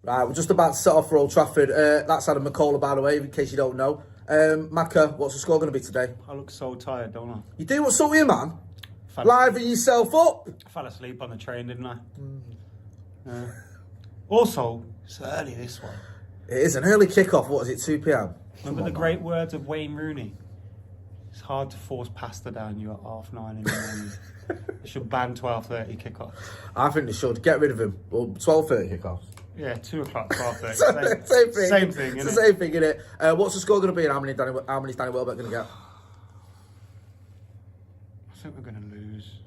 Right, we're just about to set off for Old Trafford. That's Adam McCullough, by the way, in case you don't know. Macca, what's the score going to be today? I look so tired, don't I? You do what's up with you, man? Liven yourself up. I fell asleep on the train, didn't I? Also, it's early, this one. It is an early kickoff. What is it, 2 p.m? Remember the great words of Wayne Rooney? It's hard to force pasta down you at 9:30 in the morning. They should ban 12:30 kickoff. I think they should. Get rid of him. Well, 12:30 kickoffs. Yeah, 2 o'clock, 12:30. Same thing. Same thing, It's the same thing, innit? What's the score going to be and how many is Danny Welbeck going to get? I think we're going to lose.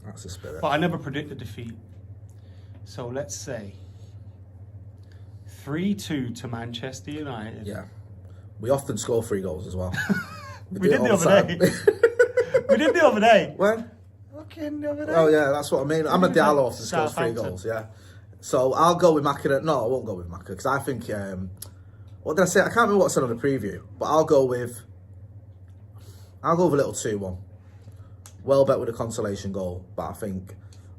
That's the spirit. But I never predict defeat. So let's say 3-2 to Manchester United. Yeah. We often score 3 goals as well. We did the other day. We did the other day. When? Fucking the other day. Oh, yeah, that's what I mean. I'm a Diallo often scores 3 goals, yeah. So I'll go with Macca. No, I won't go with Macca because I think... what did I say? I can't remember what I said on the preview, but I'll go with a little 2-1. Welbeck with a consolation goal, but I think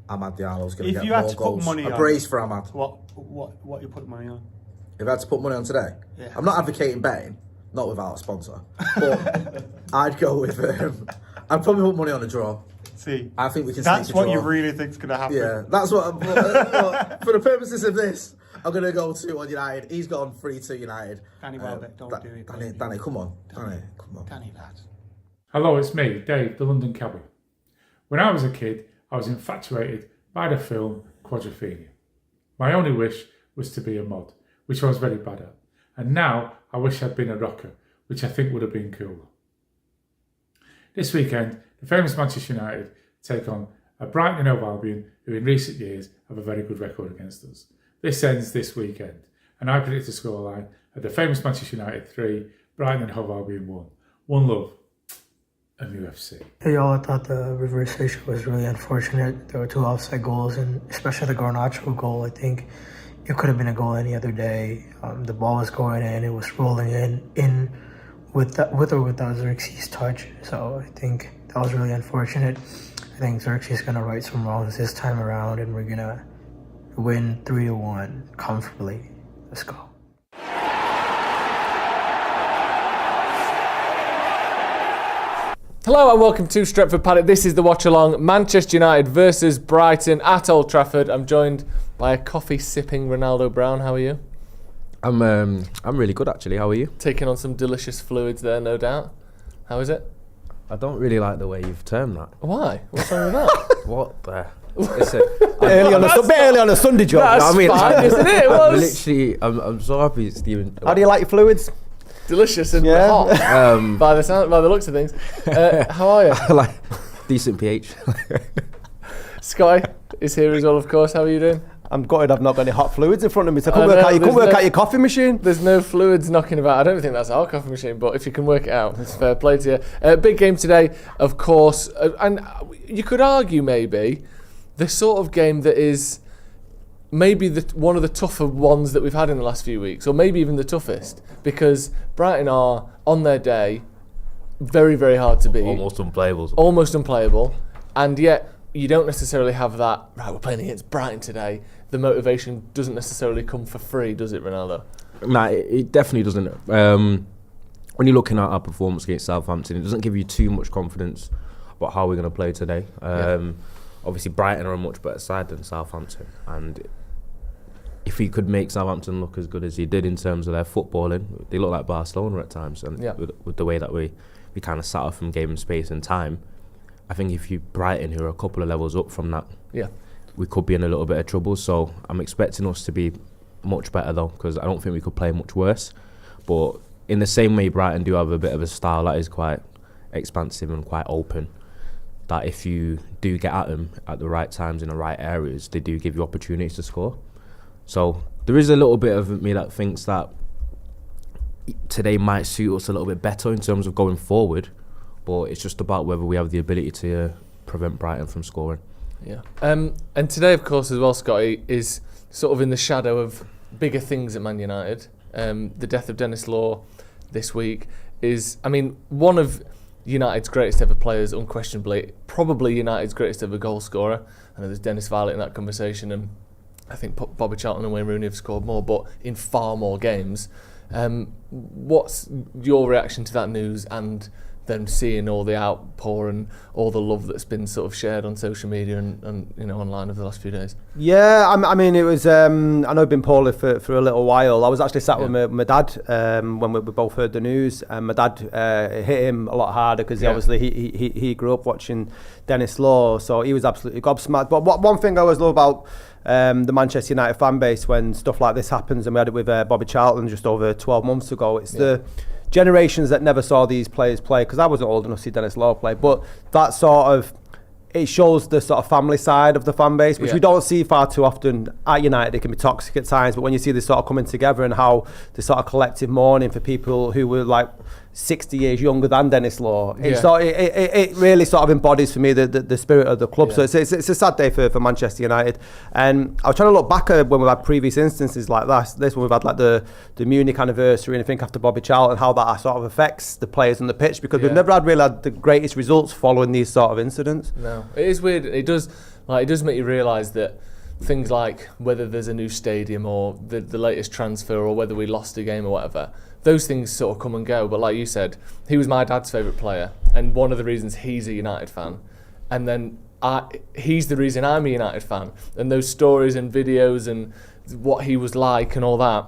Amad Diallo's going to get more goals. Put money a on, brace for Amad. What you put money on? If I had to put money on today, yeah. I'm not advocating betting, not without a sponsor, but I'd go with. I'd probably put money on a draw. See, I think we can. That's what you really think's going to happen. Yeah, that's what. For the purposes of this, I'm going to go 2-1 United. He's gone 3-2 United. Danny Welbeck, don't do it. Danny, come on. Danny, come on. Danny, lad. Hello, it's me, Dave, the London cabbie. When I was a kid, I was infatuated by the film Quadrophenia. My only wish was to be a mod, which I was very bad at. And now I wish I'd been a rocker, which I think would have been cooler. This weekend, the famous Manchester United take on a Brighton and Hove Albion, who in recent years have a very good record against us. This ends this weekend, and I predict a scoreline of the famous Manchester United 3, Brighton and Hove Albion 1. One love. MUFC. Hey y'all, I thought the reversation was really unfortunate. There were 2 offside goals, and especially the Garnacho goal. I think it could have been a goal any other day. The ball was going in, it was rolling in with or without Xerxes' touch. So I think that was really unfortunate. I think Xerxes is going to right some wrongs this time around, and we're going to win 3-1 comfortably. Let's go. Hello and welcome to Stretford Paddock. This is the watch-along, Manchester United versus Brighton at Old Trafford. I'm joined by a coffee-sipping Ronaldo Brown. How are you? I'm really good actually. How are you? Taking on some delicious fluids there, no doubt. How is it? I don't really like the way you've termed that. Why? What's wrong with that? What the? Bit early on a Sunday joke. That's fine, isn't it? I'm so happy, Stephen. How do you like your fluids? Delicious and hot. By the looks of things. How are you? I like decent pH. Sky is here as well, of course. How are you doing? I'm gutted I've not got any hot fluids in front of me, so I can work out your coffee machine. There's no fluids knocking about. I don't think that's our coffee machine, but if you can work it out, it's fair play to you. Big game today, of course, and you could argue maybe the sort of game that is maybe one of the tougher ones that we've had in the last few weeks, or maybe even the toughest, because Brighton are, on their day, very, very hard to beat. Almost unplayable. And yet, you don't necessarily have that, right, we're playing against Brighton today. The motivation doesn't necessarily come for free, does it, Ronaldo? Nah, it definitely doesn't. When you're looking at our performance against Southampton, it doesn't give you too much confidence about how we're going to play today. Obviously, Brighton are a much better side than Southampton, and if he could make Southampton look as good as he did in terms of their footballing, they look like Barcelona at times, and with the way that we kind of sat off and gave them space and time, I think if you Brighton, who are a couple of levels up from that, we could be in a little bit of trouble. So I'm expecting us to be much better though, because I don't think we could play much worse. But in the same way, Brighton do have a bit of a style that is quite expansive and quite open, that if you do get at them at the right times in the right areas, they do give you opportunities to score. So there is a little bit of me that thinks that today might suit us a little bit better in terms of going forward, but it's just about whether we have the ability to prevent Brighton from scoring. Yeah. And today, of course, as well, Scotty, is sort of in the shadow of bigger things at Man United. The death of Dennis Law this week is, I mean, one of United's greatest ever players, unquestionably, probably United's greatest ever goal scorer. I know there's Dennis Viollet in that conversation, and I think Bobby Charlton and Wayne Rooney have scored more, but in far more games. What's your reaction to that news and then seeing all the outpour and all the love that's been sort of shared on social media and online over the last few days? Yeah, I mean, it was. I know I've been poorly for a little while. I was actually sat with my dad when we both heard the news, and my dad hit him a lot harder because obviously he grew up watching Dennis Law, so he was absolutely gobsmacked. But one thing I always love about the Manchester United fan base when stuff like this happens, and we had it with Bobby Charlton just over 12 months ago, it's the generations that never saw these players play, because I wasn't old enough to see Dennis Law play, but that sort of, it shows the sort of family side of the fan base, which we don't see far too often at United. It can be toxic at times, but when you see this sort of coming together and how the sort of collective mourning for people who were like 60 years younger than Dennis Law, it really sort of embodies for me the spirit of the club. So it's a sad day for Manchester United. And I was trying to look back at when we've had previous instances like this when we've had like the Munich anniversary, and I think after Bobby Charlton, how that sort of affects the players on the pitch, because we've never really had the greatest results following these sort of incidents. No, it is weird. It does make you realise that things like whether there's a new stadium or the latest transfer or whether we lost a game or whatever, those things sort of come and go. But like you said, he was my dad's favourite player, and one of the reasons he's a United fan, and then he's the reason I'm a United fan, and those stories and videos and what he was like and all that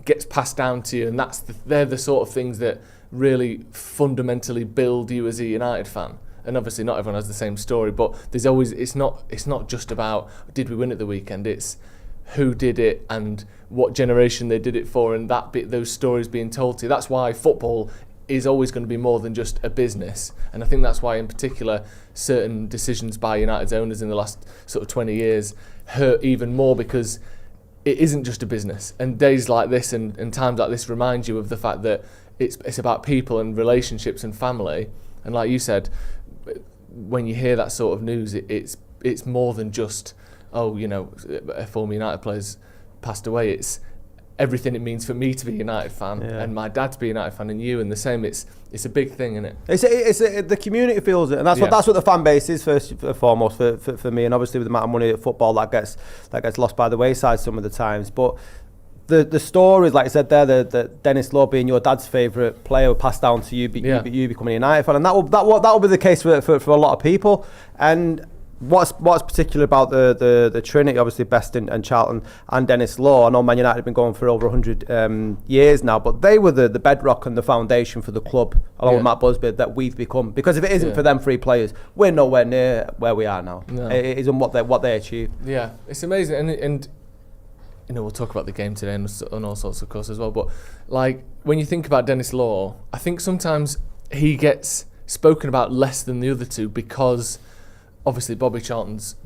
gets passed down to you, and they're the sort of things that really fundamentally build you as a United fan. And obviously not everyone has the same story, but there's always, it's not just about did we win at the weekend, it's who did it and what generation they did it for, and those stories being told to you. That's why football is always going to be more than just a business, and I think that's why in particular certain decisions by United's owners in the last sort of 20 years hurt even more, because it isn't just a business, and days like this and times like this remind you of the fact that it's about people and relationships and family. And like you said, when you hear that sort of news, it's more than just, a former United player's passed away. It's everything it means for me to be a United fan and my dad to be a United fan, and you, and the same. It's a big thing, isn't it? It's the community feels it, and that's what the fan base is first and foremost for me. And obviously with the amount of money at football that gets lost by the wayside some of the times, but the stories, like I said there, the Dennis Law being your dad's favourite player passed down to you, you becoming a United fan, and that will be the case for a lot of people. And what's particular about the Trinity, obviously Best and Charlton and Dennis Law. I know Man United have been going for over 100 years now, but they were the bedrock and the foundation for the club, along with Matt Busby, that we've become. Because if it isn't for them three players, we're nowhere near where we are now. No. It isn't what they achieved. Yeah, it's amazing, and we'll talk about the game today and all sorts of course as well, but like when you think about Dennis Law, I think sometimes he gets spoken about less than the other two, because obviously Bobby Charlton's,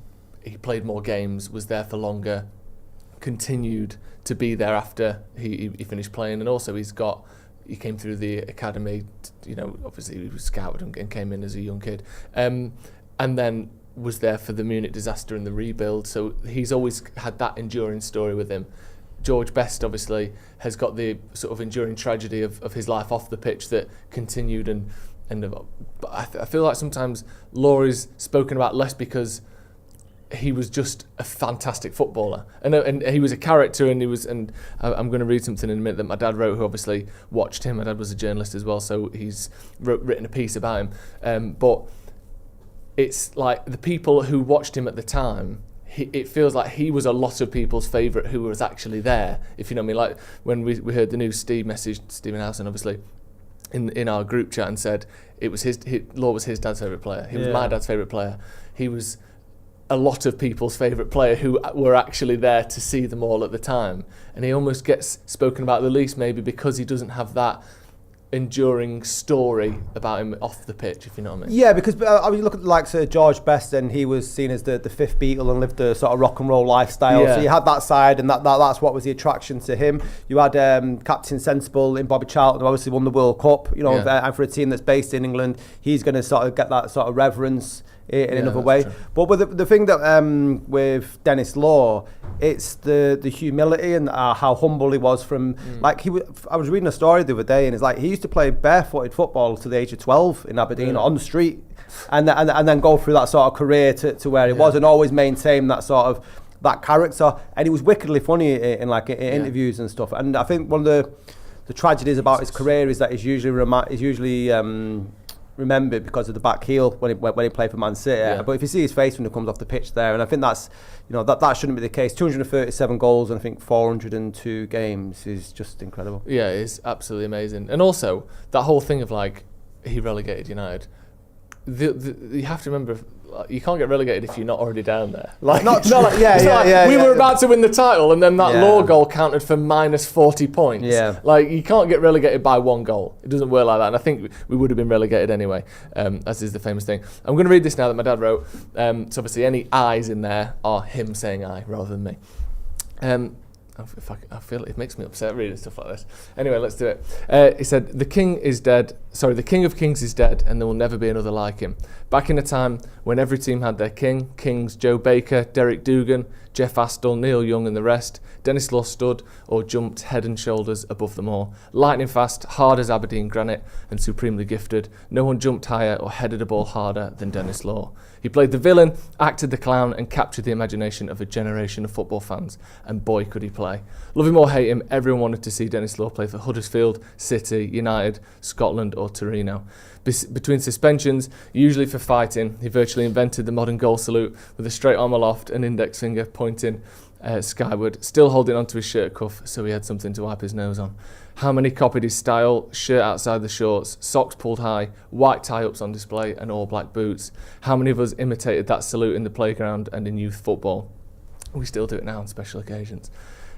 he played more games, was there for longer, continued to be there after he finished playing, and also he came through the academy, obviously he was scouted and came in as a young kid, and then was there for the Munich disaster and the rebuild, so he's always had that enduring story with him. George Best obviously has got the sort of enduring tragedy of his life off the pitch that continued, and but I feel like sometimes Law is spoken about less because he was just a fantastic footballer, and he was a character, and I'm going to read something in a minute that my dad wrote, who obviously watched him. My dad was a journalist as well, so he's written a piece about him, but it's like the people who watched him at the time, it feels like he was a lot of people's favourite who was actually there, if you know what I mean. Like when we heard the news, Steve messaged Stephen Howson obviously in our group chat and said it was Law was his dad's favourite player. He was my dad's favourite player. He was a lot of people's favourite player who were actually there to see them all at the time, and he almost gets spoken about the least, maybe because he doesn't have that enduring story about him off the pitch, if you know what I mean. Yeah, because you look at the likes of George Best, and he was seen as the fifth Beatle and lived the sort of rock and roll lifestyle. So you had that side, and that's what was the attraction to him. You had Captain Sensible in Bobby Charlton, who obviously won the World Cup, and for a team that's based in England, he's going to sort of get that sort of reverence in another way. True. But with the thing that with Dennis Law, it's the humility and how humble he was from like I was reading a story the other day, and it's like he used to play barefooted football to the age of 12 in Aberdeen on the street, and then go through that sort of career to where he was, and always maintain that sort of that character, and he was wickedly funny in interviews and stuff. And I think one of the tragedies about his career is that he's usually remembered because of the back heel when he played for Man City. Yeah. But if you see his face when he comes off the pitch there, and I think that's, that shouldn't be the case. 237 goals and I think 402 games is just incredible. Yeah, it's absolutely amazing. And also that whole thing of like he relegated United. You have to remember, you can't get relegated if you're not already down there. Like, we were about to win the title, and then that Law goal counted for minus 40 points. Yeah. Like, you can't get relegated by one goal. It doesn't work like that. And I think we would have been relegated anyway, as is the famous thing. I'm going to read this now that my dad wrote. So obviously, any I's in there are him saying I rather than me. I feel it makes me upset reading stuff like this. Anyway, let's do it. He said, the King of Kings is dead, and there will never be another like him. Back in a time when every team had their king, Kings Joe Baker, Derek Dougan, Jeff Astle, Neil Young and the rest, Dennis Law stood or jumped head and shoulders above them all. Lightning fast, hard as Aberdeen granite, and supremely gifted. No one jumped higher or headed a ball harder than Dennis Law. He played the villain, acted the clown, and captured the imagination of a generation of football fans. And boy, could he play. Love him or hate him, everyone wanted to see Dennis Law play for Huddersfield, City, United, Scotland or Torino. Between suspensions, usually for fighting, he virtually invented the modern goal salute with a straight arm aloft and index finger pointing skyward, still holding onto his shirt cuff so he had something to wipe his nose on. How many copied his style, shirt outside the shorts, socks pulled high, white tie-ups on display and all black boots? How many of us imitated that salute in the playground and in youth football? We still do it now on special occasions.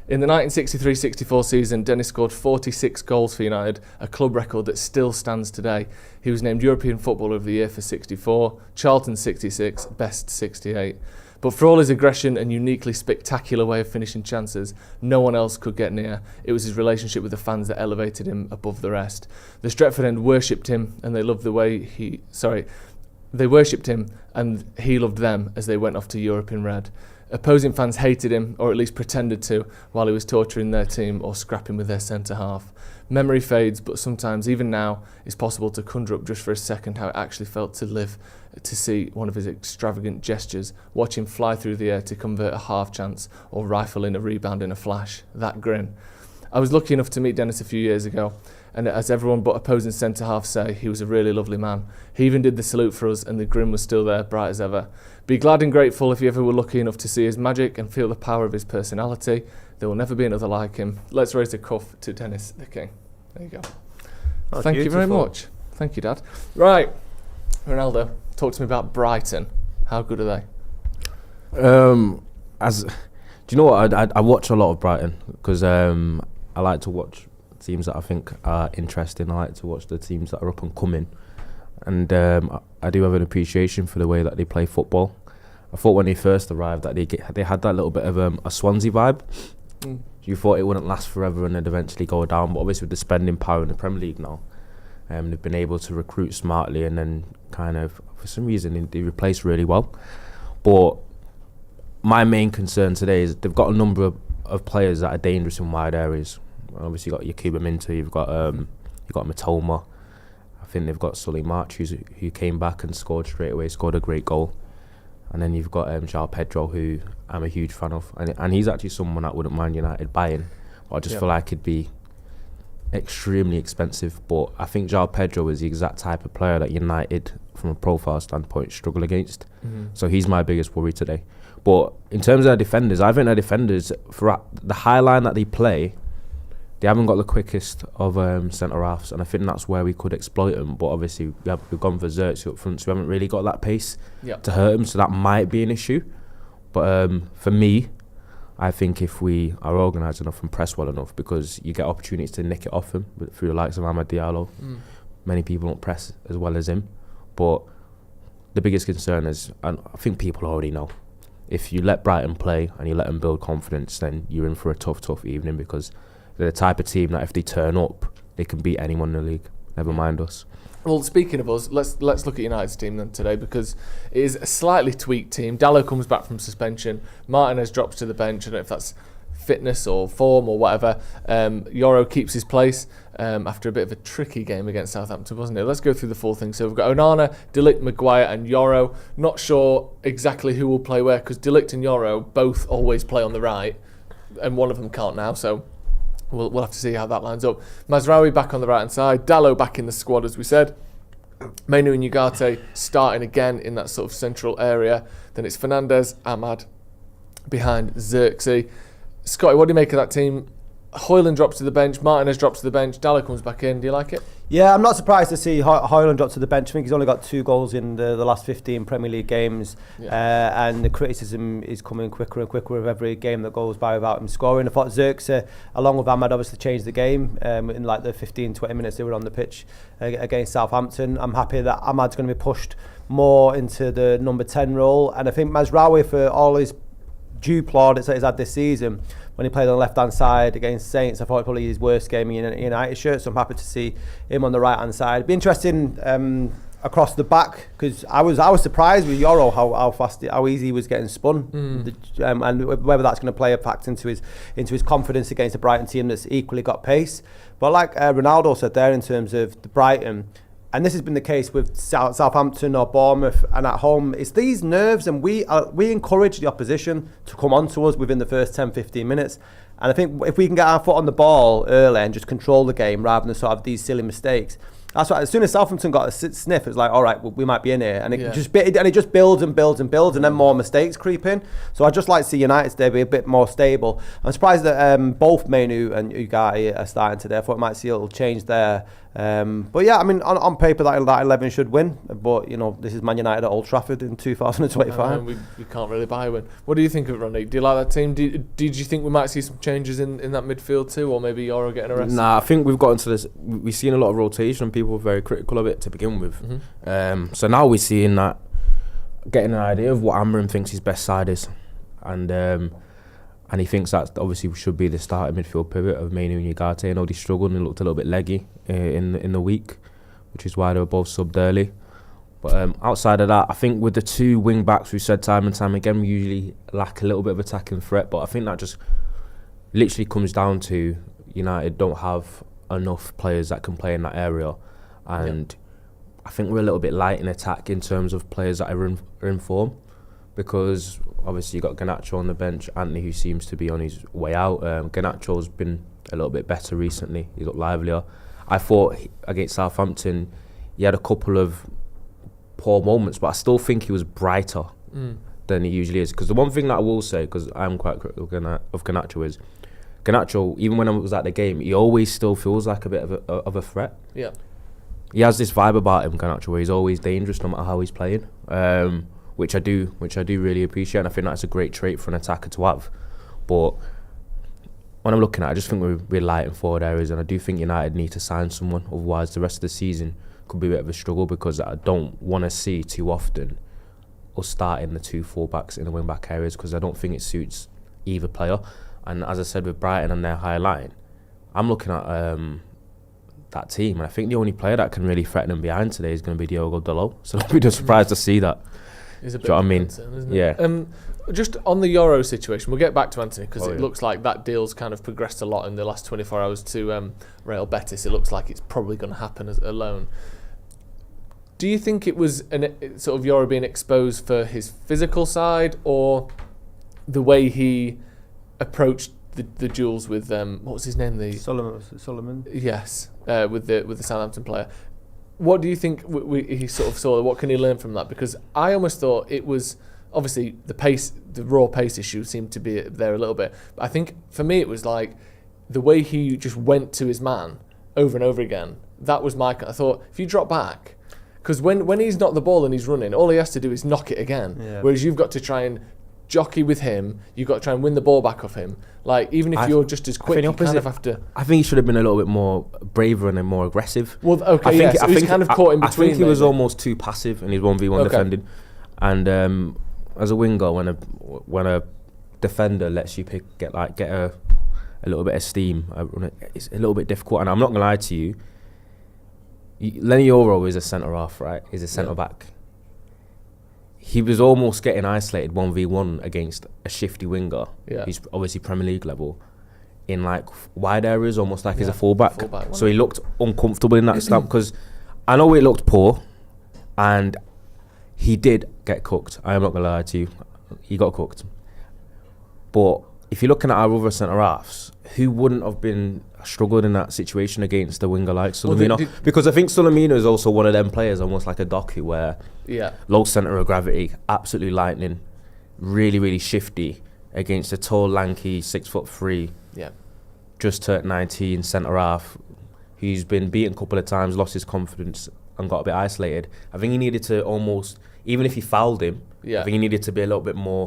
In the 1963-64 season, Dennis scored 46 goals for United, a club record that still stands today. He was named European Footballer of the Year for 64, Charlton 66, Best 68. But for all his aggression and uniquely spectacular way of finishing chances, no one else could get near. It was his relationship with the fans that elevated him above the rest. The Stretford end worshipped him, and they loved the way they worshipped him, and he loved them as they went off to Europe in red. Opposing fans hated him, or at least pretended to, while he was torturing their team or scrapping with their centre-half. Memory fades, but sometimes, even now, it's possible to conjure up just for a second how it actually felt to live, to see one of his extravagant gestures, watch him fly through the air to convert a half chance, or rifle in a rebound in a flash. That grin. I was lucky enough to meet Dennis a few years ago, and as everyone but opposing centre-half say, he was a really lovely man. He even did the salute for us, and the grin was still there, bright as ever. Be glad and grateful if you ever were lucky enough to see his magic and feel the power of his personality. There will never be another like him. Let's raise a cuff to Dennis the King. There you go. That's Thank beautiful. you very much. Thank you, Dad. Right, Ronaldo, talk to me about Brighton. How good are they? Do you know what? I watch a lot of Brighton because I like to watch teams that I think are interesting. I like to watch the teams that are up and coming, and I do have an appreciation for the way that they play football. I thought when they first arrived that they had that little bit of a Swansea vibe. You thought it wouldn't last forever and they'd eventually go down, but obviously with the spending power in the Premier League now, they've been able to recruit smartly and then kind of, for some reason, they replace really well. But my main concern today is they've got a number of players that are dangerous in wide areas. Obviously, you've got Yakuba Minter, you've got Matoma. I think they've got Sully March, who came back and scored straight away, scored a great goal. And then you've got João Pedro, who I'm a huge fan of. And he's actually someone that wouldn't mind United buying. But I just feel like it'd be extremely expensive. But I think João Pedro is the exact type of player that United, from a profile standpoint, struggle against. So he's my biggest worry today. But in terms of their defenders, I think their defenders, for the high line that they play, they haven't got the quickest of centre-halves, and I think that's where we could exploit them. But obviously, we've gone for Xerxes up front, so we haven't really got that pace to hurt them, so that might be an issue. But for me, I think if we are organised enough and press well enough, because you get opportunities to nick it off him through the likes of Amad Diallo. Many people don't press as well as him. But the biggest concern is, and I think people already know, if you let Brighton play and you let them build confidence, then you're in for a tough evening, because they're the type of team that if they turn up, they can beat anyone in the league. Never mind us. Well, speaking of us, let's look at United's team then today, because it is a slightly tweaked team. Dallo comes back from suspension. Martinez drops to the bench. I don't know if that's fitness or form or whatever. Yoro keeps his place after a bit of a tricky game against Southampton, wasn't it? Let's go through the full thing. So we've got Onana, De Ligt, Maguire and Yoro. Not sure exactly who will play where, because De Ligt and Yoro both always play on the right, and one of them can't now, so we'll have to see how that lines up. Mazraoui back on the right hand side, Dalot back in the squad as we said, Mainu and Ugarte starting again in that sort of central area. Then it's Fernandes, Ahmad behind Xerxes. Scotty, what do you make of that team? Hojlund drops to the bench, Martinez drops to the bench, Dalot comes back in. Do you like it? Yeah, I'm not surprised to see Hojlund drop to the bench. I think he's only got 2 goals in the last 15 Premier League games, and the criticism is coming quicker and quicker with every game that goes by without him scoring. I thought Xerxes, along with Ahmad, obviously changed the game in like the 15-20 minutes they were on the pitch against Southampton. I'm happy that Ahmad's going to be pushed more into the number 10 role, and I think Mazraoui, for all his due plaudits that he's had this season, when he played on the left-hand side against Saints, I thought probably his worst game in a United shirt, so I'm happy to see him on the right-hand side. It'd be interesting across the back, because I was surprised with Yoro how easy he was getting spun, and whether that's going to play a fact into his confidence against a Brighton team that's equally got pace. But like Ronaldo said there, in terms of the Brighton, and this has been the case with Southampton or Bournemouth and at home, it's these nerves, and we encourage the opposition to come onto us within the first 10-15 minutes. And I think if we can get our foot on the ball early and just control the game rather than sort of these silly mistakes, that's why as soon as Southampton got a sniff, it's like, all right, we might be in here, and it just builds and builds and builds, and then more mistakes creep in. So I'd just like to see United today be a bit more stable. I'm surprised that both Mainu and Ugarte are starting today. I thought we might see a little change there. But yeah, I mean, on paper that 11 should win, but you know, this is Man United at Old Trafford in 2025. We can't really buy a win. What do you think of it, Ronnie? Do you like that team? Did you think we might see some changes in that midfield too, or maybe Yoro getting arrested? Nah, I think we've got into this. We've seen a lot of rotation, and people were very critical of it to begin with. So now we're seeing that, getting an idea of what Amram thinks his best side is, and he thinks that obviously should be the starting midfield pivot of Mainu and Ugarte. I know they struggled and they looked a little bit leggy in the week, which is why they were both subbed early. But outside of that, I think with the 2 wing backs, we've said time and time again, we usually lack a little bit of attacking threat. But I think that just literally comes down to United don't have enough players that can play in that area, and I think we're a little bit light in attack in terms of players that are in form, because obviously you got Garnacho on the bench, Anthony, who seems to be on his way out. Garnacho's been a little bit better recently. He looked livelier. I thought against Southampton he had a couple of poor moments, but I still think he was brighter than he usually is. Because the one thing that I will say, because I'm quite critical of Garnacho, is Garnacho, even when I was at the game, he always still feels like a bit of a threat. Yeah, he has this vibe about him, Garnacho, where he's always dangerous no matter how he's playing. Which I do really appreciate, and I think that's a great trait for an attacker to have. But when I'm looking at it, I just think we're light in forward areas, and I do think United need to sign someone, otherwise the rest of the season could be a bit of a struggle, because I don't want to see too often us starting the 2 full-backs in the wing-back areas, because I don't think it suits either player. And as I said, with Brighton and their high line, I'm looking at that team, and I think the only player that can really threaten them behind today is going to be Diogo Dalot, so don't be just surprised to see that. Is a bit of a concern, isn't it? Yeah. Just on the Euro situation, we'll get back to Anthony, because it looks like that deal's kind of progressed a lot in the last 24 hours to Real Betis. It looks like it's probably going to happen as a loan. Do you think it was sort of Euro being exposed for his physical side, or the way he approached the duels with what was his name? Solomon. Yes, with the Southampton player. What do you think he sort of saw? What can he learn from that? Because I almost thought it was, obviously the raw pace issue seemed to be there a little bit. But I think for me it was like the way he just went to his man over and over again. That was I thought, if you drop back, because when he's not the ball and he's running, all he has to do is knock it again. Yeah. Whereas you've got to try and jockey with him, you've got to try and win the ball back off him. Like, even if you're just as quick, you kind of have to... I think he should have been a little bit more braver and more aggressive. Well, okay, I think kind of caught in between. I think he was almost too passive in his 1v1 defending. And as a winger, when a defender lets you get a little bit of steam, it's a little bit difficult. And I'm not going to lie to you, Lenny Yoro is a centre-half, right? He's a centre-back. he was almost getting isolated 1v1 against a shifty winger. Yeah. He's obviously Premier League level in like wide areas, almost like he's a fullback. So he looked uncomfortable in that stance because I know he looked poor, and he did get cooked. I am not gonna lie to you, he got cooked. But if you're looking at our other centre halves, who wouldn't have been struggled in that situation against the winger like Sulemino? Because I think Sulemino is also one of them players, almost like a Doku, where low centre of gravity, absolutely lightning, really, really shifty against a tall, lanky, 6'3", just turned 19 centre half, who's been beaten a couple of times, lost his confidence and got a bit isolated. I think he needed to almost, even if he fouled him, I think he needed to be a little bit more.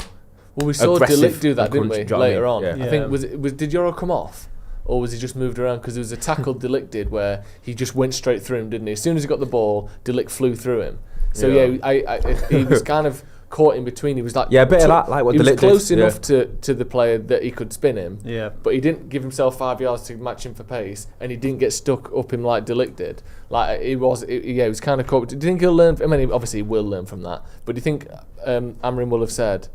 Well, we saw Delict do that, didn't we, later on? Yeah. I think, did Yoro come off? Or was he just moved around? Because there was a tackle Delict did where he just went straight through him, didn't he? As soon as he got the ball, Delict flew through him. So, he was kind of caught in between. He was like... Yeah, a bit of that, like what Delict did. He was close enough to the player that he could spin him. Yeah. But he didn't give himself 5 yards to match him for pace, and he didn't get stuck up him like Delict did. Like, he was kind of caught. Do you think he'll learn... obviously he will learn from that. But do you think Amrin will have said,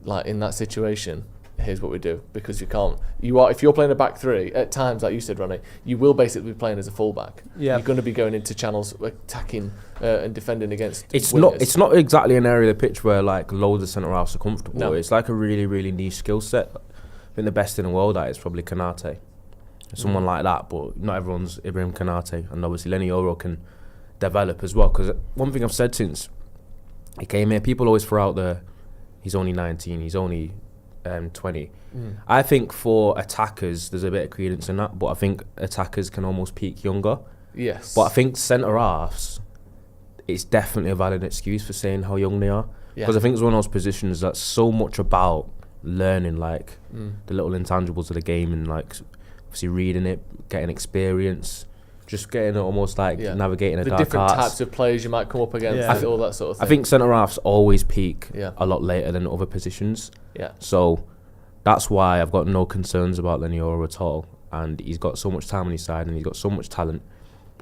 like, in that situation... Here's what we do, because you can't. If you're playing a back three at times, like you said, Ronnie, you will basically be playing as a fullback. Yeah. You're going to be going into channels, attacking and defending against. It's not exactly an area of the pitch where like loads of centre halves are comfortable. No. It's like a really, really niche skill set. I think the best in the world at it is probably Kanate, someone like that. But not everyone's Ibrahim Kanate, and obviously Lenny Oro can develop as well. Because one thing I've said since he came here, people always throw out he's only 19, he's only 20. I think for attackers there's a bit of credence in that, but I think attackers can almost peak younger. Yes. But I think centre halves, it's definitely a valid excuse for saying how young they are, because I think it's one of those positions that's so much about learning like the little intangibles of the game, and like obviously reading it, getting experience, just getting it almost like navigating the dark different arts. types of players you might come up against, all that sort of thing. I think centre halves always peak a lot later than other positions. Yeah. So that's why I've got no concerns about Lenny Oro at all. And he's got so much time on his side, and he's got so much talent.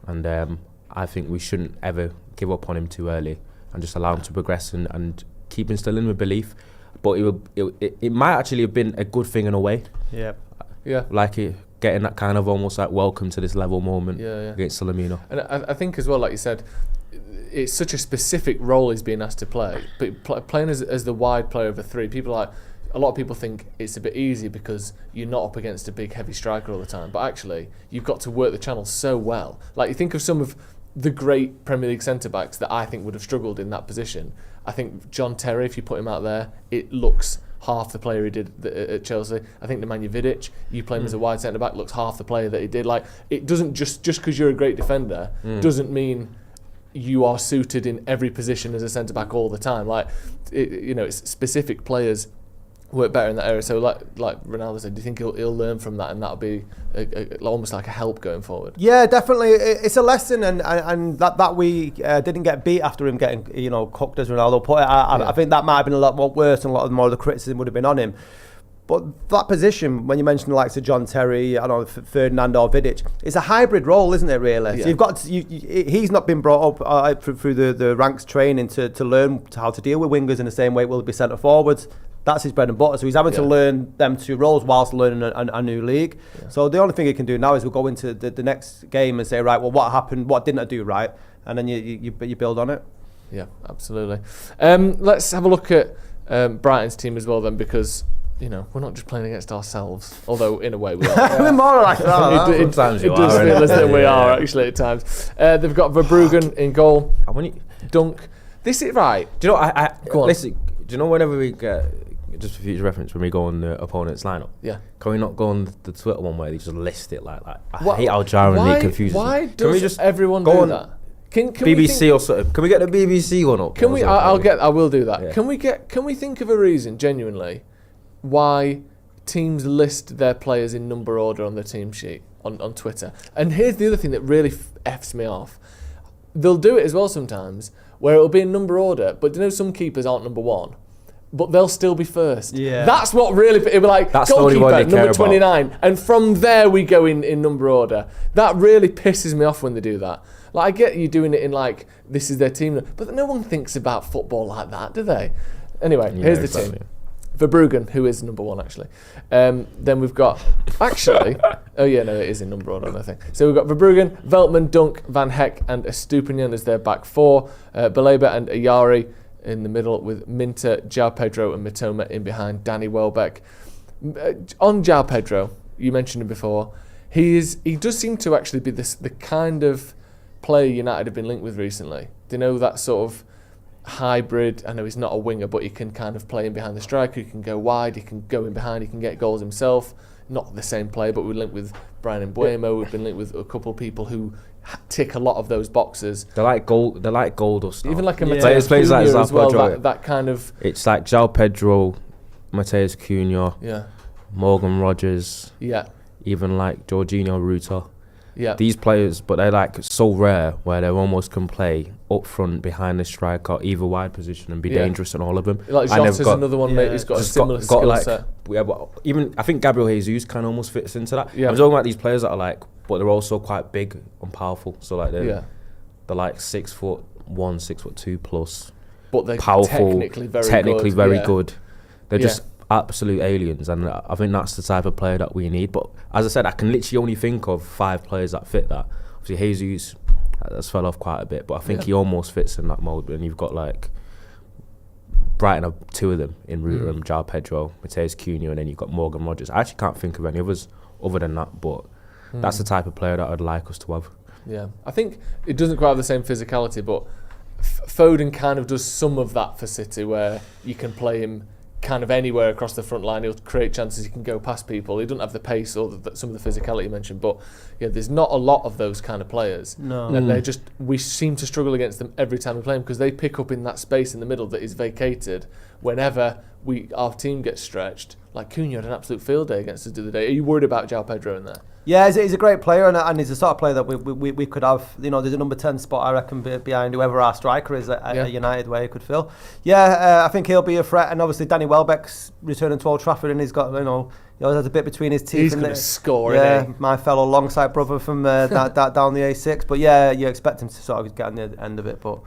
And I think we shouldn't ever give up on him too early, and just allow him to progress and keep instilling with belief. But it might actually have been a good thing in a way. Yeah. Yeah. Like getting that kind of almost like welcome to this level moment against Sulemino. And I think as well, like you said, it's such a specific role he's being asked to play. But playing as the wide player of a three, a lot of people think it's a bit easy because you're not up against a big heavy striker all the time. But actually, you've got to work the channel so well. Like, you think of some of the great Premier League centre-backs that I think would have struggled in that position. I think John Terry, if you put him out there, it looks half the player he did at Chelsea. I think Nemanja Vidic, you play him as a wide centre-back, looks half the player that he did. Like, it doesn't just because you're a great defender doesn't mean you are suited in every position as a centre-back all the time. Like, it's specific players work better in that area. So like Ronaldo said, do you think he'll learn from that, and that'll be almost like a help going forward? Yeah, definitely. It's a lesson, and that we didn't get beat after him getting cooked, as Ronaldo put it. I think that might have been a lot more worse, and a lot more of the criticism would have been on him. But that position, when you mentioned the likes of John Terry, I don't know, Ferdinand or Vidic, it's a hybrid role, isn't it, really? Yeah. So you've got he's not been brought up through the ranks training to learn how to deal with wingers in the same way it will be centre forwards. That's his bread and butter. So he's having to learn them two roles whilst learning a new league. Yeah. So the only thing he can do now is we'll go into the next game and say, right, well, what happened? What didn't I do right? And then you build on it. Yeah, absolutely. Let's have a look at Brighton's team as well then, because we're not just playing against ourselves, although in a way we are. We're more like that. It does feel as though we are actually at times. They've got Verbruggen in goal. Dunk. This is right. Do you know? I go on. Listen. Do you know whenever we get, just for future reference, when we go on the opponent's lineup? Yeah. Can we not go on the Twitter one where they just list it like that? I hate how jarringly confuses me. Why does everyone do that? Can BBC or something? Can we get the BBC one up? Can we? I will do that. Yeah. Can we think of a reason genuinely why teams list their players in number order on their team sheet on Twitter? And here's the other thing that really f's me off. They'll do it as well sometimes, where it'll be in number order, but some keepers aren't number one. but they'll still be first. Yeah. That's what really, it'd be like, That's the only one goalkeeper, they care number 29, and from there we go in number order. That really pisses me off when they do that. Like, I get you doing it in like, this is their team, but no one thinks about football like that, do they? Anyway, here's the team. Verbruggen, who is number 1 actually. Then we've got, actually, oh yeah, no, it is in number order, I think. So we've got Verbruggen, Veltman, Dunk, Van Heck, and Estupinian as their back 4. Baleba and Ayari in the middle, with Minter, João Pedro, and Mitoma in behind Danny Welbeck. On João Pedro, you mentioned him before. He does seem to actually be the kind of player United have been linked with recently. Do you know that sort of hybrid? I know he's not a winger, but he can kind of play in behind the striker. He can go wide. He can go in behind. He can get goals himself. Not the same player, but we're linked with Brian Mbuemo. We've been linked with a couple of people who tick a lot of those boxes. They're like gold. They're like gold or stuff. Even like a Mateus Players like Cunha as well. Pedro. That kind of. It's like João Pedro, Mateus Cunha, Morgan Rogers. Yeah. Even like Jorginho Ruta. Yeah. These players, but they're like so rare where they almost can play up front behind the striker, either wide position, and be dangerous on all of them. Like Jota's another one, mate, who's got a similar skill set. Yeah, but even I think Gabriel Jesus kind of almost fits into that. Yeah. I'm talking about these players that are like, but they're also quite big and powerful. So like they're like 6'1", 6'2" plus. But they're powerful, technically very good. They're just absolute aliens, and I think that's the type of player that we need. But as I said, I can literally only think of 5 players that fit that. Obviously Jesus has fell off quite a bit, but I think he almost fits in that mold. And you've got like Brighton have 2 of them in Ruta, João Pedro, Mateus Cunha, and then you've got Morgan Rogers. I actually can't think of any others other than that, but that's the type of player that I'd like us to have. Yeah, I think it doesn't quite have the same physicality, but Foden kind of does some of that for City, where you can play him kind of anywhere across the front line. He'll create chances. He can go past people. He doesn't have the pace or some of the physicality you mentioned, but there's not a lot of those kind of players. No. And we seem to struggle against them every time we play them, because they pick up in that space in the middle that is vacated whenever our team gets stretched. Like Cunha had an absolute field day against us the other day. Are you worried about João Pedro in there? Yeah, he's a great player, and he's the sort of player that we could have. There's a number 10 spot, I reckon, behind whoever our striker is at United, where he could fill. Yeah, I think he'll be a threat, and obviously Danny Welbeck's returning to Old Trafford, and he's got he always has a bit between his teeth. He's going to score, yeah, isn't he? my fellow alongside brother from that down the A6. But yeah, you expect him to sort of get on the end of it, but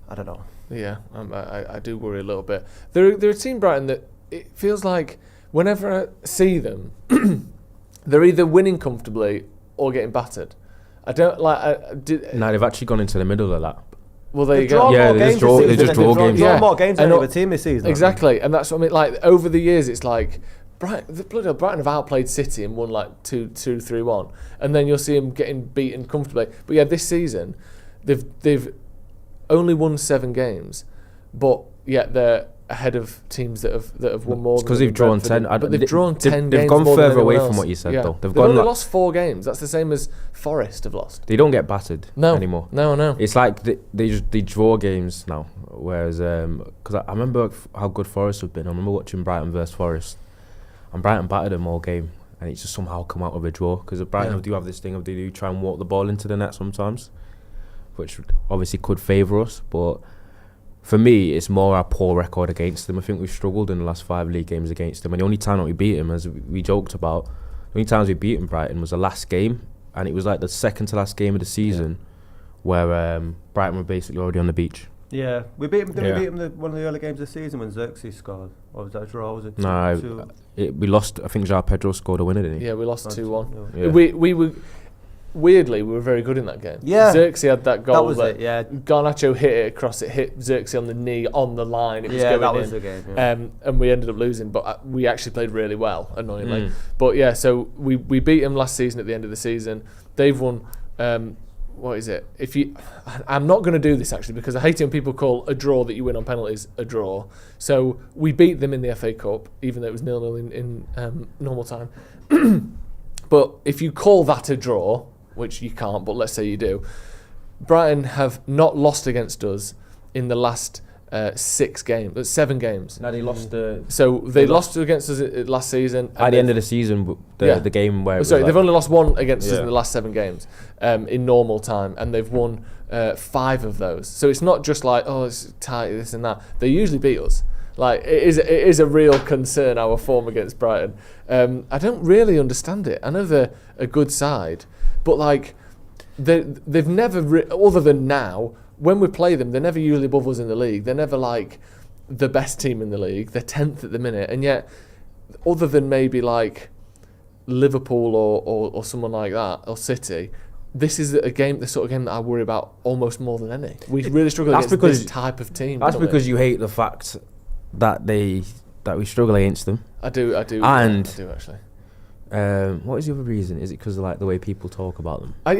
I don't know. Yeah, I do worry a little bit. They're a team, Brighton, that it feels like whenever I see them, they're either winning comfortably or getting battered. I don't like. No, they've actually gone into the middle of that. Well, there you go. Yeah, they just draw games. They've drawn more games than any other team this season. Exactly, and that's what I mean. Like over the years, it's like Brighton have outplayed City and won like 2-3-1, and then you'll see them getting beaten comfortably. But yeah, this season they've only won 7 games, but yet they're ahead of teams that have won more. Because they've drawn 10. But they've drawn 10 games. They've gone more than further away else. from what you said, though. They've only lost 4 games. That's the same as Forest have lost. They don't get battered anymore. No. It's like they draw games now. Whereas, because I remember how good Forest have been. I remember watching Brighton versus Forest, and Brighton battered them all game, and it's just somehow come out of a draw. Because Brighton do have this thing of they do try and walk the ball into the net sometimes, which obviously could favour us, but for me, it's more our poor record against them. I think we've struggled in the last 5 league games against them, and the only time that we beat them, as we joked about, the only times we beat them, Brighton, was the last game, and it was like the second to last game of the season, where Brighton were basically already on the beach. Yeah, we beat them. Did we beat them one of the early games of the season when Xerxes scored, or was that a draw? Was it? No, we lost. I think João Pedro scored a winner, didn't he? Yeah, we lost 2-1. Yeah. We were. Weirdly, we were very good in that game. Yeah. Xerxes had that goal. That was it, yeah. Garnacho hit it across, it hit Xerxes on the knee, on the line. It was going that was in. the game. Yeah. And we ended up losing, but we actually played really well, annoyingly. But yeah, so we beat them last season at the end of the season. They've won, what is it? I'm not going to do this actually, because I hate it when people call a draw that you win on penalties a draw. So we beat them in the FA Cup, even though it was 0-0 in normal time. But if you call that a draw, which you can't, but let's say you do, Brighton have not lost against us in the last 7 games. No, they lost the. So they lost against us last season. At the end of the season, the game where. They've only lost 1 against us in the last 7 games in normal time, and they've won 5 of those. So it's not just like, oh, it's tight, this and that. They usually beat us. Like, it is a real concern, our form against Brighton. I don't really understand it. I know they're a good side, but like, they've never, other than now, when we play them, they're never usually above us in the league. They're never like the best team in the league. They're 10th at the minute, and yet, other than maybe like Liverpool or someone like that, or City, this is the sort of game that I worry about almost more than any. We really struggle against this type of team. That's because you hate the fact that we struggle against them. I do. And I do actually. What is the other reason? Is it because of like the way people talk about them? I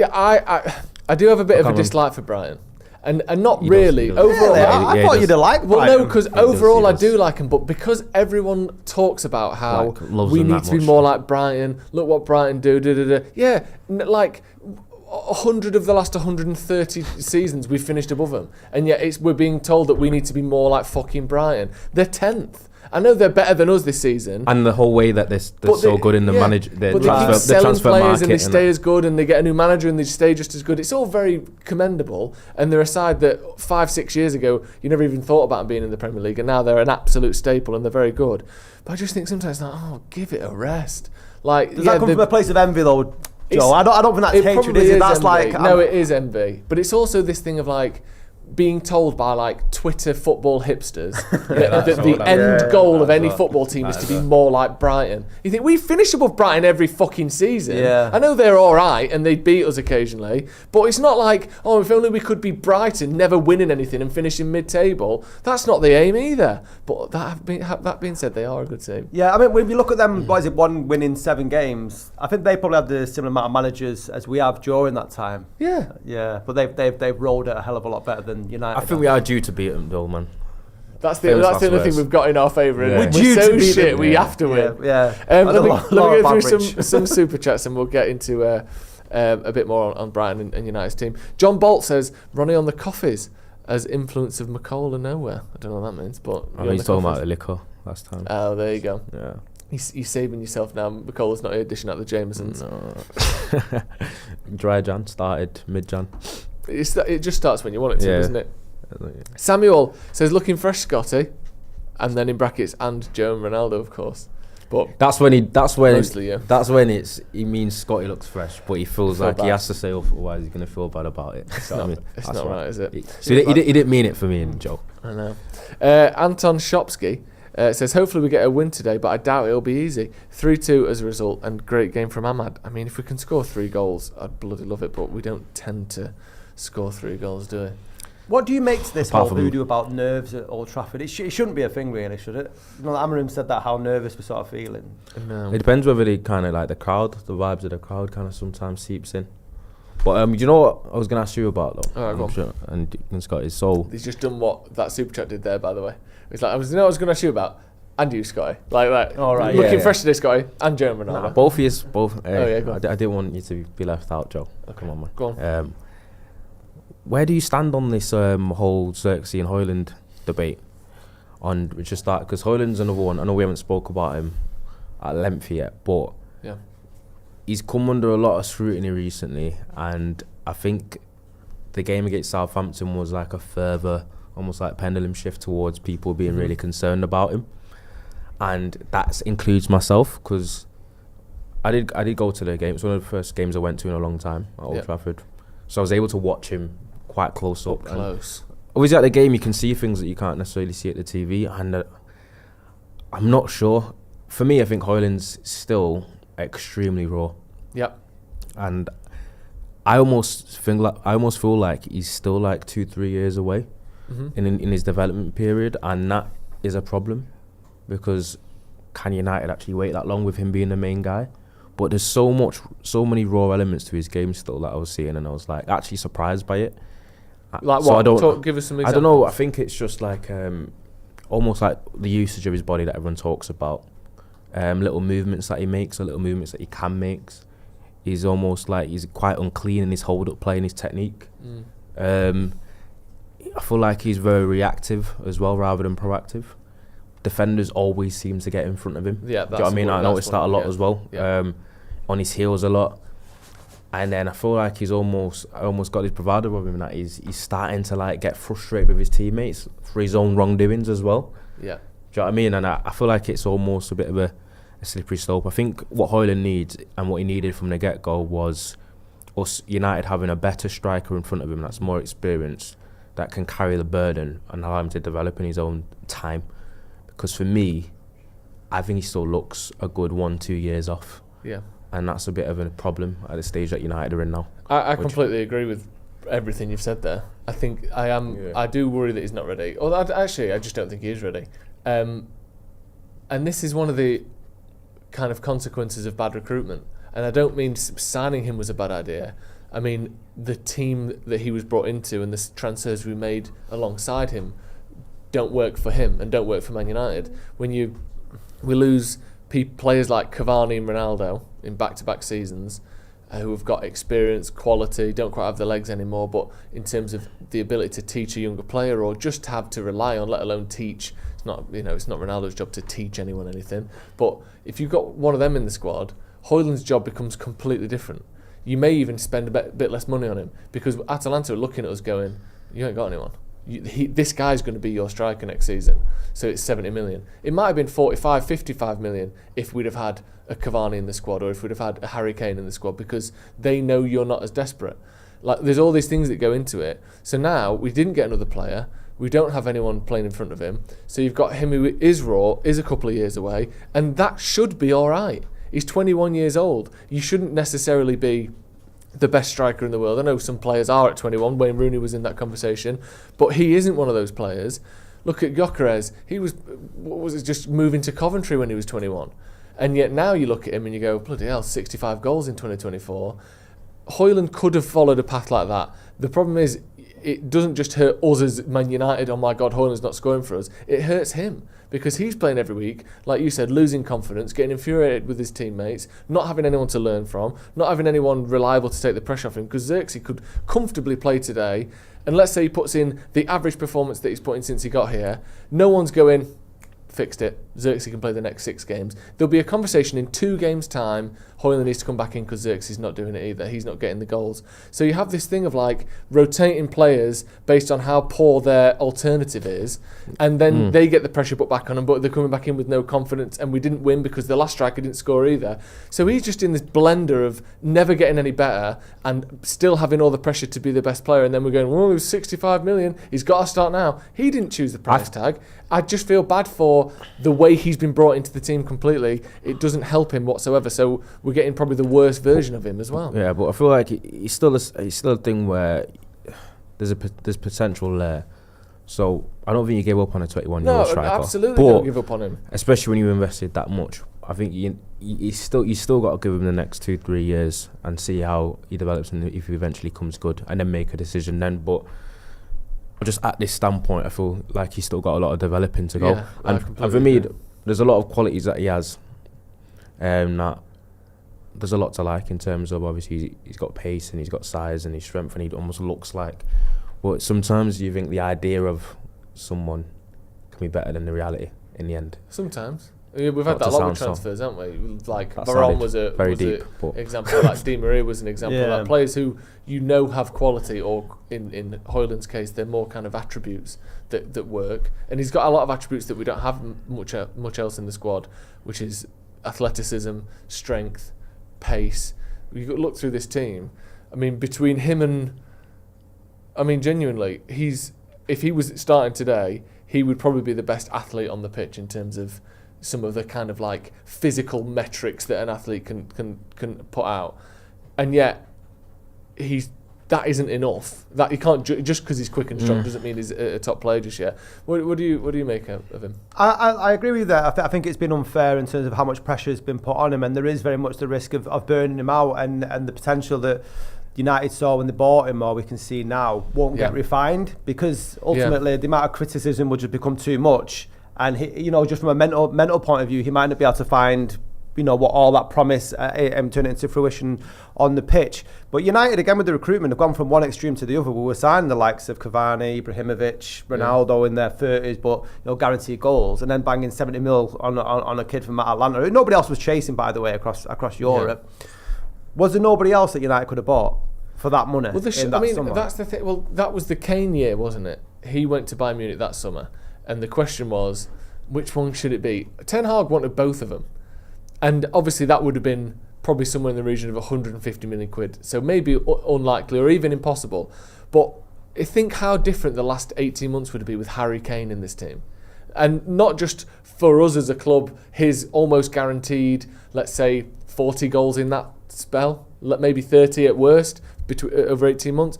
do have a bit of a dislike for Brighton. And not really. Overall, I thought you'd have liked Brighton. Well, no, because overall I do like them, but because everyone talks about how we need to be more like Brighton, look what Brighton do. Yeah, like 100 of the last 130 seasons we've finished above them, and yet we're being told that we need to be more like fucking Brighton. They're 10th. I know they're better than us this season. And the whole way that they're so good in the the transfer market. And they stay as good, and they get a new manager and they stay just as good. It's all very commendable. And they're a side that 5-6 years ago, you never even thought about being in the Premier League. And now they're an absolute staple and they're very good. But I just think sometimes, like, give it a rest. Like, does that come from a place of envy, though, Joe? I don't think that's hatred, is it? That's envy. like... No, it is envy. But it's also this thing of, like, being told by like Twitter football hipsters that the end goal of any football team is to be more like Brighton. You think we finish above Brighton every fucking season. Yeah. I know they're all right and they beat us occasionally, but it's not like, if only we could be Brighton, never winning anything and finishing mid-table. That's not the aim either. But that being said, they are a good team. Yeah, I mean, when you look at them, what is it, 1 win in 7 games? I think they probably have the similar amount of managers as we have during that time. Yeah. Yeah, but they've rolled it a hell of a lot better than United. I think we are due to beat them, though, man. That's the only thing we've got in our favour. Yeah. We're so shit, we have to win. Yeah. Let me go through some super chats and we'll get into a bit more on Brighton and United's team. John Bolt says, Ronnie on the coffees as influence of McCall and nowhere. I don't know what that means, but... he's talking about the liquor last time. Oh, there you go. Yeah. You're saving yourself now. McCall is not here dishing out the Jamesons. No. Dry Jan, started mid-Jan. It just starts when you want it to, doesn't it? Samuel says, looking fresh, Scotty, and then in brackets, and Joe and Ronaldo, of course. But that's when he means Scotty looks fresh, but he feels like he has to say otherwise he's going to feel bad about it. It's not right, is it? He didn't mean it for me and Joe. I know. Anton Shopsky says, hopefully we get a win today, but I doubt it'll be easy. 3-2 as a result, and great game from Ahmad. I mean, if we can score 3 goals, I'd bloody love it, but we don't tend to score 3 goals, do we? What do you make to this whole voodoo about nerves at Old Trafford? It shouldn't be a thing, really, should it? You know, Amarim said that, how nervous we're sort of feeling. No. It depends whether they kind of like the crowd, the vibes of the crowd kind of sometimes seeps in. But you know what I was going to ask you about, though? All right, go on. And Scotty, so... He's just done what that super chat did there, by the way. It's like, I was going to ask you about, and you, Scotty. Like that. All right, looking fresh today, Scotty, and Joe and Ronaldo. Nah, both of you, both. Go on. I didn't want you to be left out, Joe. Okay. Come on, man. Go on. Where do you stand on this whole Xerxes and Hojlund debate? Which is that because Hojlund's another one. I know we haven't spoke about him at length yet, but he's come under a lot of scrutiny recently, and I think the game against Southampton was like a further, almost like pendulum shift towards people being really concerned about him, and that includes myself because I did go to the game. It's one of the first games I went to in a long time at Old Trafford, so I was able to watch him quite close up. Close. Obviously, at the game, you can see things that you can't necessarily see at the TV, and I'm not sure. For me, I think Hojlund's still extremely raw. Yep. And I almost feel like he's still like 2-3 years away in his development period, and that is a problem because can United actually wait that long with him being the main guy? But there's so many raw elements to his game still that I was seeing, and I was like actually surprised by it. Like so what? Give us some examples. I don't know. I think it's just like almost like the usage of his body that everyone talks about. Little movements that he makes, or little movements that he can make. He's almost like he's quite unclean in his hold-up play and his technique. I feel like he's very reactive as well rather than proactive. Defenders always seem to get in front of him. Yeah, do you know what I mean? I noticed that a lot as well. Yeah. On his heels a lot. And then I feel like he's almost got his bravado of him, that he's starting to like get frustrated with his teammates for his own wrongdoings as well. Yeah. Do you know what I mean? And I feel like it's almost a bit of a slippery slope. I think what Hojlund needs and what he needed from the get-go was us United having a better striker in front of him that's more experienced, that can carry the burden and allow him to develop in his own time. Because for me, I think he still looks a good 1-2 years off. Yeah. And that's a bit of a problem at the stage that United are in now. I completely agree with everything you've said there. I think I do worry that he's not ready. Although I just don't think he is ready. And this is one of the kind of consequences of bad recruitment. And I don't mean signing him was a bad idea. I mean the team that he was brought into and the transfers we made alongside him don't work for him and don't work for Man United. When we lose players like Cavani and Ronaldo in back-to-back seasons, who have got experience, quality, don't quite have the legs anymore, but in terms of the ability to teach a younger player or just have to rely on, let alone teach. It's not Ronaldo's job to teach anyone anything. But if you've got one of them in the squad, Hojlund's job becomes completely different. You may even spend a bit less money on him because Atalanta are looking at us going, you ain't got anyone. This guy's going to be your striker next season. So it's 70 million. It might have been 45, 55 million if we'd have had a Cavani in the squad or if we'd have had a Harry Kane in the squad because they know you're not as desperate. Like there's all these things that go into it. So now we didn't get another player. We don't have anyone playing in front of him. So you've got him who is raw, is a couple of years away, and that should be all right. He's 21 years old. You shouldn't necessarily be the best striker in the world. I know some players are at 21. Wayne Rooney was in that conversation, but he isn't one of those players. Look at Gyökeres. He was just moving to Coventry when he was 21. And yet now you look at him and you go, bloody hell, 65 goals in 2024. Hojlund could have followed a path like that. The problem is, it doesn't just hurt us as Man United, oh my God, Hojlund's not scoring for us. It hurts him because he's playing every week, like you said, losing confidence, getting infuriated with his teammates, not having anyone to learn from, not having anyone reliable to take the pressure off him, because Xerxes could comfortably play today, and let's say he puts in the average performance that he's put in since he got here, no one's going, fixed it, Xerxes can play the next 6 games. There'll be a conversation in 2 games' time, Hojlund needs to come back in because Xerxes is not doing it either, he's not getting the goals. So you have this thing of like rotating players based on how poor their alternative is, and then they get the pressure put back on them, but they're coming back in with no confidence, and we didn't win because the last striker didn't score either. So he's just in this blender of never getting any better and still having all the pressure to be the best player, and then we're going, well, it was 65 million, he's got to start now. He didn't choose the price tag. I just feel bad for the way he's been brought into the team completely. It doesn't help him whatsoever, so we're getting probably the worst version of him as well. Yeah, but I feel like he's still a thing where there's potential there. So I don't think you give up on a 21-year-old striker. No, absolutely don't give up on him. Especially when you invested that much. I think you still got to give him the next 2-3 years and see how he develops and if he eventually comes good, and then make a decision then. But just at this standpoint, I feel like he's still got a lot of developing to go. Yeah, and for me, there's a lot of qualities that he has. That there's a lot to like in terms of, obviously he's got pace and he's got size and his strength and he almost looks like. But sometimes you think the idea of someone can be better than the reality in the end. Sometimes. We've had that a lot with transfers, haven't we? Like Varane was an but example. Like Di Maria was an example. Yeah. Like players who have quality, or in Hojlund's case, they're more kind of attributes that work. And he's got a lot of attributes that we don't have much else in the squad, which is athleticism, strength, pace. You look through this team. I mean, between him and, genuinely, if he was starting today, he would probably be the best athlete on the pitch in terms of some of the kind of like physical metrics that an athlete can put out, and yet that isn't enough. That you can't just because he's quick and strong doesn't mean he's a top player just yet. What do you make of him? I agree with you there. I think it's been unfair in terms of how much pressure has been put on him, and there is very much the risk of burning him out, and the potential that United saw when they bought him, or we can see now, won't get refined, because ultimately the amount of criticism will just become too much. And he, just from a mental point of view, he might not be able to find, what all that promise turn it into fruition on the pitch. But United, again with the recruitment, have gone from one extreme to the other. We were signing the likes of Cavani, Ibrahimovic, Ronaldo in their 30s, but guaranteed goals, and then banging 70 mil on a kid from Atlanta, who nobody else was chasing, by the way, across Europe. Yeah. Was there nobody else that United could have bought for that money? Well, that's the thing. Well, that was the Kane year, wasn't it? He went to Bayern Munich that summer. And the question was, which one should it be? Ten Hag wanted both of them. And obviously that would have been probably somewhere in the region of 150 million quid. So maybe unlikely or even impossible. But I think how different the last 18 months would be with Harry Kane in this team. And not just for us as a club, his almost guaranteed, let's say, 40 goals in that spell, maybe 30 at worst, over 18 months.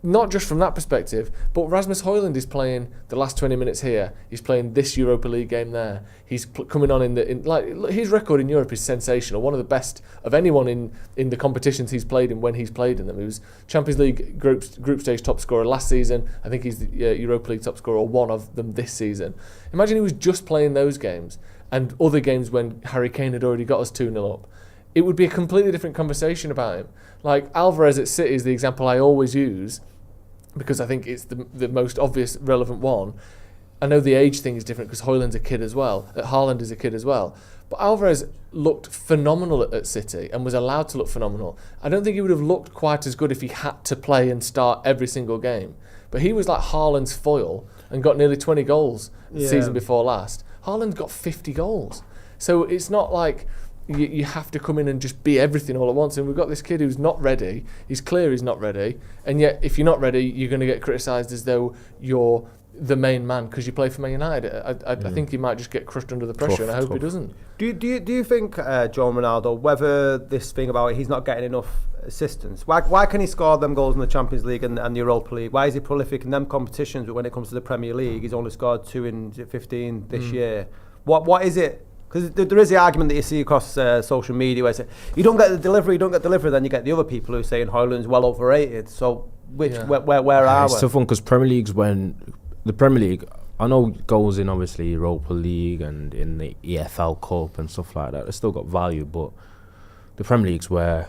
Not just from that perspective, but Rasmus Hojlund is playing the last 20 minutes here. He's playing this Europa League game there. He's coming on his record in Europe is sensational. One of the best of anyone in the competitions he's played in when he's played in them. He was Champions League group stage top scorer last season. I think he's the Europa League top scorer, or one of them this season. Imagine he was just playing those games and other games when Harry Kane had already got us 2-0 up. It would be a completely different conversation about him. Like Alvarez at City is the example I always use, because I think it's the most obvious relevant one. I know the age thing is different because Hojlund's a kid as well. Haaland is a kid as well. But Alvarez looked phenomenal at City and was allowed to look phenomenal. I don't think he would have looked quite as good if he had to play and start every single game. But he was like Haaland's foil and got nearly 20 goals the season before last. Haaland got 50 goals. So it's not like you have to come in and just be everything all at once. And we've got this kid who's not ready. He's clear he's not ready. And yet, if you're not ready, you're going to get criticised as though you're the main man because you play for Man United. I think he might just get crushed under the pressure, and I hope he doesn't. Do you think, Joe Ronaldo, whether this thing about he's not getting enough assistance, why can he score them goals in the Champions League and the Europa League? Why is he prolific in them competitions, but when it comes to the Premier League, he's only scored 2 in 15 this year? What is it? Because there is the argument that you see across social media where they say, you don't get the delivery, then you get the other people who are saying Hojlund's well overrated. So where are we? It's tough one because Premier League's when the Premier League, I know goals in obviously Europa League and in the EFL Cup and stuff like that, it's still got value, but the Premier League's where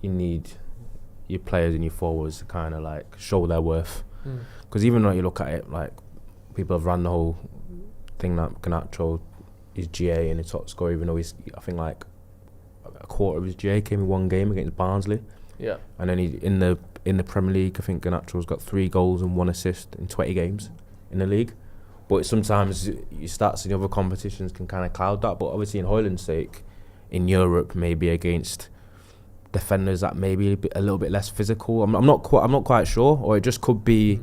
you need your players and your forwards to kind of like show their worth. Because even though you look at it, like people have ran the whole thing that Garnacho his GA and his top scorer, even though he's, I think like a quarter of his GA came in one game against Barnsley. Yeah. And then in the Premier League, I think Garnacho's got 3 goals and 1 assist in 20 games in the league. But sometimes your stats in other competitions can kind of cloud that. But obviously in Hojlund's sake, in Europe, maybe against defenders that maybe a little bit less physical. I'm not quite sure, or it just could be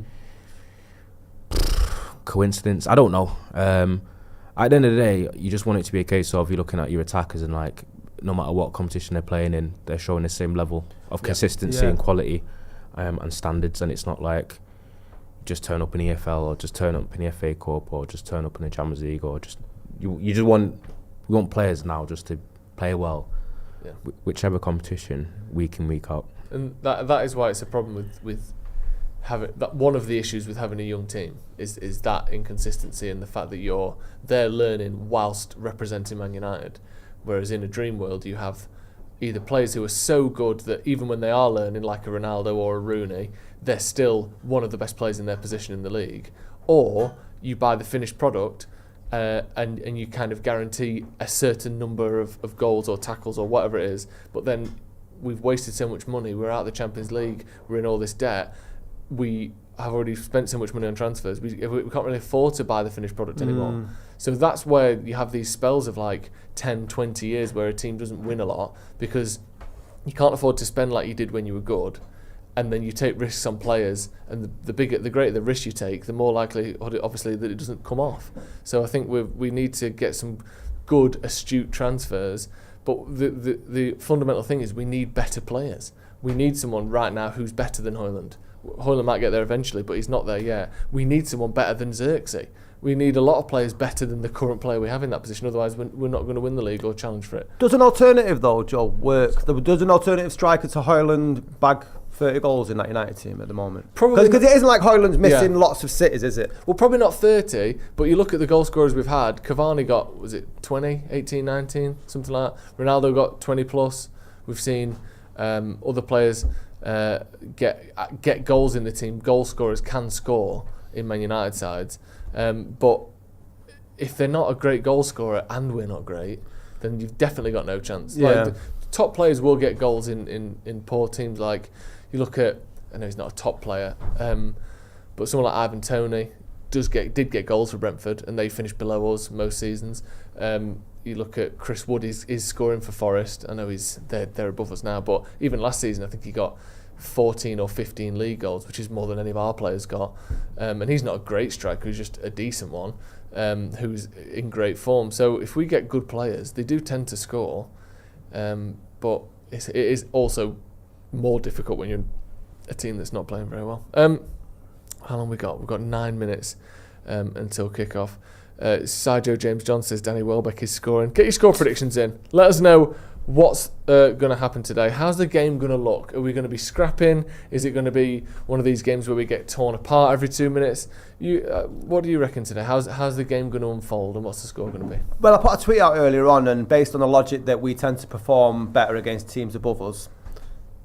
coincidence. I don't know. At the end of the day, you just want it to be a case of you're looking at your attackers and like no matter what competition they're playing in, they're showing the same level of consistency and quality and standards, and it's not like just turn up in EFL or just turn up in the FA Cup or just turn up in the Champions League or just we want players now just to play well, whichever competition week in week out. And that is why it's a problem with having that. One of the issues with having a young team is that inconsistency and the fact that they're learning whilst representing Man United, whereas in a dream world you have either players who are so good that even when they are learning, like a Ronaldo or a Rooney, they're still one of the best players in their position in the league, or you buy the finished product and you kind of guarantee a certain number of goals or tackles or whatever it is, but then we've wasted so much money, we're out of the Champions League, we're in all this debt, we have already spent so much money on transfers, we can't really afford to buy the finished product anymore. So that's where you have these spells of like 10, 20 years where a team doesn't win a lot because you can't afford to spend like you did when you were good, and then you take risks on players, and the greater the risk you take, the more likely obviously that it doesn't come off. So I think we need to get some good, astute transfers, but the fundamental thing is we need better players. We need someone right now who's better than Hojlund. Hojlund might get there eventually, but he's not there yet. We need someone better than Xerxes. We need a lot of players better than the current player we have in that position. Otherwise, we're not going to win the league or challenge for it. Does an alternative, though, Joe, work? Does an alternative striker to Hojlund bag 30 goals in that United team at the moment? Probably because it isn't like Hojlund's missing lots of cities, is it? Well, probably not 30, but you look at the goal scorers we've had. Cavani got, was it 20, 18, 19, something like that. Ronaldo got 20 plus. We've seen other players get goals in the team. Goal scorers can score in Man United sides, but if they're not a great goal scorer and we're not great, then you've definitely got no chance. Like, top players will get goals in poor teams. Like you look at, I know he's not a top player, but someone like Ivan Toney did get goals for Brentford, and they finished below us most seasons. You look at Chris Wood is scoring for Forest. I know they're above us now, but even last season I think he got 14 or 15 league goals, which is more than any of our players got. And he's not a great striker, he's just a decent one, who's in great form. So if we get good players, they do tend to score, but it is also more difficult when you're a team that's not playing very well. How long we got? We've got 9 minutes until kick-off. Sergio James John says Danny Welbeck is scoring. Get your score predictions in. Let us know what's going to happen today. How's the game going to look? Are we going to be scrapping? Is it going to be one of these games where we get torn apart every 2 minutes? What do you reckon today? How's the game going to unfold, and what's the score going to be? Well, I put a tweet out earlier on, and based on the logic that we tend to perform better against teams above us,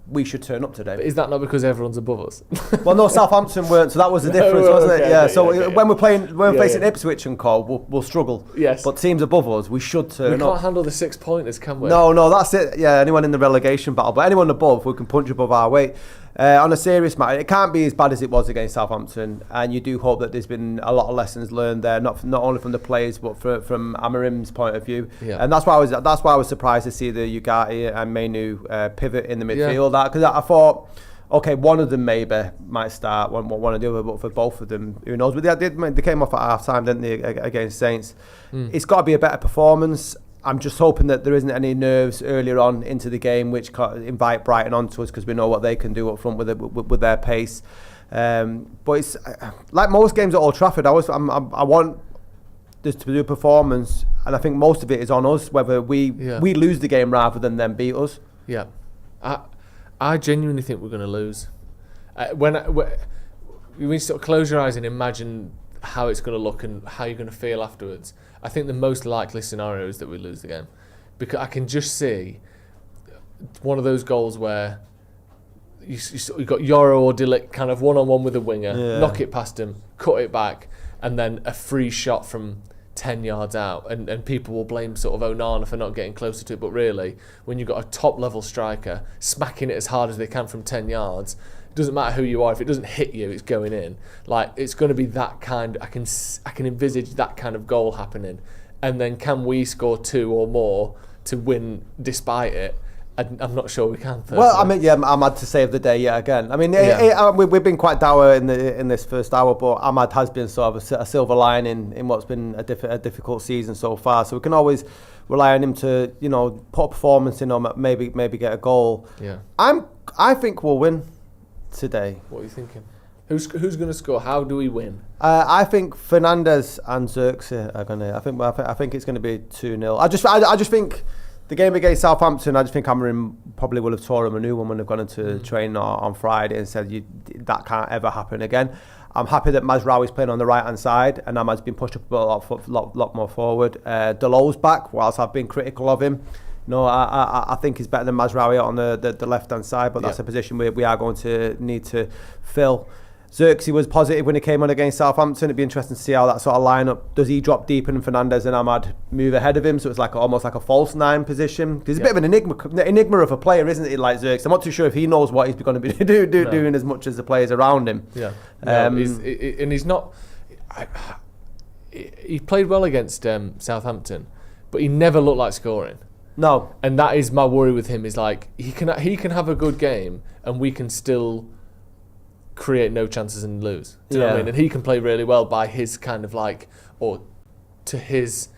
we should turn up today. But is that not because everyone's above us? Well, no, Southampton weren't, so that was the difference, wasn't it? Yeah. So when we're facing Ipswich and Co, we'll struggle. Yes. But teams above us, we should turn up. We can't handle the 6 pointers, can we? No, that's it. Yeah, anyone in the relegation battle, but anyone above, we can punch above our weight. On a serious matter, it can't be as bad as it was against Southampton, and you do hope that there's been a lot of lessons learned there, not only from the players but from Amarim's point of view. Yeah. And that's why I was surprised to see the Ugarte and Mainu pivot in the midfield. Because I thought, okay, one of them maybe might start, one or the other, but for both of them, who knows? But they came off at half time, didn't they, against Saints? It's got to be a better performance. I'm just hoping that there isn't any nerves earlier on into the game which invite Brighton onto us, because we know what they can do up front with their pace. But it's like most games at Old Trafford. I want this to do a performance, and I think most of it is on us, whether we lose the game rather than them beat us. Yeah, I genuinely think we're going to lose. When you sort of close your eyes and imagine how it's going to look and how you're going to feel afterwards, I think the most likely scenario is that we lose the game, because I can just see one of those goals where you got Yoro or Dilic kind of one-on-one with a winger, knock it past him, cut it back, and then a free shot from 10 yards out, and people will blame sort of Onana for not getting closer to it, but really, when you've got a top-level striker smacking it as hard as they can from 10 yards, it doesn't matter who you are, if it doesn't hit you, it's going in. Like, it's going to be that kind. I can envisage that kind of goal happening, and then can we score 2 or more to win despite it? I'm not sure we can. Personally. Well, I mean, Ahmad to save the day yet again. I mean, we've been quite dour in this first hour, but Ahmad has been sort of a silver lining in what's been a difficult season so far. So we can always rely on him to, put a performance in, or maybe get a goal. Yeah. I think we'll win today. What are you thinking? Who's going to score? How do we win? I think Fernandes and Xerxes are going to. I think it's going to be 2-0. I just think the game against Southampton, I just think Amarim probably would have tore him a new one when they've gone into training on Friday and said that can't ever happen again. I'm happy that Mazraoui's playing on the right hand side, and Ahmad's been pushed up a lot more forward. Delow's back, whilst I've been critical of him. No, I think he's better than Mazraoui on the left hand side, but that's a position we are going to need to fill. Xerxes was positive when he came on against Southampton. It'd be interesting to see how that sort of lineup, does he drop deeper and Fernandes and Ahmad move ahead of him, so it's almost like a false 9 position. He's a bit of an enigma of a player, isn't he, like Xerxes? I'm not too sure if he knows what he's going to be doing as much as the players around him. Yeah, he's not. He played well against Southampton, but he never looked like scoring. No, and that is my worry with him. Is like he can have a good game and we can still create no chances and lose. Do you know what I mean? And he can play really well by his kind of or to his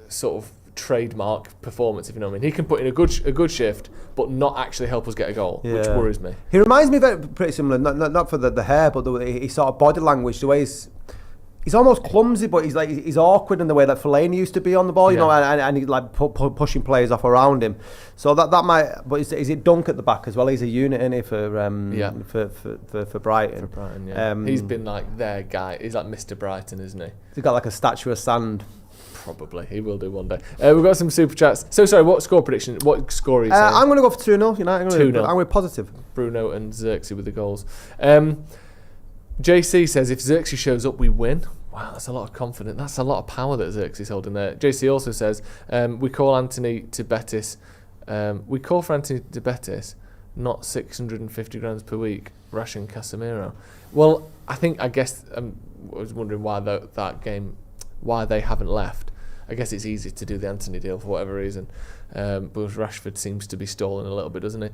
sort of trademark performance, if you know what I mean. He can put in a good shift, but not actually help us get a goal, which worries me. He reminds me pretty similar, not for the hair, but his sort of body language, the way he's almost clumsy, but he's awkward in the way that Fellaini used to be on the ball, and he's like pushing players off around him. So that might. But is it Dunk at the back as well? He's a unit, isn't he, for Brighton? For Brighton, yeah. He's been like their guy. He's like Mr. Brighton, isn't he? He's got like a statue of sand. Probably. He will do one day. We've got some super chats. So, sorry, what score prediction? What score are you saying? I'm going to go for 2-0. United. 2-0. I'm going positive. Bruno and Xerxes with the goals. JC says, if Xerxes shows up, we win. Wow, that's a lot of confidence. That's a lot of power that Xerxes is holding there. JC also says, we call Anthony to Betis. We call for Anthony to Betis, not 650 grams per week, ration Casemiro. Well, I guess I was wondering why why they haven't left. I guess it's easy to do the Anthony deal for whatever reason, but Rashford seems to be stalling a little bit, doesn't he?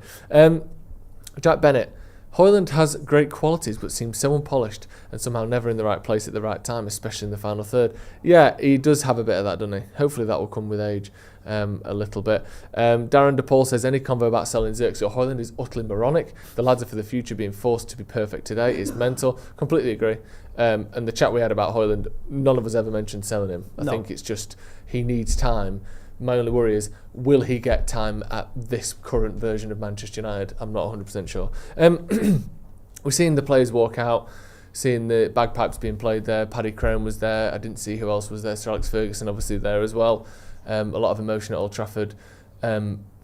Jack Bennett. Hojlund has great qualities but seems so unpolished and somehow never in the right place at the right time, especially in the final third. Yeah, he does have a bit of that, doesn't he? Hopefully that will come with age a little bit. Darren DePaul says, any convo about selling Xerxes or Hojlund is utterly moronic. The lads are for the future, being forced to be perfect today is mental. Completely agree. And the chat we had about Hojlund, none of us ever mentioned selling him. I think it's just he needs time. My only worry is, will he get time at this current version of Manchester United? I'm not 100% sure. We're seeing the players walk out, seeing the bagpipes being played there. Paddy Crone was there. I didn't see who else was there. Sir Alex Ferguson obviously there as well. A lot of emotion at Old Trafford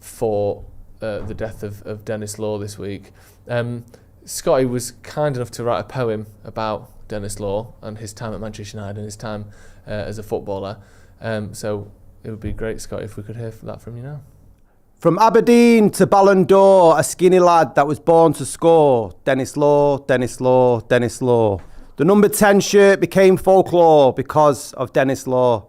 for the death of Dennis Law this week. Scotty was kind enough to write a poem about Dennis Law and his time at Manchester United and his time as a footballer. So it would be great, Scott, if we could hear that from you now. From Aberdeen to Ballon d'Or, a skinny lad that was born to score. Dennis Law, Dennis Law, Dennis Law. The number 10 shirt became folklore because of Dennis Law.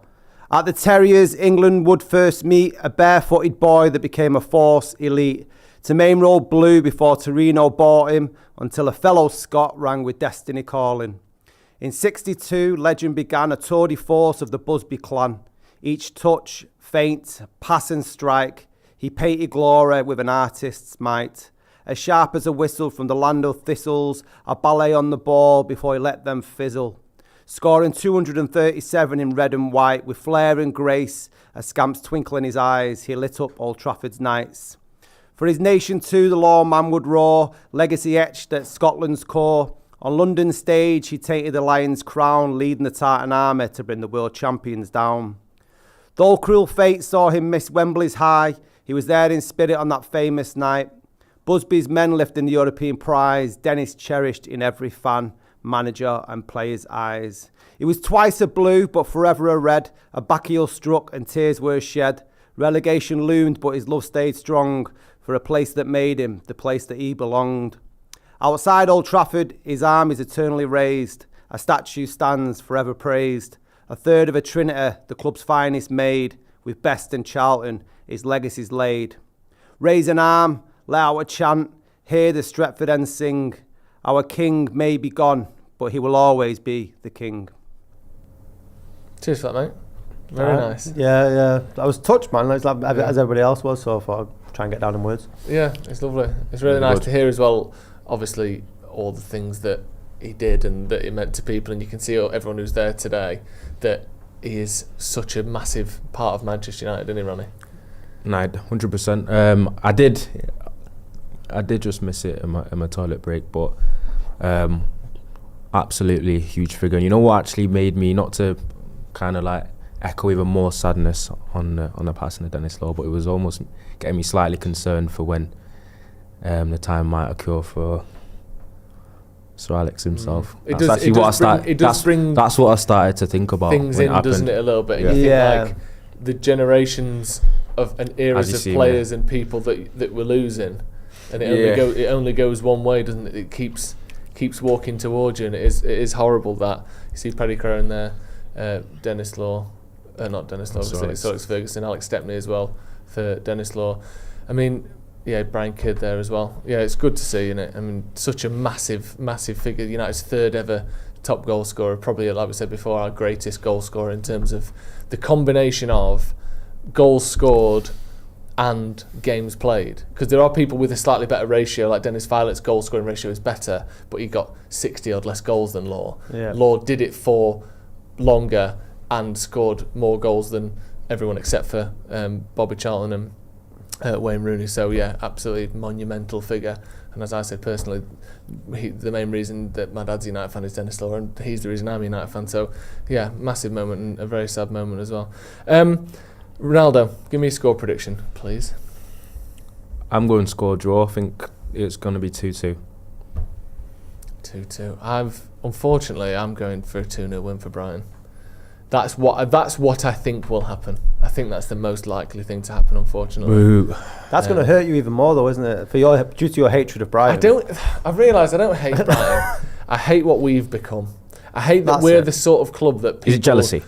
At the Terriers, England would first meet a barefooted boy that became a force elite. Termaine rolled blue before Torino bought him until a fellow Scot rang with destiny calling. In 62, legend began a tour de force of the Busby clan. Each touch, feint, pass and strike, he painted glory with an artist's might. As sharp as a whistle from the land of thistles, a ballet on the ball before he let them fizzle. Scoring 237 in red and white, with flair and grace, a scamp's twinkle in his eyes, he lit up Old Trafford's nights. For his nation too, the lawman would roar, legacy etched at Scotland's core. On London stage, he tainted the Lion's crown, leading the Tartan army to bring the world champions down. Though cruel fate saw him miss Wembley's high, he was there in spirit on that famous night. Busby's men lifting the European prize, Dennis cherished in every fan, manager and player's eyes. He was twice a blue, but forever a red. A back heel struck and tears were shed. Relegation loomed, but his love stayed strong for a place that made him, the place that he belonged. Outside Old Trafford, his arm is eternally raised. A statue stands forever praised. A third of a trinity, the club's finest made, with Best and Charlton, his legacy's laid. Raise an arm, let out a chant, hear the Stretford end sing. Our king may be gone, but he will always be the king. Cheers for that, mate. Very nice. Yeah. I was touched, man, as everybody else was, so I thought I'd try and get down in words. Yeah, it's lovely. It's really nice to hear as well, obviously, all the things that he did and that it meant to people, and you can see everyone who's there today that he is such a massive part of Manchester United, isn't he, Ronnie? No, 100%. I did just miss it in my toilet break, but absolutely huge figure. And you know what actually made me not to kind of like echo even more sadness on the passing of Dennis Law, but it was almost getting me slightly concerned for when the time might occur for Sir Alex himself. That's what I started to think about. Things in, doesn't it, a little bit? And you think like the generations of and eras of players and people that we're losing, and it only goes one way, doesn't it? It keeps walking towards you, and it is horrible that you see Paddy Crone there, Dennis Law, not Dennis Law, it's Alex Ferguson, Alex Stepney as well for Dennis Law. I mean, yeah, Brian Kidd there as well. Yeah, it's good to see, isn't it? I mean, such a massive figure. United's third ever top goal scorer, probably, like we said before, our greatest goal scorer in terms of the combination of goals scored and games played. Because there are people with a slightly better ratio, like Dennis Violet's goal scoring ratio is better, but he got 60 odd less goals than Law. Yeah. Law did it for longer and scored more goals than everyone except for Bobby Charlton and Wayne Rooney. So yeah, absolutely monumental figure. And as I said personally, the main reason that my dad's a United fan is Dennis Law, and he's the reason I'm a United fan. So yeah, massive moment and a very sad moment as well. Ronaldo, give me a score prediction, please. I'm going score draw. I think it's going to be 2-2. 2-2. Unfortunately, I'm going for a 2-0 win for Brighton. That's what I think will happen. I think that's the most likely thing to happen, unfortunately. Boo. That's going to hurt you even more, though, isn't it? Due to your hatred of Brighton. I've realised I don't hate Brighton. I hate what we've become. I hate that we're the sort of club that people... Is it jealousy?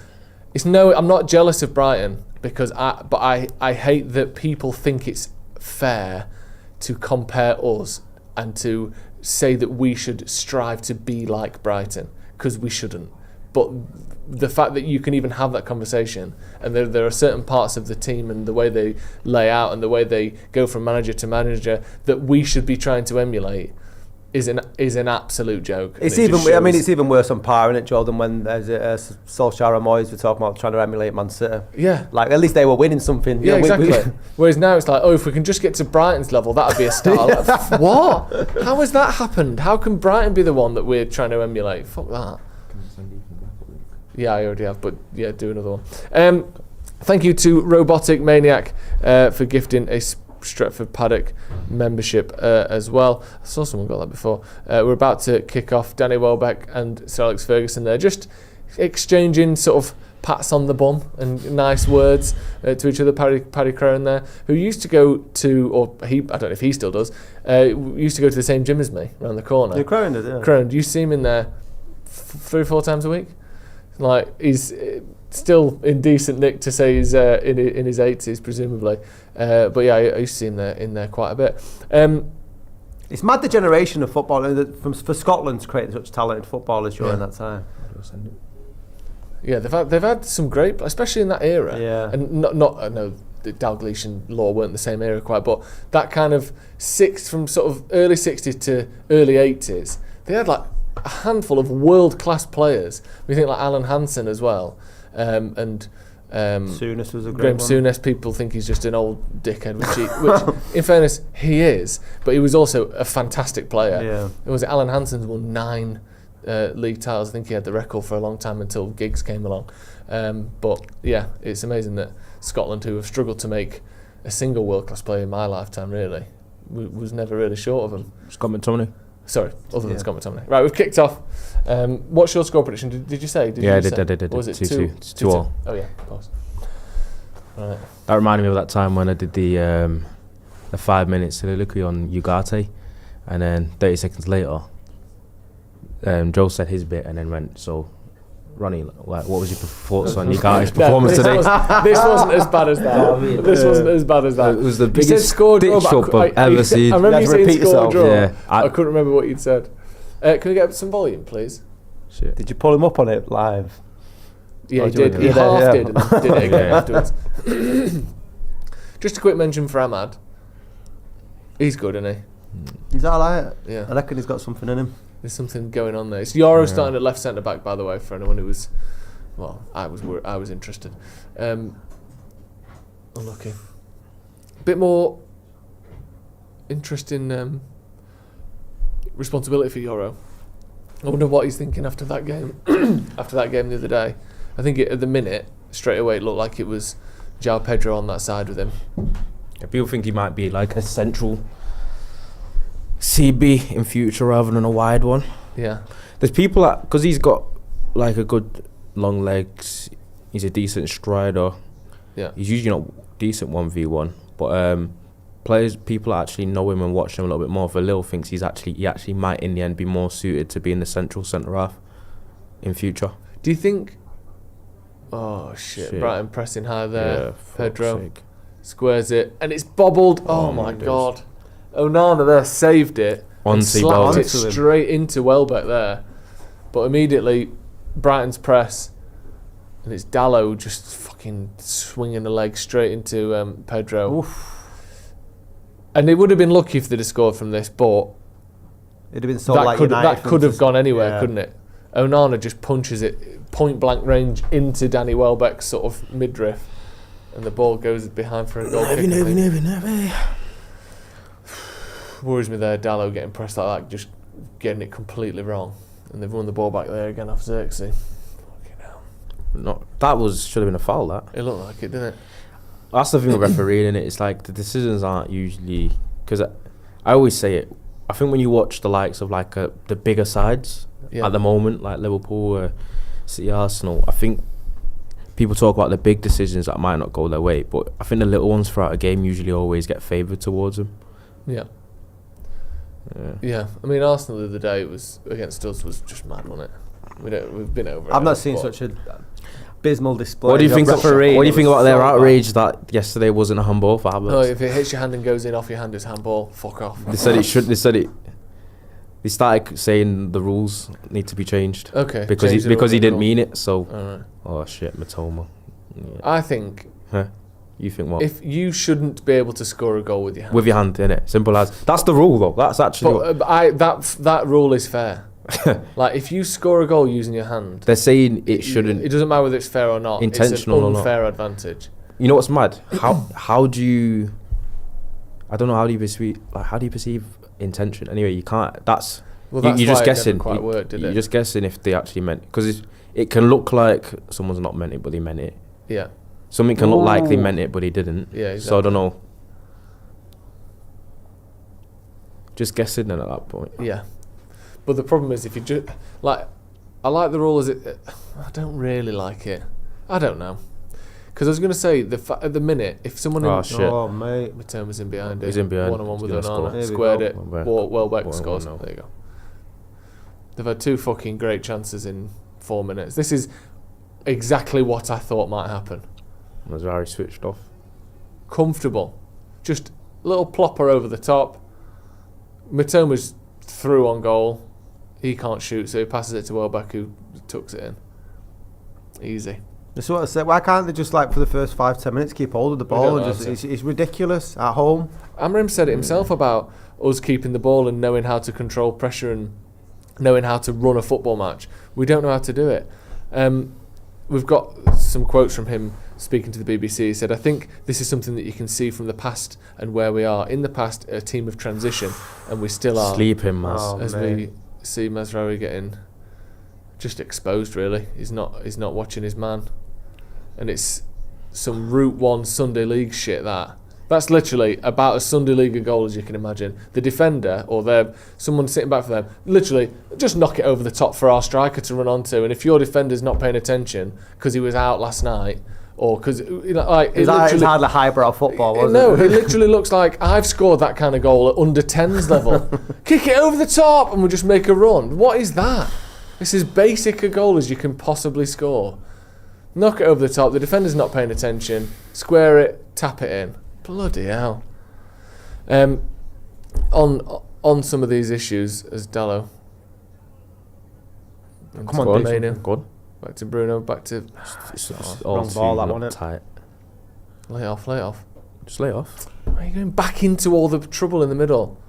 I'm not jealous of Brighton, because I hate that people think it's fair to compare us and to say that we should strive to be like Brighton, because we shouldn't. But the fact that you can even have that conversation, and there are certain parts of the team and the way they lay out and the way they go from manager to manager that we should be trying to emulate is an absolute joke. It's even worse on par, isn't it, Jordan, when there's Solskjaer and Moyes were talking about trying to emulate Man City. Yeah. Like, at least they were winning something. Yeah, exactly. Whereas now it's like, if we can just get to Brighton's level, that'd be a start. Like, what? How has that happened? How can Brighton be the one that we're trying to emulate? Fuck that. Yeah, I already have, but yeah, do another one. Thank you to Robotic Maniac for gifting a Stretford Paddock membership as well. I saw someone got that before. We're about to kick off. Danny Welbeck and Sir Alex Ferguson there, just exchanging sort of pats on the bum and nice words to each other. Paddy Crone there, who used to go to, or I don't know if he still does, used to go to the same gym as me around the corner. Yeah, Crone did, yeah. Crone, do you see him in there 3 or 4 times a week? Like, he's still in decent nick to say he's in his 80s, presumably. But yeah, I used to see him in there quite a bit. It's mad, the generation of football for Scotland to create such talented footballers during that time. Yeah, they've had some great, especially in that era. Yeah. And I know the Dalglish and Law weren't the same era quite, but that kind of from sort of early 60s to early 80s, they had like a handful of world-class players. We think like Alan Hansen as well, and Souness was a great Graham one. Souness. People think he's just an old dickhead, which in fairness he is, but he was also a fantastic player. Yeah. It was Alan Hansen's won 9 league titles. I think he had the record for a long time until Giggs came along. But yeah, it's amazing that Scotland, who have struggled to make a single world-class player in my lifetime, really was never really short of them. Scott McTominay. Sorry, other than Scott McTominay. Right, we've kicked off. What's your score prediction? Did you say? I did. Or was it 2-2 all. Oh yeah, of course. Right. That reminded me of that time when I did the 5 minutes soliloquy on Ugarte, and then 30 seconds later, Joe said his bit and then went, so Ronnie, like, what was your thoughts on Ugate's performance today? This wasn't as bad as that. This wasn't as bad as that. It was the You biggest said score draw, ditch up I've ever seen. I remember you saying repeat score yourself. draw. Yeah, I couldn't remember what you'd said. Can we get some volume, please? Shit. Did you pull him up on it live? Yeah, Oh, he did. He yeah. half Yeah. did and then did it again Yeah. afterwards. Just a quick mention for Ahmad. He's good, isn't he? Is that right? Yeah. I reckon he's got something in him. There's something going on there. It's Euro starting at left centre back, by the way, for anyone who was. Well, I was interested. Unlucky. Bit more interesting responsibility for Euro. I wonder what he's thinking after that game. After that game the other day, I think at the minute straight away it looked like it was João Pedro on that side with him. Yeah, people think he might be like a central CB in future rather than a wide one. Yeah. There's people that, because he's got like a good long legs, he's a decent strider. Yeah. He's usually not decent 1v1, but people that actually know him and watch him a little bit more. For Lil thinks he actually might in the end be more suited to being the central centre half in future. Do you think? Oh shit! Brighton pressing high there. Yeah, Pedro sake. squares it, and it's bobbled. Oh my god! Onana there saved it. And slapped it straight into Welbeck there, but immediately Brighton's press, and it's Dallow just fucking swinging the leg straight into Pedro. Oof. And it would have been lucky if they'd have scored from this, but It'd have been so like that could have gone anywhere, couldn't it? Onana just punches it point blank range into Danny Welbeck's sort of midriff, and the ball goes behind for a goal kick. Worries me there, Dallow getting pressed like that, just getting it completely wrong, and they've won the ball back there again off Xerxes. Fucking hell. That should have been a foul. That It looked like it, didn't it? that's the thing with refereeing. It's like the decisions aren't usually, because I always say it. I think when you watch the likes of like the bigger sides at the moment, like Liverpool, City, Arsenal, I think people talk about the big decisions that might not go their way, but I think the little ones throughout a game usually always get favoured towards them. Yeah. I mean, Arsenal the other day was against us was just mad, wasn't it? We've been over. I've not seen such a abysmal display. What do you think? What do you think about their outrage bad. that yesterday wasn't a handball for Havertz? No, if it hits your hand and goes in off your hand, it's handball. Fuck off. They said it should. They said it. They started saying the rules need to be changed. Okay. Because he didn't mean it. So. Alright. Oh shit, Matoma. Yeah. I think. Huh? You think what? If you shouldn't be able to score a goal with your hand. With your hand, innit? Simple as. That's the rule, though. That's actually. But that rule is fair. Like if you score a goal using your hand, they're saying it shouldn't. It doesn't matter whether it's fair or not. Intentional it's an or not. unfair advantage. You know what's mad? How do you? I don't know. How do you perceive intention? Anyway, you can't. That's. Well, that's you're why just it guessing. Never quite worked, did you're it? just guessing if they actually meant because it can look like someone's not meant it, but they meant it. Yeah. Something can look like they meant it, but he didn't. Yeah, exactly. So I don't know. Just guessing then at that point. Yeah. But the problem is if you just like, I like the rule as it. I don't really like it. I don't know. Because I was going to say at the minute if someone Oh mate, Matoma was in behind it. He's in behind. 1-on-1 with He's gonna Onana, score. squared Here it. we Welbeck 1-1 scores. now. There you go. They've had 2 fucking great chances in 4 minutes. This is exactly what I thought might happen. Mazraoui switched off. Comfortable. Just a little plopper over the top. Matoma's through on goal. He can't shoot, so he passes it to Welbeck, who tucks it in. Easy. That's what I said. Why can't they just like for the first 5-10 minutes keep hold of the ball and just? It's ridiculous at home. Amram said it himself about us keeping the ball and knowing how to control pressure and knowing how to run a football match. We don't know how to do it. We've got some quotes from him speaking to the BBC. He said, I think this is something that you can see from the past and where we are. In the past, a team of transition, and we still are. Sleep him, Maz. As we see Mazraoui getting just exposed, really. He's not watching his man. And it's some Route 1 Sunday League shit, that. That's literally about as Sunday League a goal as you can imagine. The defender or someone sitting back for them, literally just knock it over the top for our striker to run onto. And if your defender's not paying attention because he was out last night, or because it's hardly highbrow football, was no, it? it literally looks like I've scored that kind of goal at under 10s level. Kick it over the top and we'll just make a run. What is that? It's as basic a goal as you can possibly score. Knock it over the top. The defender's not paying attention. Square it, tap it in. Bloody hell. On some of these issues, as Dallo. Come on, Good. Back to Bruno, back to... wrong ball, that wasn't it? Tight. Lay it off. Just lay it off. Why are you going back into all the trouble in the middle?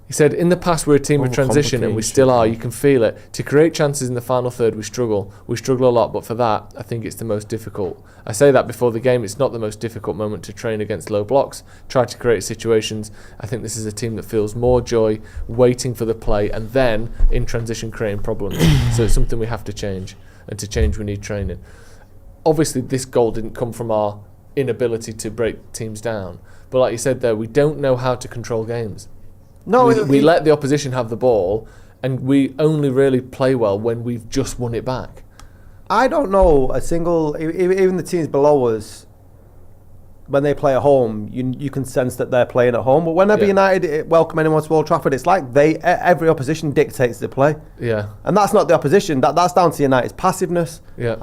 He said, in the past we're a team of transition and we still are, you can feel it. To create chances in the final third we struggle. We struggle a lot, but for that I think it's the most difficult. I say that before the game, it's not the most difficult moment to train against low blocks, try to create situations. I think this is a team that feels more joy waiting for the play and then in transition creating problems. So it's something we have to change, and to change we need training. Obviously this goal didn't come from our inability to break teams down, but like you said there, we don't know how to control games. No, we let the opposition have the ball, and we only really play well when we've just won it back. I don't know a single, even the teams below us, when they play at home, you can sense that they're playing at home. But whenever United welcome anyone to Old Trafford, it's like every opposition dictates the play. Yeah. And that's not the opposition. That's down to United's passiveness. Yeah.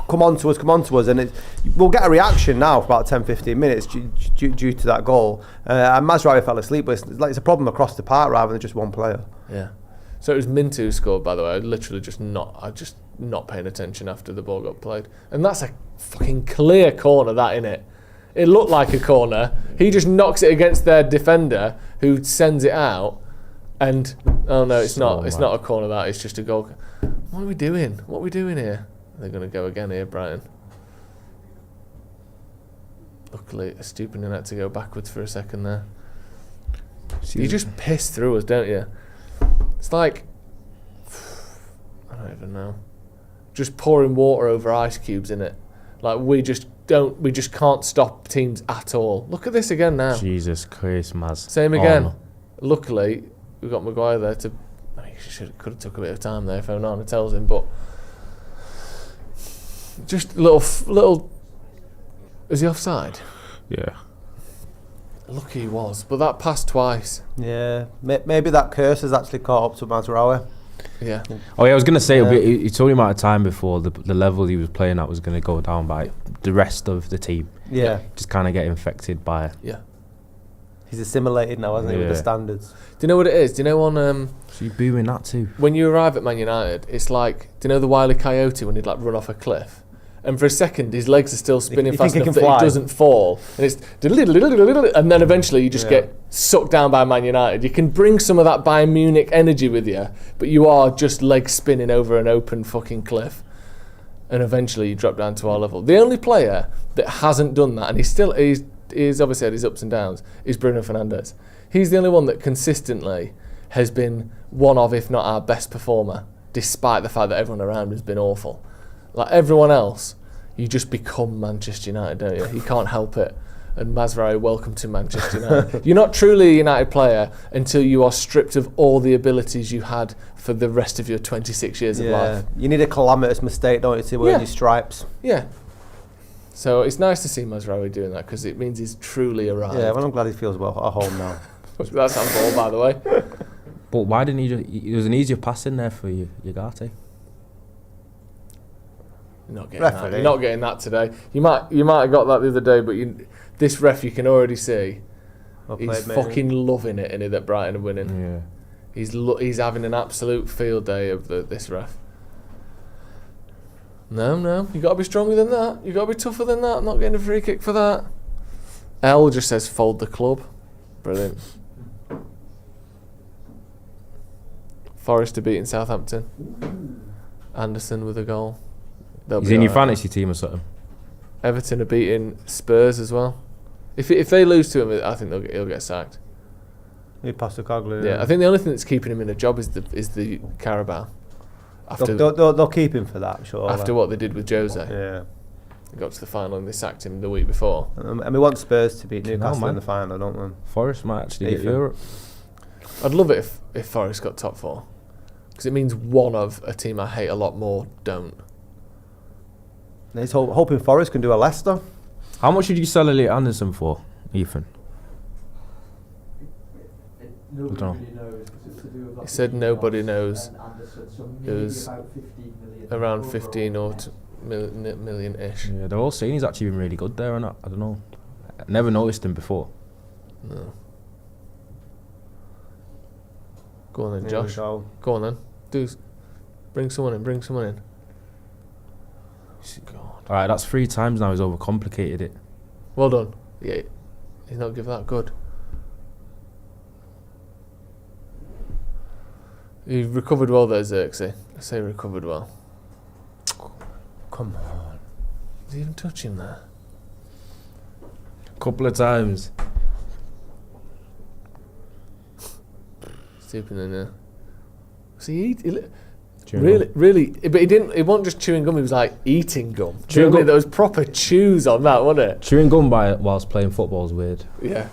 Come on to us. And we'll get a reaction now for about 10-15 minutes due to that goal. And Mazraoui fell asleep, but it's a problem across the park rather than just one player. Yeah. So it was Mintu who scored, by the way. I literally just not paying attention after the ball got played. And that's a fucking clear corner, that, innit? It looked like a corner. He just knocks it against their defender, who sends it out. And oh no, it's not. It's not a corner. That it's just a goal. What are we doing? What are we doing here? They're going to go again here, Brighton. Luckily, Stupin had to go backwards for a second there. You just piss through us, don't you? It's like I don't even know. Just pouring water over ice cubes in it. Like we just can't stop teams at all. Look at this again now. Jesus Christ, Maz. Same again. Luckily, we've got Maguire there to... I mean, could have took a bit of time there if Onana tells him, but... Just little. Is he offside? Yeah. Lucky he was, but that passed twice. Yeah, maybe that curse has actually caught up to Mazraoui. Yeah. Oh yeah, I was gonna say it's only a matter of time before the level he was playing at was gonna go down by the rest of the team. Yeah. Just kind of get infected by it. Yeah. He's assimilated now, hasn't he, with the standards? Do you know what it is? Do you know on So you're booming that too. when you arrive at Man United, it's like, do you know the Wile E. Coyote when he'd like run off a cliff? And for a second, his legs are still spinning You fast think he enough can that fly? he doesn't fall. And it's and then eventually you just get sucked down by Man United. You can bring some of that Bayern Munich energy with you, but you are just legs spinning over an open fucking cliff. And eventually you drop down to our level. The only player that hasn't done that, and he's obviously had his ups and downs, is Bruno Fernandes. He's the only one that consistently has been one of, if not our best performer, despite the fact that everyone around has been awful. Like everyone else, you just become Manchester United, don't you? You can't help it. And Mazraoui, welcome to Manchester United. You're not truly a United player until you are stripped of all the abilities you had for the rest of your 26 years of life. You need a calamitous mistake, don't you, to earn your stripes? Yeah. So it's nice to see Mazraoui doing that because it means he's truly arrived. Yeah, well, I'm glad he feels well at home now. That's handball, by the way. But why didn't he just... There was an easier pass in there for Ugarte. You're not getting that today. You might have got that the other day, but this ref, you can already see he's fucking loving it, isn't he, that Brighton are winning. Yeah. He's having an absolute field day of this ref. No, you got to be stronger than that. You got to be tougher than that. I'm not getting a free kick for that. L just says fold the club. Brilliant. Forest are beating Southampton. Anderson with a goal. He's in your fantasy team or something. Everton are beating Spurs as well. If they lose to him, I think he'll get sacked. He passed the Coglu. Yeah, I think the only thing that's keeping him in a job is the Carabao. They'll keep him for that, sure. After what they did with Jose. Yeah. They got to the final and they sacked him the week before. And we want Spurs to beat Newcastle in the final, don't we? Forest might actually get Europe. I'd love it if Forest got top four. Because it means one of a team I hate a lot more don't. He's hoping Forest can do a Leicester. How much did you sell Elliot Anderson for, Ethan? Nobody really knows. He said nobody knows. It was around 15 or million-ish. Yeah, they're all saying he's actually been really good there, and I don't know. I never noticed him before. No. Go on then, Josh. Go on then. Bring someone in. God. Alright, that's 3 times now he's overcomplicated it. Well done. Yeah, he's not given that good. He recovered well there, Xerxes. I say recovered well. Come on. Did he even touch him there? Couple of times. Stupid in there. Was he really? But he didn't. It wasn't just chewing gum. He was like eating gum. Chewing gum. There was proper chews on that, wasn't it? Chewing gum whilst playing football is weird. Yeah.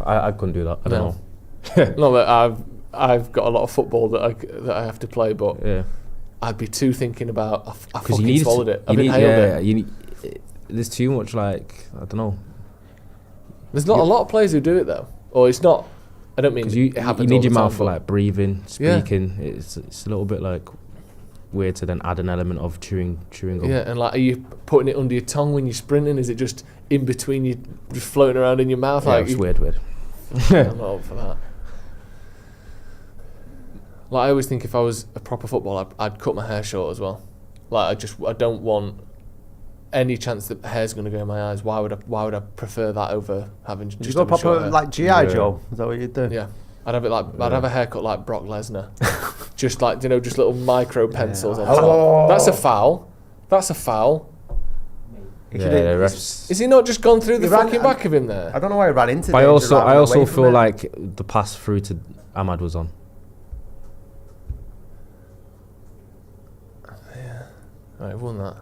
I couldn't do that. I don't know. Not that I've got a lot of football that I have to play, but yeah. I'd be too thinking about. I Because fucking swallowed it. I've inhaled it. There's too much, like, I don't know. There's not a lot of players who do it though, or it's not. I don't mean it happens. You need all your the mouth time, for like breathing, speaking. Yeah. It's a little bit like weird to then add an element of chewing gum. Yeah, and like, are you putting it under your tongue when you're sprinting? Is it just in between you, just floating around in your mouth? Yeah, like it's weird. I'm not up for that. Like, I always think if I was a proper footballer, I'd cut my hair short as well. Like, I don't want any chance that hair's going to go in my eyes. Why would I prefer that over having just go proper short hair? like G.I. Joe? Is that what you'd do? Yeah, I'd have it like I'd have a haircut like Brock Lesnar, just like, you know, just little micro pencils on top. That's a foul. Is he not just gone through the fucking back of him there? I don't know why he ran into. But I also feel like the pass through to Ahmad was on. Yeah, right, won that.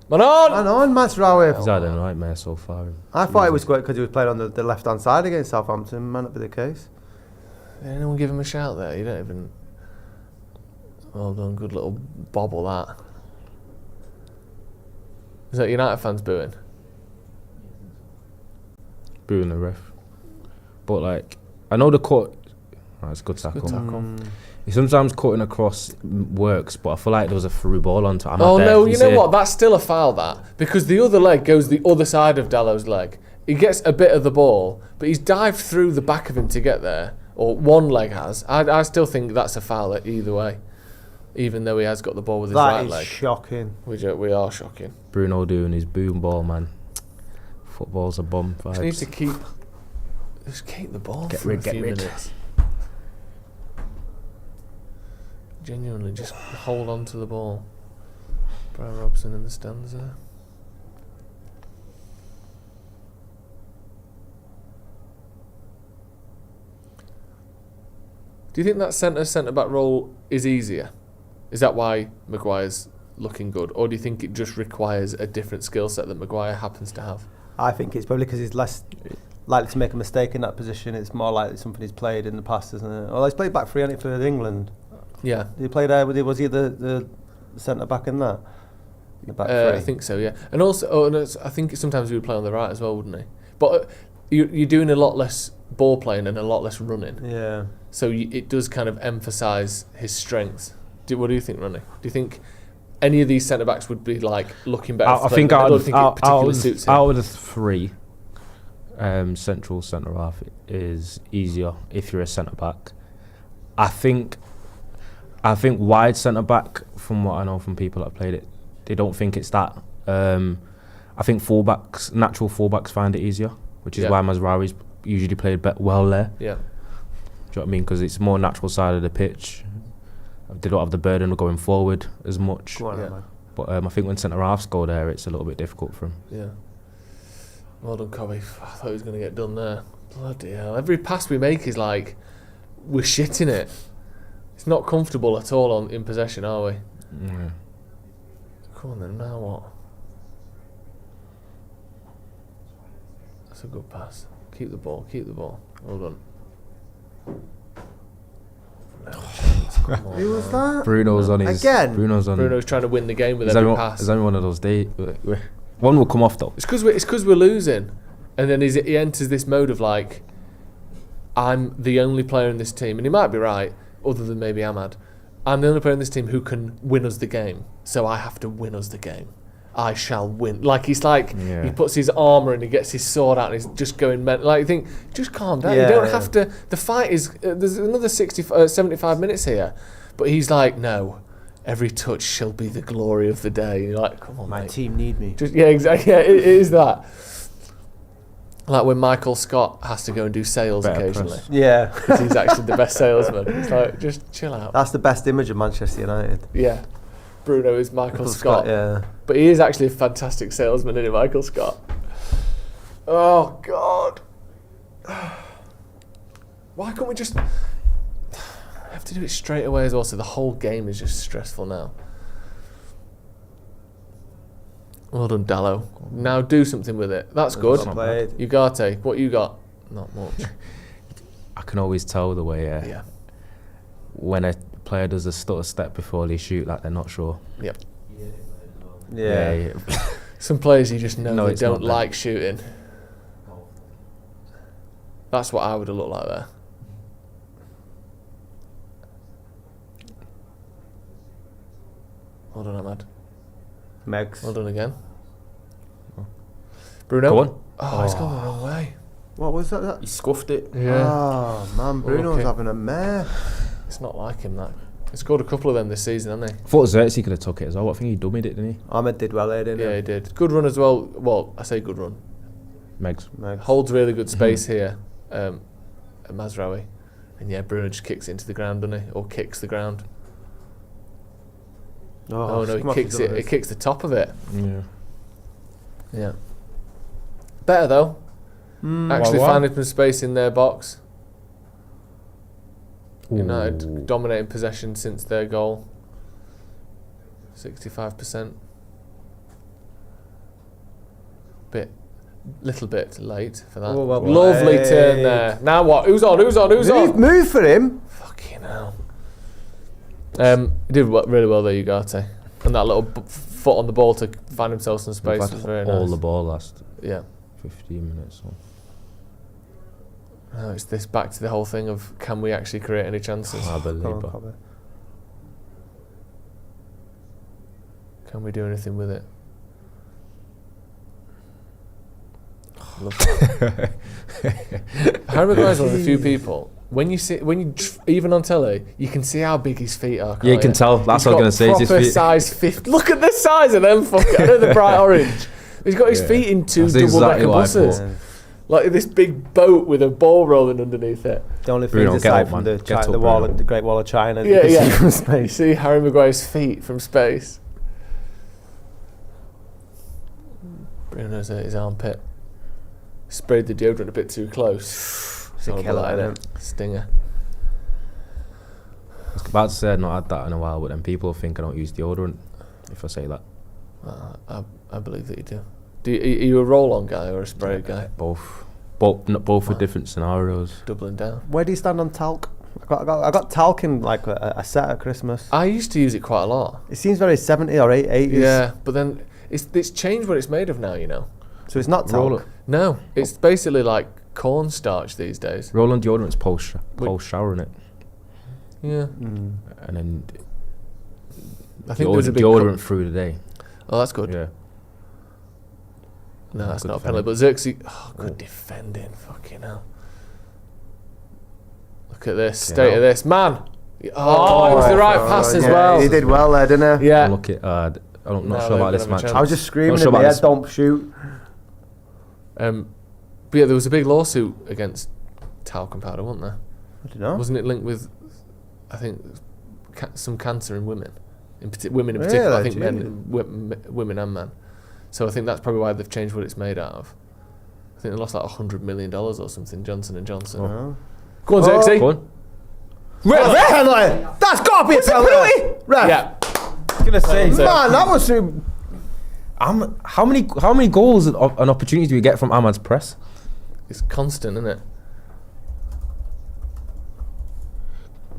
Man on, Mazraoui. He's had a nightmare so far. I thought it was good because he was playing on the left-hand side against Southampton. Might not be the case. Did anyone give him a shout there? You don't even... Well done, good little bobble that. Is that United fans booing? Booing the ref. But like, I know the cut. Oh, it's a good tackle. Good tackle. Sometimes cutting across works, but I feel like there was a through ball onto. Oh no, you know what? That's still a foul, that, because the other leg goes the other side of Dallow's leg. He gets a bit of the ball, but he's dived through the back of him to get there, or one leg has. I still think that's a foul either way, even though he has got the ball with his right leg. That is shocking. We are shocking. Bruno doing his boom ball, man. Football's a bomb. Just need to keep the ball for a few minutes. Genuinely, just hold on to the ball. Brian Robson in the stands there. Do you think that centre-back role is easier? Is that why Maguire's looking good? Or do you think it just requires a different skill set that Maguire happens to have? I think it's probably because he's less likely to make a mistake in that position. It's more likely something he's played in the past, isn't it? Well, he's played back three, hasn't he, for England? Yeah. Did he play there? Was he the centre-back in that? In the back three? I think so, yeah. And also, I think sometimes he would play on the right as well, wouldn't he? But you're doing a lot less ball playing and a lot less running. Yeah. So it does kind of emphasise his strengths. What do you think, Ronnie? Do you think any of these centre-backs would be like looking better? I think out of the three, central centre-half is easier if you're a centre-back. I think wide centre-back, from what I know from people that have played it, they don't think it's that. I think natural fullbacks find it easier, which is why Mazraoui's usually played well there. Yeah. Do you know what I mean? Because it's more natural side of the pitch. They don't have the burden of going forward as much. But I think when centre-halves go there, it's a little bit difficult for them. Yeah. Well done, Cobby. I thought he was going to get done there. Bloody hell. Every pass we make is like, we're shitting it. It's not comfortable at all in possession, are we? Yeah. Come on then, now what? That's a good pass. Keep the ball. Well done. Who was that? Bruno's on his... Again? Bruno's trying to win the game with every pass. There's only one of those days. One will come off though. It's because we're losing. And then he enters this mode of like, I'm the only player in this team. And he might be right, other than maybe Ahmad. I'm the only player in this team who can win us the game. So I have to win us the game. I shall win. Like, he's like, he puts his armour and he gets his sword out and he's just going mental. Like, you think, just calm down. You don't have to. The fight is, there's another 75 minutes here. But he's like, no, every touch shall be the glory of the day. And you're like, come on, My mate. team need me. Exactly. Yeah, it is that. Like when Michael Scott has to go and do sales occasionally. Yeah. Because he's actually the best salesman. It's like, just chill out. That's the best image of Manchester United. Yeah. Bruno is Michael Scott. Yeah. But he is actually a fantastic salesman, isn't he, Michael Scott? Oh, God. Why can't we just... have to do it straight away as well, so the whole game is just stressful now. Well done, Dallow. Now do something with it. That's good. Ugarte, what you got? Not much. I can always tell the way when a player does a stutter step before they shoot, like they're not sure. Yep. Yeah. Some players you just know they don't like shooting. That's what I would have looked like there. Well done, Ahmad. Megs. Well done again. Bruno. Go on. Oh, he's gone the wrong way. What was that? He scuffed it. Yeah. Oh, man, Bruno's having a mare. It's not like him, that. He scored a couple of them this season, hasn't he? I thought Xerxes could have took it as well. I think he dummied it, didn't he? Ahmed did well there, didn't he? Yeah, he did. Good run as well. Well, I say good run. Megs. Holds really good space here at Mazraoui. And yeah, Bruno just kicks it into the ground, doesn't he? Or kicks the ground. Oh no, he kicks it. He kicks the top of it. Yeah. Yeah. Better though. Actually finding some space in their box. United dominating possession since their goal. 65%. Little bit late for that. Lovely turn there. Now what? Who's on? Move for him. Fucking hell. He did really well there, Ugarte. And that little foot on the ball to find himself some We've space. had Was very all nice. the ball last Yeah. 15 minutes. So. No, it's this back to the whole thing of can we actually create any chances? I believe Come on, it. Cobby. Can we do anything with it? Love that. Harry Maguire's one of the few people. When you even on telly, you can see how big his feet are. Yeah, you can tell. That's what I was going to say. It's his Proper feet. size 50. Look at the size of them fuckers. I know the bright orange. He's got his feet in two That's double-decker exactly what I buses. thought. Like this big boat with a ball rolling underneath it. The only Bruno, thing get aside up, from man. the, Get up, the wall, Bruno. the Great Wall of China. Yeah, you can see yeah. from You space. see Harry Maguire's feet from space. Bruno's at his armpit. Sprayed the deodorant a bit too close. It's a Horrible, killer, isn't isn't it? Stinger. I was about to say I've not had that in a while, but then people think I don't use deodorant if I say that. I believe that you do. Are you a roll-on guy or a spray guy? Both for different scenarios. Doubling down. Where do you stand on talc? I got talc in like a set at Christmas. I used to use it quite a lot. It seems very 70 or 80s. Yeah, but then it's changed what it's made of now, you know. So it's not talc. No, it's basically like cornstarch these days. Roll-on deodorant's post shower in it, Yeah. and then I think there was a big deodorant through the day. Oh, that's good. Yeah. No, that's Good not a penalty. But Xerxes, good defending. Fucking hell. Look at this. State of this. Man. Oh, it was the right pass as well. He did well there, didn't he? Yeah. Look at I'm not No, sure about they're this gonna have a match. chance. I was just screaming Not sure in my about head, this- don't shoot. But yeah, there was a big lawsuit against talcum powder, wasn't there? I don't know. Wasn't it linked with, I think, some cancer in women? Women in particular. I Really? think women and men. So I think that's probably why they've changed what it's made out of. I think they lost like $100 million or something, Johnson & Johnson. Oh. Go on, Xerxes. Go on. Red penalty! That's got to be a penalty! Ref. Yeah. Gonna say, Man, that was... how many goals and opportunities do we get from Ahmad's press? It's constant, isn't it?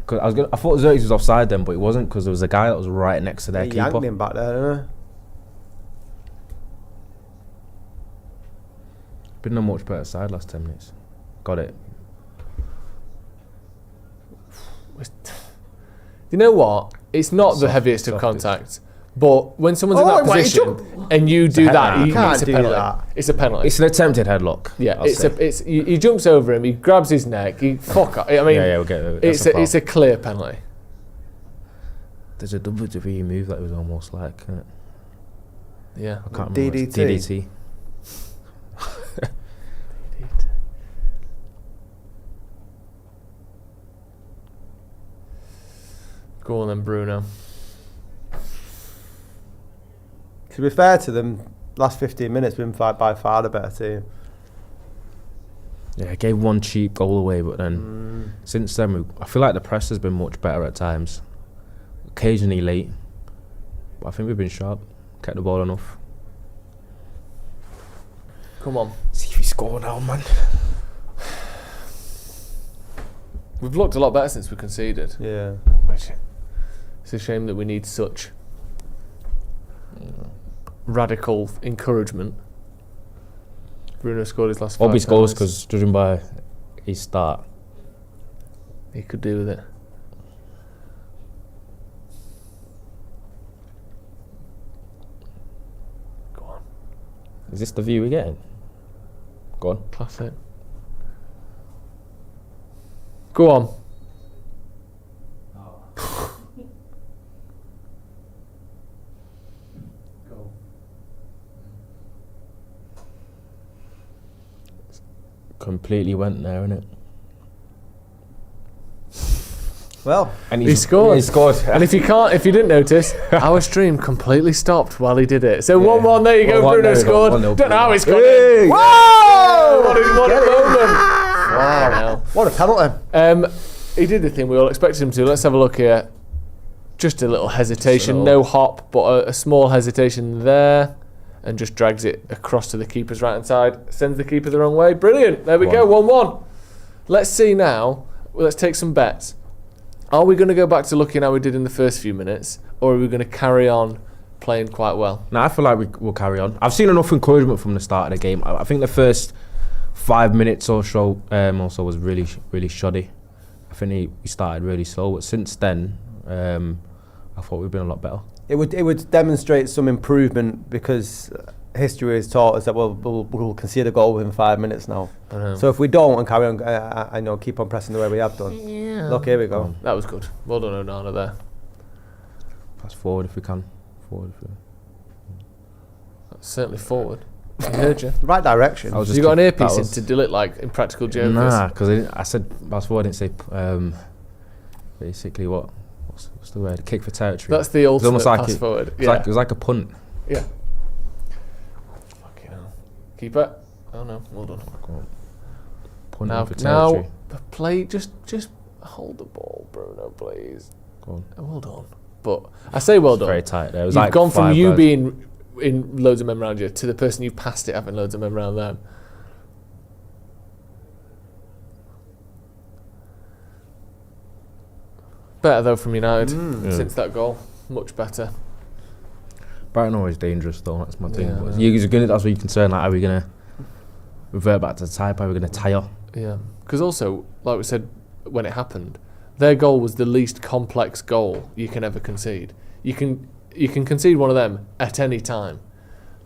'Cause I thought Xerxes was offside then, but it wasn't because there was a guy that was right next to their He keeper. yanked him back there, didn't he? Been a much better side last 10 minutes. Got it. You know what? It's not the heaviest of softest. contact, but when someone's in that wait, position and you do that, You it's can't a do penalty. that. It's a penalty. It's an attempted headlock. Yeah, I'll say. he jumps over him, he grabs his neck, he fuck up. I mean, Yeah, we'll get it. That's it's a clear penalty. There's a WWE move that was almost like. Yeah. I can't remember. DDT. DDT. Go on then, Bruno. To be fair to them, last 15 minutes been by far the better team. Yeah, I gave one cheap goal away, but then since then, I feel like the press has been much better at times. Occasionally late, but I think we've been sharp. Kept the ball enough. Come on. See if we score now, man. We've looked a lot better since we conceded. Yeah. Which, it's a shame that we need such radical encouragement. Bruno scored his last 5 Bobby scores times. because judging by his start. He could do with it. Go on. Is this the view we're getting? Go on. Classic. Go on. Completely went there, innit? Well, And He scored. He scored. And if you didn't notice, our stream completely stopped while he did it. So 1-1, there you go, 1-1, Bruno there you go, scored. 1-0, Don't know how he scored Hey! it. Whoa! What a moment. Wow. what a penalty. He did the thing we all expected him to. Let's have a look here. Just a little hesitation, So- no hop, but a small hesitation there. And just drags it across to the keeper's right hand side. Sends the keeper the wrong way. Brilliant. There we go, 1-1. Let's see now. Let's take some bets. Are we going to go back to looking how we did in the first few minutes? Or are we going to carry on playing quite well. No, I feel like we'll carry on. I've seen enough encouragement from the start of the game. I think the first 5 minutes or so also was really, really shoddy. I think we started really slow, but since then, I thought we've been a lot better. It would demonstrate some improvement because history has taught us that we'll concede a goal within 5 minutes now. So if we don't and carry on, I know, keep on pressing the way we have done. Yeah. Look, here we go. That was good. Well done, Onana there. Pass forward if we can. That's certainly forward. I heard you. Right direction. You got an earpiece in to do it like Impractical Jokers? Nah, because I said pass forward. I didn't say basically what's the word? Kick for territory. That's the ultimate pass forward. It was like a punt. Yeah. Fucking hell. Keeper. Oh no, well done. Punt Now for territory. play. Just hold the ball, Bruno, please. Go on. Well done. But I say well done. Very tight there. It was You've like gone from 5 you guys. being in loads of men around you to the person you passed it having loads of men around them. Better though from United since that goal. Much better. Brighton always dangerous though. That's my thing. Yeah, But yeah. that's what you're concerned. Like, are we gonna revert back to the type? Are we gonna tire? Yeah. Because also, like we said when it happened, their goal was the least complex goal you can ever concede. You can concede one of them at any time.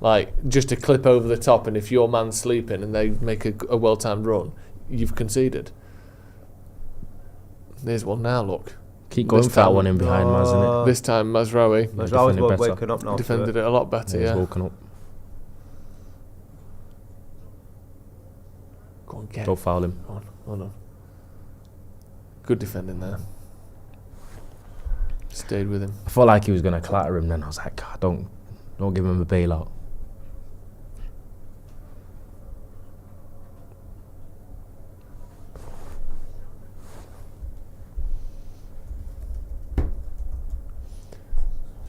Like, just a clip over the top, and if your man's sleeping and they make a well-timed run, you've conceded. There's one now, look. Keep going for that one in behind, isn't it? This time, Mazraoui Mazraoui's waking up now. defended it a lot better, He's yeah. woken up. Go on, get Don't it. foul him. Go on, hold on. Good defending there. Stayed with him. I felt like he was gonna clatter him. Then I was like, God, don't give him a bailout.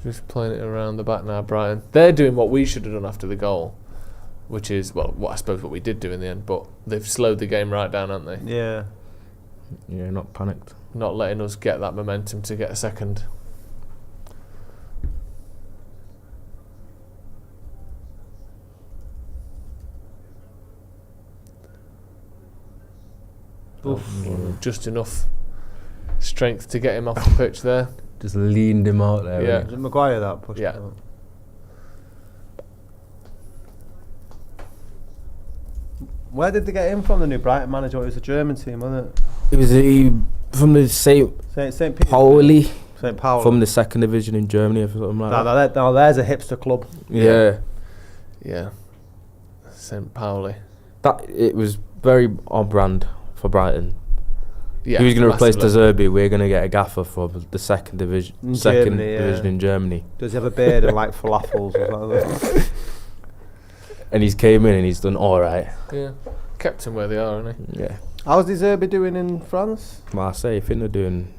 Just playing it around the back now, Brighton. They're doing what we should have done after the goal, which is, well, what I suppose what we did do in the end, but they've slowed the game right down, haven't they? Yeah. Yeah, not panicked. Not letting us get that momentum to get a second. Just enough strength to get him off the pitch there. Just leaned him out there. Yeah. Was it Maguire that pushed Yeah. him out? Where did they get him from, the new Brighton manager? It was a German team, wasn't it? It was from the St. St. Peter. Pauli. St. Pauli. From the second division in Germany or something like that. Now there's a hipster club. Yeah. Yeah. St. Pauli. That it was very on brand for Brighton. Yeah. He was going to replace De massively. Zerbi. We're going to get a gaffer for the second division. In Second Germany, division yeah. in Germany. Does he have a beard and like falafels or something? And he's came in and he's done all right. Yeah. Kept him where they are, hasn't he? Yeah. How's De Zerbi doing in France? Marseille, I think they're doing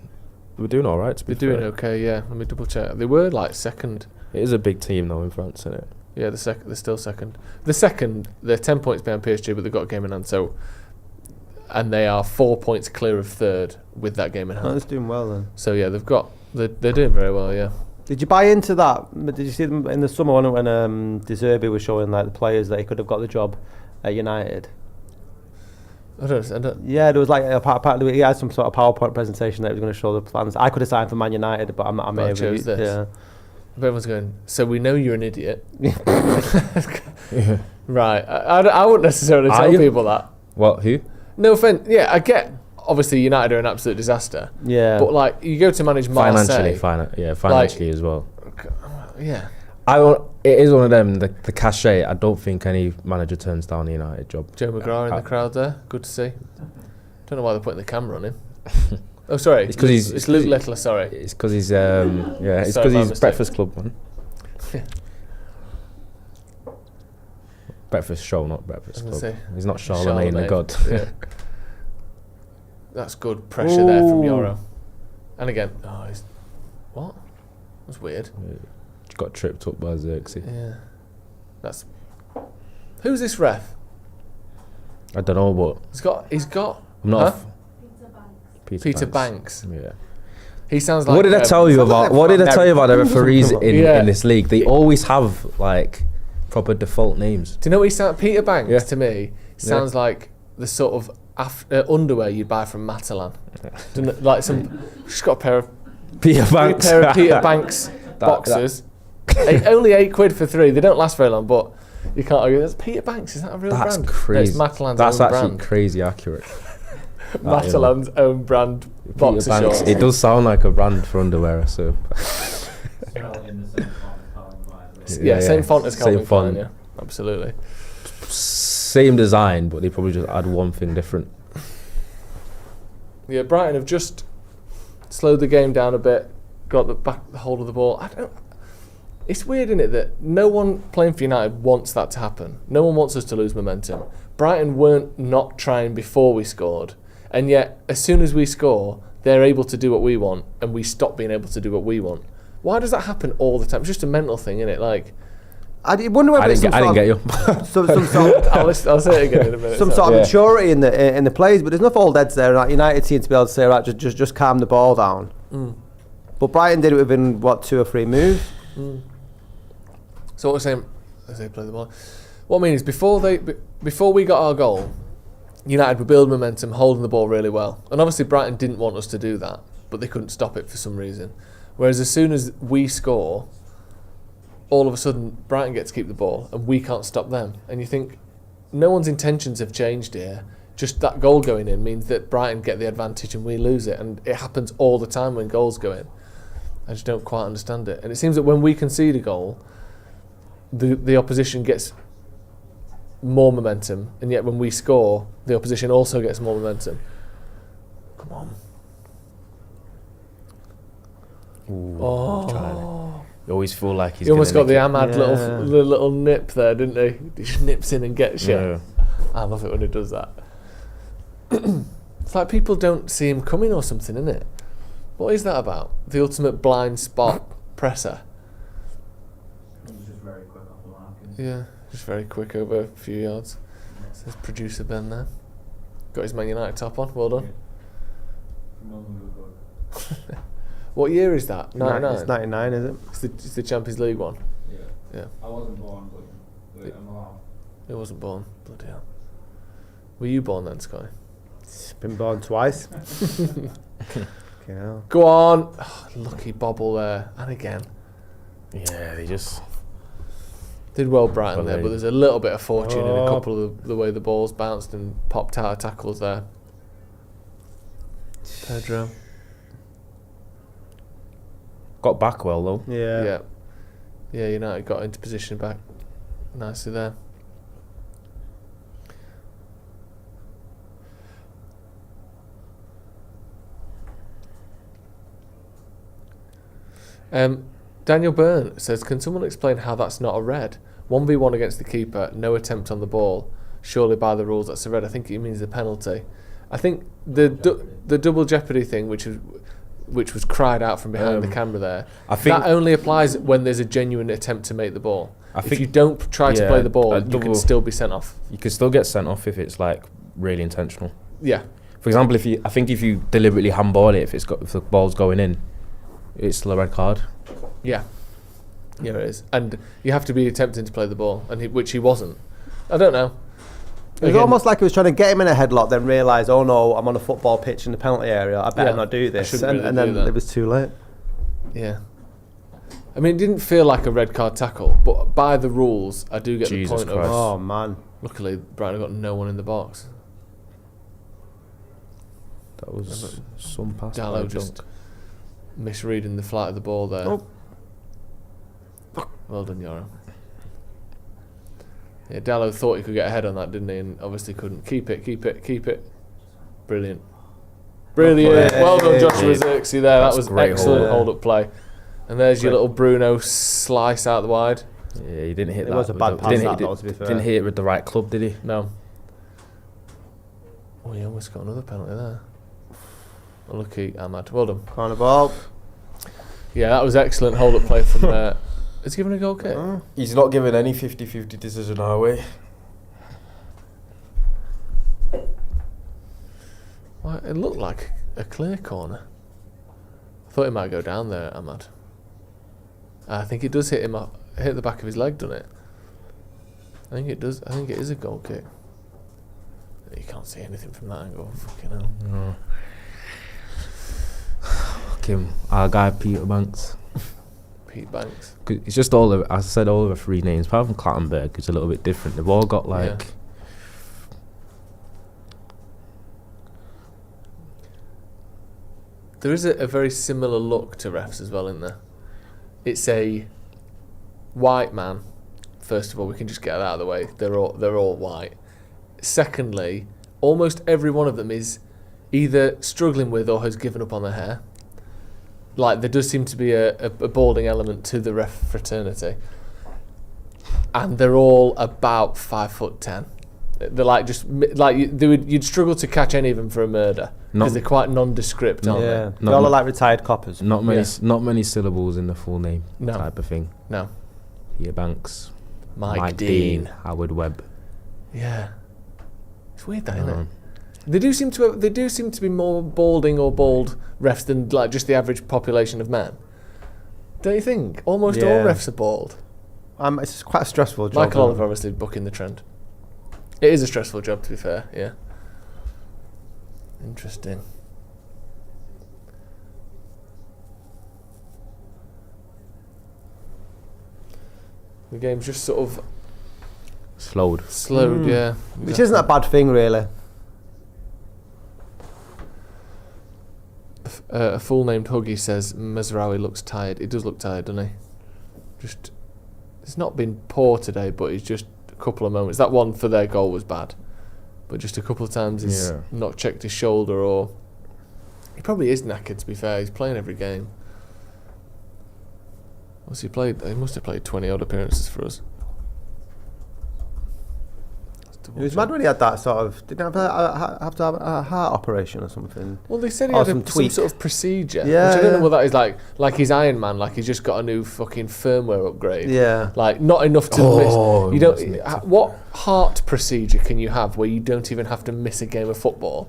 all right. To be They're doing fair. okay, yeah. Let me double check. They were like second. It is a big team though in France, isn't it? Yeah, they're still second. They're 10 points behind PSG, but they've got a game in hand. And they are 4 points clear of third with that game in hand. Oh, that's doing well then. So yeah, they're doing very well. Yeah. Did you buy into that? Did you see them in the summer when De Zerbi was showing like the players that he could have got the job at United? I don't. Yeah, there was like apparently he had some sort of PowerPoint presentation that he was going to show the plans. I could have signed for Man United, but I may I have chose this. Yeah. But everyone's going. So we know you're an idiot, Yeah. right? I wouldn't necessarily Are tell you? people that. What? Who? No offense. Yeah, I get. Obviously, United are an absolute disaster. Yeah. But like, you go to manage Marseille. Financially as well. Yeah. It is one of them. The cachet. I don't think any manager turns down a United job. Joe McGrath in the crowd there. Good to see. Don't know why they're putting the camera on him. Oh, sorry. It's 'cause he's- It's Luke Littler. Sorry. It's because he's It's Sorry, because my he's mistake. Breakfast Club man. Yeah. Breakfast show, not Breakfast I was Club. gonna say, He's not Charlemagne the God. Yeah. That's good pressure there from Euro. And again, what? That's weird. Got tripped up by Xerxes. Yeah. That's. Who's this ref? I don't know, but He's got. I'm not. Peter Banks. Yeah. He sounds like. What did I tell you about? What did I tell you about the referees in this league? They always have like proper default names. Do you know what he sounds? Peter Banks to me sounds like the sort of underwear you'd buy from Matalan. Like she's got a pair of Peter Banks. Peter Banks boxers. Only £8 for 3. They don't last very long, but you can't argue. That's Peter Banks. Is that a real brand? That's crazy. No, it's Matalan's That's own actually brand. crazy accurate. Matalan's own brand boxer shorts. It does sound like a brand for underwear, so. Same font as Calvin Same font. Klein, yeah, absolutely. Same design, but they probably just add one thing different. Yeah, Brighton have just slowed the game down a bit, got the hold of the ball. It's weird, isn't it, that no one playing for United wants that to happen. No one wants us to lose momentum. Brighton weren't not trying before we scored, and yet as soon as we score, they're able to do what we want, and we stop being able to do what we want. Why does that happen all the time? It's just a mental thing, isn't it? Like, I wonder whether I didn't get you. some sort of, I'll say it again in a minute. some sort of maturity in the players, but there's enough old heads there. Like United seem to be able to say, right, just calm the ball down. But Brighton did it within 2 or 3 moves. So what we're saying, as they play the ball, what I mean is before we got our goal, United were building momentum, holding the ball really well, and obviously Brighton didn't want us to do that, but they couldn't stop it for some reason. Whereas as soon as we score, all of a sudden Brighton get to keep the ball and we can't stop them. And you think, no one's intentions have changed here. Just that goal going in means that Brighton get the advantage and we lose it. And it happens all the time when goals go in. I just don't quite understand it. And it seems that when we concede a goal, the opposition gets more momentum. And yet when we score, the opposition also gets more momentum. Come on. You always feel like he's. He almost got the gonna Ahmad little nip there, didn't he? He just nips in and gets you. Yeah. I love it when he does that. It's like people don't see him coming or something, isn't it? What is that about? The ultimate blind spot presser. He's just very quick off the mark. Yeah, just very quick over a few yards. Says producer Ben there. Got his Man United top on. Well done. What year is that? 99? It's 99, is it? It's the Champions League one. Yeah. I wasn't born, but I'm allowed. He wasn't born. Bloody hell. Were you born then, Sky? Been born twice. Go on. Oh, lucky bobble there. And again. Yeah, they just Did well Brighton there, but there's a little bit of fortune in a couple of the way the balls bounced and popped out of tackles there. Pedro. got back well though. Yeah. Yeah, United got into position back nicely there. Daniel Byrne says, can someone explain how that's not a red? 1v1 against the keeper, no attempt on the ball. Surely by the rules that's a red. I think it means the penalty. I think the double jeopardy thing, which was cried out from behind the camera there, I think that only applies when there's a genuine attempt to make the ball. If you don't try to play the ball, you can still be sent off. You can still get sent off if it's like really intentional. Yeah. For example, if you deliberately handball it, if the ball's going in, it's still a red card. Yeah. Yeah, it is. And you have to be attempting to play the ball, which he wasn't. I don't know. It was almost like he was trying to get him in a headlock, then realise, oh no, I'm on a football pitch in the penalty area, I better not do this. And then it was too late. Yeah. I mean, it didn't feel like a red card tackle, but by the rules, I do get the point of... Oh, man. Luckily, Brighton got no one in the box. That was some pass. Dallow just misreading the flight of the ball there. Oh. Well done, Yoro. Yeah, Dallow thought he could get ahead on that, didn't he? And obviously couldn't. Keep it. Brilliant. Well done, Joshua Xerxes there. That was excellent hold-up play. And there's your little Bruno slice out the wide. Yeah, he didn't hit that. It was a bad pass, to be fair. Didn't hit it with the right club, did he? No. Oh, he almost got another penalty there. Lucky Ahmad. Well done. Corner ball. Yeah, that was excellent hold-up play from... Is he giving a goal kick? He's not giving any 50-50 decision our way. Well, it looked like a clear corner. I thought he might go down there, Ahmad. I think it does hit the back of his leg, doesn't it? I think it does. I think it is a goal kick. You can't see anything from that angle. Fucking hell. No. Fuck him. Our guy Peter Banks. Pete Banks. 'Cause it's just all of, I said all of the three names, apart from Clattenburg, it's a little bit different. They've all got like. Yeah. There is a very similar look to refs as well, isn't there? It's a white man. First of all, we can just get that out of the way. They're all white. Secondly, almost every one of them is either struggling with or has given up on their hair. Like, there does seem to be a balding element to the ref fraternity. And they're all about 5'10". They're like you'd struggle to catch any of them for a murder because they're quite nondescript, aren't they? They all are like retired coppers. Not many syllables in the full name type of thing. No. Peter Banks, Mike Dean, Howard Webb. Yeah, it's weird, that, isn't it? They do seem to be more balding or bald refs than like just the average population of men. Don't you think? Almost all refs are bald. It's quite a stressful job. Michael Oliver obviously bucking the trend. It is a stressful job, to be fair. Yeah. Interesting. The game's just sort of Slowed, yeah. Which isn't a bad thing, really. A fool named Huggy says Mazraoui looks tired. He does look tired, doesn't he? Just, it's not been poor today, but he's just a couple of moments. That one for their goal was bad, but just a couple of times he's not checked his shoulder, or he probably is knackered. To be fair, he's playing every game. What's he played? He must have played 20 odd appearances for us. It was mad when he had that sort of. Didn't have to have a heart operation or something. Well, they said he Or had some some tweak. sort of procedure. Yeah, which I don't know yeah. what that is like. Like he's Iron Man, like he's just got a new fucking firmware upgrade. Yeah. Like not enough to miss. You wasn't it? don't. What heart procedure can you have where you don't even have to miss a game of football?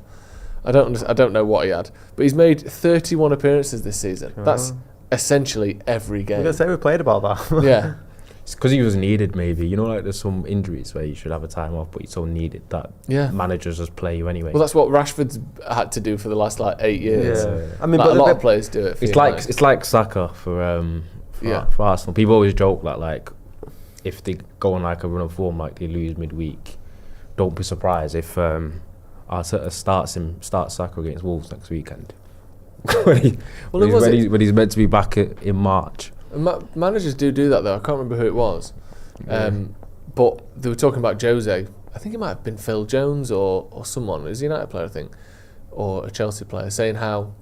I don't know what he had, but he's made 31 appearances this season. That's essentially every game. I'm gonna say we played about that. Yeah. It's because he was needed, maybe. You know, like there's some injuries where you should have a time off, but you're so needed that managers just play you anyway. Well, that's what Rashford's had to do for the last 8 years. Yeah. I mean, like, but a lot of players do it. It's like Saka for Arsenal. People always joke that like if they go on like a run of form, like they lose midweek, don't be surprised if Arteta starts Saka against Wolves next weekend. when he's meant to be back in March. Managers do that though. I can't remember who it was, but they were talking about Jose. I think it might have been Phil Jones or someone. It was a United player, I think, or a Chelsea player, saying how.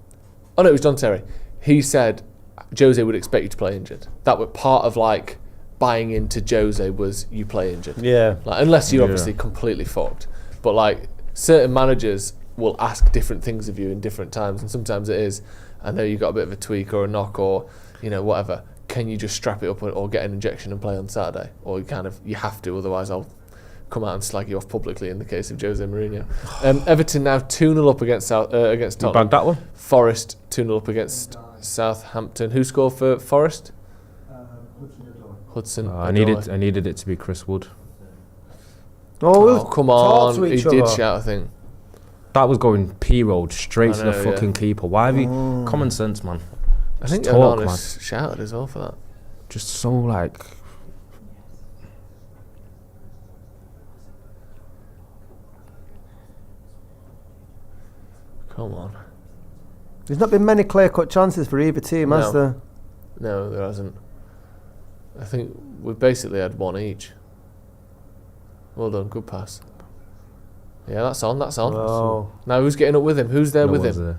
Oh no, it was John Terry. He said Jose would expect you to play injured. That was part of like buying into Jose was you play injured. Yeah. Like unless you're obviously completely fucked, but like certain managers will ask different things of you in different times, and sometimes it is, I know you got a bit of a tweak or a knock or whatever. Can you just strap it up or get an injection and play on Saturday? Or you have to, otherwise I'll come out and slag you off publicly in the case of Jose Mourinho. Everton now 2-0 up against Tottenham. You bagged that one? Forest 2-0 up against Southampton. Who scored for Forest? Hudson. I needed it to be Chris Wood. Oh, come on. He did other. shout, I think. That was going P-road straight to the know, fucking keeper. Why have you... Common sense, man. I think talk, Onana's shouted as well for that. Just so like... Come on. There's not been many clear-cut chances for either team, has there? No, there hasn't. I think we basically had one each. Well done, good pass. Yeah, that's on. Oh. Now who's getting up with him? Who's there with him?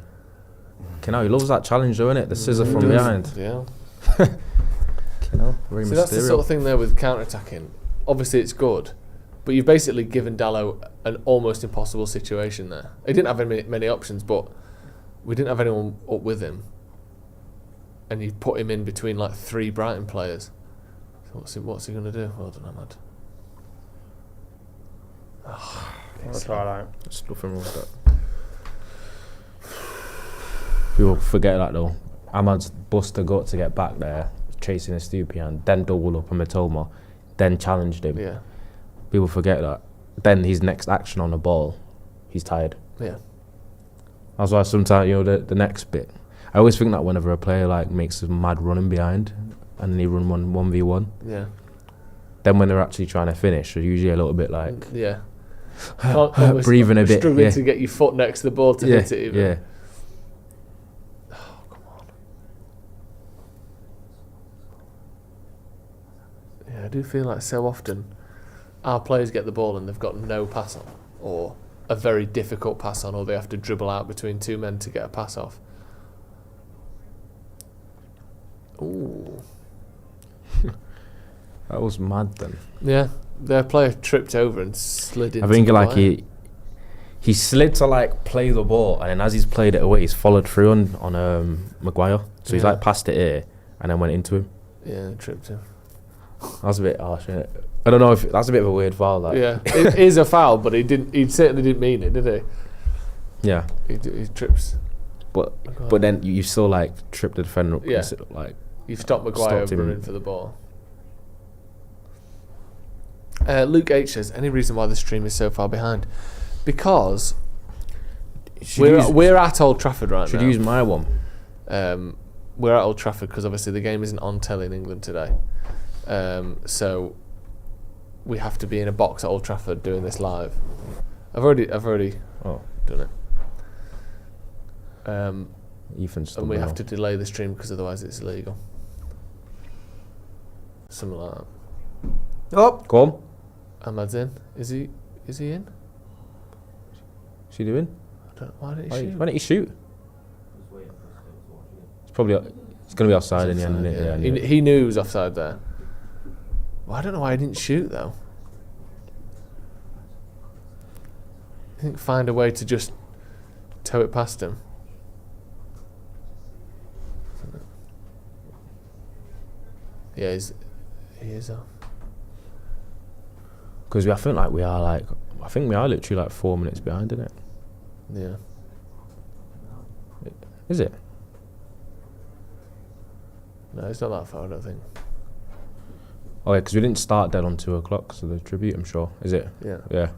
He loves that challenge, though, innit? The scissor from behind. Yeah. Very See, that's the sort of thing there with counter-attacking. Obviously it's good, but you've basically given Dallow an almost impossible situation there. He didn't have many options, but we didn't have anyone up with him. And you put him in between like 3 Brighton players. So what's he going to do? Well done, Ahmad. That's alright. There's nothing wrong with that. People forget that though. Ahmad's bust a gut to get back there, chasing Estupiñán, then double up on Mitoma, then challenged him. Yeah. People forget that. Then his next action on the ball, he's tired. Yeah. That's why sometimes, the next bit, I always think that whenever a player like makes a mad running behind and then he run 1v1, Yeah. then when they're actually trying to finish, they're usually a little bit like Yeah. Almost breathing a bit. Struggling Yeah. to get your foot next to the ball to hit it even. Yeah. Oh, come on. Yeah, I do feel like so often our players get the ball and they've got no pass on, or a very difficult pass on, or they have to dribble out between two men to get a pass off. Ooh. That was mad then. Yeah, their player tripped over and slid into I think the like player. he slid to like play the ball, and then as he's played it away, he's followed through on Maguire. So he's Yeah. like passed it here and then went into him. Yeah, tripped him. That was a bit harsh, innit? I don't know if that's a bit of a weird foul. Like. Yeah, it is a foul, but he didn't. He certainly didn't mean it, did he? Yeah. He trips. But then you still like tripped the defender up. Yeah. And like You've stopped Maguire Stopped him. running for the ball. Luke H says, any reason why the stream is so far behind? Because we're at Old Trafford right should now. use my one. We're at Old Trafford because obviously the game isn't on telly in England today. So we have to be in a box at Old Trafford doing this live. I've already done it. Ethan's And we have to delay the stream because otherwise it's illegal. Something like that. Oh, Go on. Ahmad's in. Is he in? What's he doing? I don't, why did he Why shoot? didn't he shoot? It's probably it's going to be offside in the end. Offside, Isn't it? yeah. He knew he was offside there. Well, I don't know why he didn't shoot though. I think find a way to just tow it past him. Yeah, he is off. Because I think we are literally like 4 minutes behind, isn't it? Yeah. Is it? No, it's not that far, I don't think. Oh yeah, because we didn't start dead on 2 o'clock, so the tribute, I'm sure. Is it? Yeah. Yeah.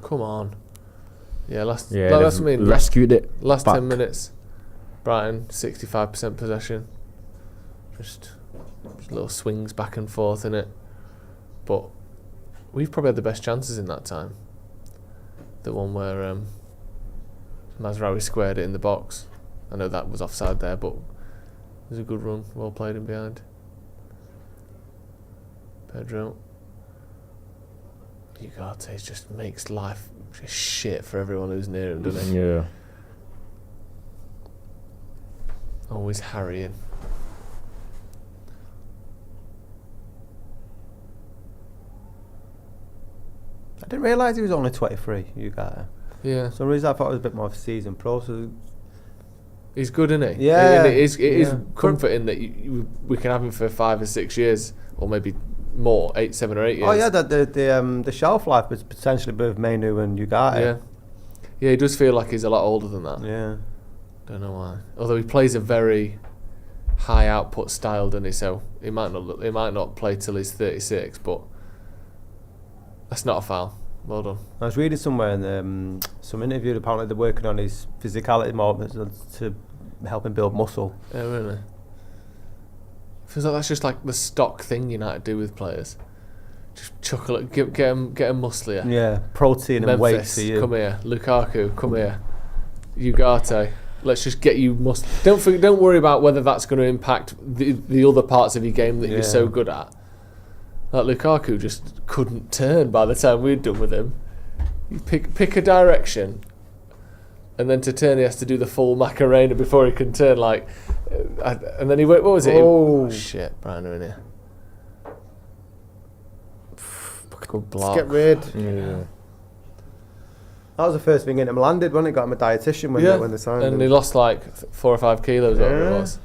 Come on. Yeah, that's Yeah, what I they've mean. rescued it. Last back. 10 minutes, Brighton 65% possession. Just little swings back and forth in it. But we've probably had the best chances in that time. The one where Mazraoui squared it in the box. I know that was offside there, but it was a good run. Well played in behind. Pedro. Ugarte just makes life just shit for everyone who's near him, doesn't he? Yeah. Always harrying. I didn't realise he was only 23, you guy. Yeah. For some reason I thought he was a bit more of a seasoned pro, so He's good, isn't he? Yeah, And it is yeah. comforting that we can have him for 5 or 6 years, or maybe more, 7 or 8 years. Oh yeah, the shelf life was potentially both Mainu and Ugarte. Yeah. Yeah, he does feel like he's a lot older than that. Yeah. Don't know why. Although he plays a very high output style, doesn't he? So he might not play till he's 36, but that's not a foul. Well done. I was reading somewhere in some interview, apparently they're working on his physicality more to help him build muscle. Yeah, really. Feels like that's just like the stock thing United do with players. Just chuckle it, get him musclier. Yeah, protein and weight Memphis, for you. come here. Lukaku, come here. Ugarte, let's just get you Don't worry about whether that's going to impact the other parts of your game that you're so good at. Like Lukaku just couldn't turn by the time we'd done with him. You pick a direction, and then to turn he has to do the full Macarena before he can turn. And then he went. What was it? Oh. Shit! Brian are in here. Good block. Let's get rid. Yeah. That was the first thing in him landed when he got him a dietitian when they signed him. And he lost like 4 or 5 kilos. Whatever it Yeah. was.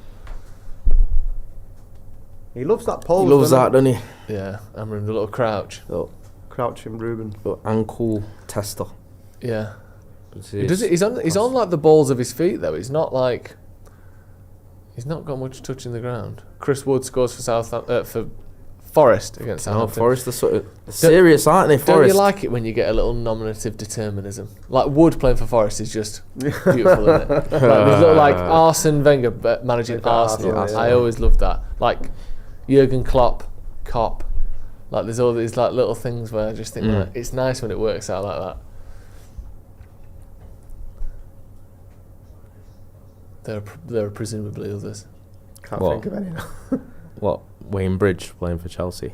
He loves that pose. He loves that, doesn't he? Yeah, I'm in the little crouch. Little, Crouching Ruben. little ankle tester. Yeah. He's on like the balls of his feet though. He's not got much touch in the ground. Chris Wood scores for Forest against Southampton. Forest are sort of serious, aren't they? Don't Forest. you like it when you get a little nominative determinism? Like Wood playing for Forest is just beautiful, isn't it? Like, there's little like Arsene Wenger managing Arsenal. I always loved that. Like Jurgen Klopp, Cop. Like there's all these like little things where I just think like, it's nice when it works out like that. There are presumably others. Can't think of any now. What? Wayne Bridge playing for Chelsea.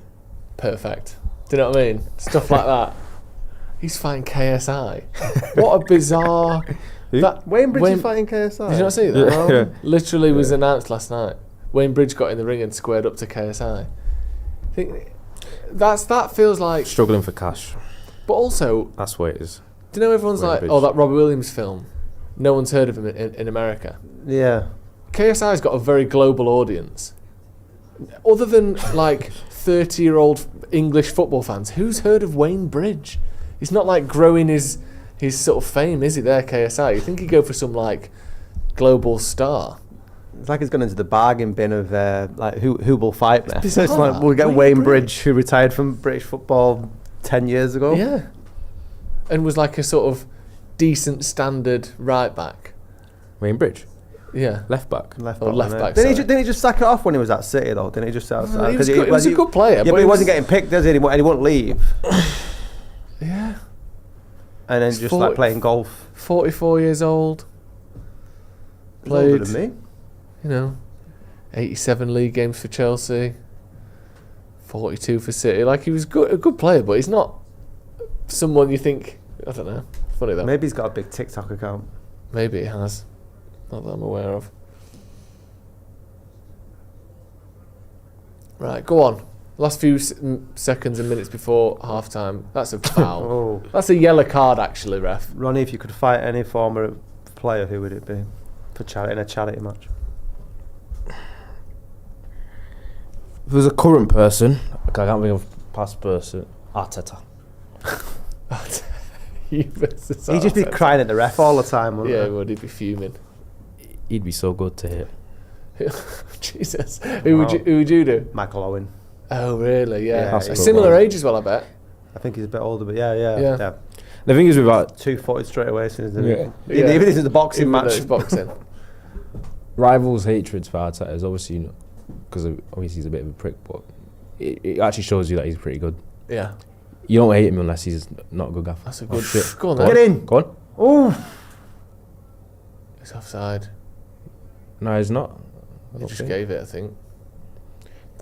Perfect. Do you know what I mean? Stuff like that. He's fighting KSI. What a bizarre... Wayne Bridge is fighting KSI? Did you not see that? Yeah. Literally was announced last night. Wayne Bridge got in the ring and squared up to KSI. I think that feels like... Struggling for cash. But also... That's what it is. Do you know everyone's Wayne like, Bridge. oh, that Robbie Williams film? No one's heard of him in America. Yeah. KSI's got a very global audience. Other than like 30-year-old English football fans, who's heard of Wayne Bridge? He's not like growing his sort of fame, is he? There, KSI. You think he'd go for some like global star? It's like he's gone into the bargain bin of like who will fight me. It's So it's like we'll get Wayne Bridge, who retired from British football 10 years ago. Yeah, and was like a sort of decent standard right back. Wayne Bridge. Yeah, Left back. Left Or back. left wasn't back, it? Didn't sorry. didn't he just sack it off when he was at City though? Didn't he just say outside? he was a good player. Yeah, but he wasn't getting picked, does he? And he won't leave. Yeah, And then He's just like playing golf. 44 years old. He's older Played, than me. you know, 87 league games for Chelsea, 42 for City. Like he was a good player, but he's not someone you think. I don't know. Funny though. Maybe he's got a big TikTok account. Maybe he has. Not that I'm aware of. Right, go on. Last few seconds and minutes before half time. That's a foul. Oh, That's a yellow card, actually, ref. Ronnie, if you could fight any former player, who would it be for charity in a charity match? If it was a current person, I can't think of past person. Arteta. You versus He'd just be Arteta. crying at the ref all the time, wouldn't Yeah, he? he would. He'd be fuming. He'd be so good to hit. Jesus. Who would you do? Michael Owen. Oh, really? Yeah. That's A a good similar one. age as well, I bet. I think he's a bit older, but yeah. The thing is with 2-footed straight away as soon as Yeah. Yeah. even if it's a boxing Even though match. it's boxing. rivals' hatreds for Arteta is obviously because obviously he's a bit of a prick, but it actually shows you that he's pretty good. Yeah. You don't hate him unless he's not a good gaffer. That's a Oh, good... shit. Go on, Go then. Get in. Go on. Oh, It's offside. No, he's not. I He don't just think. gave it, I think.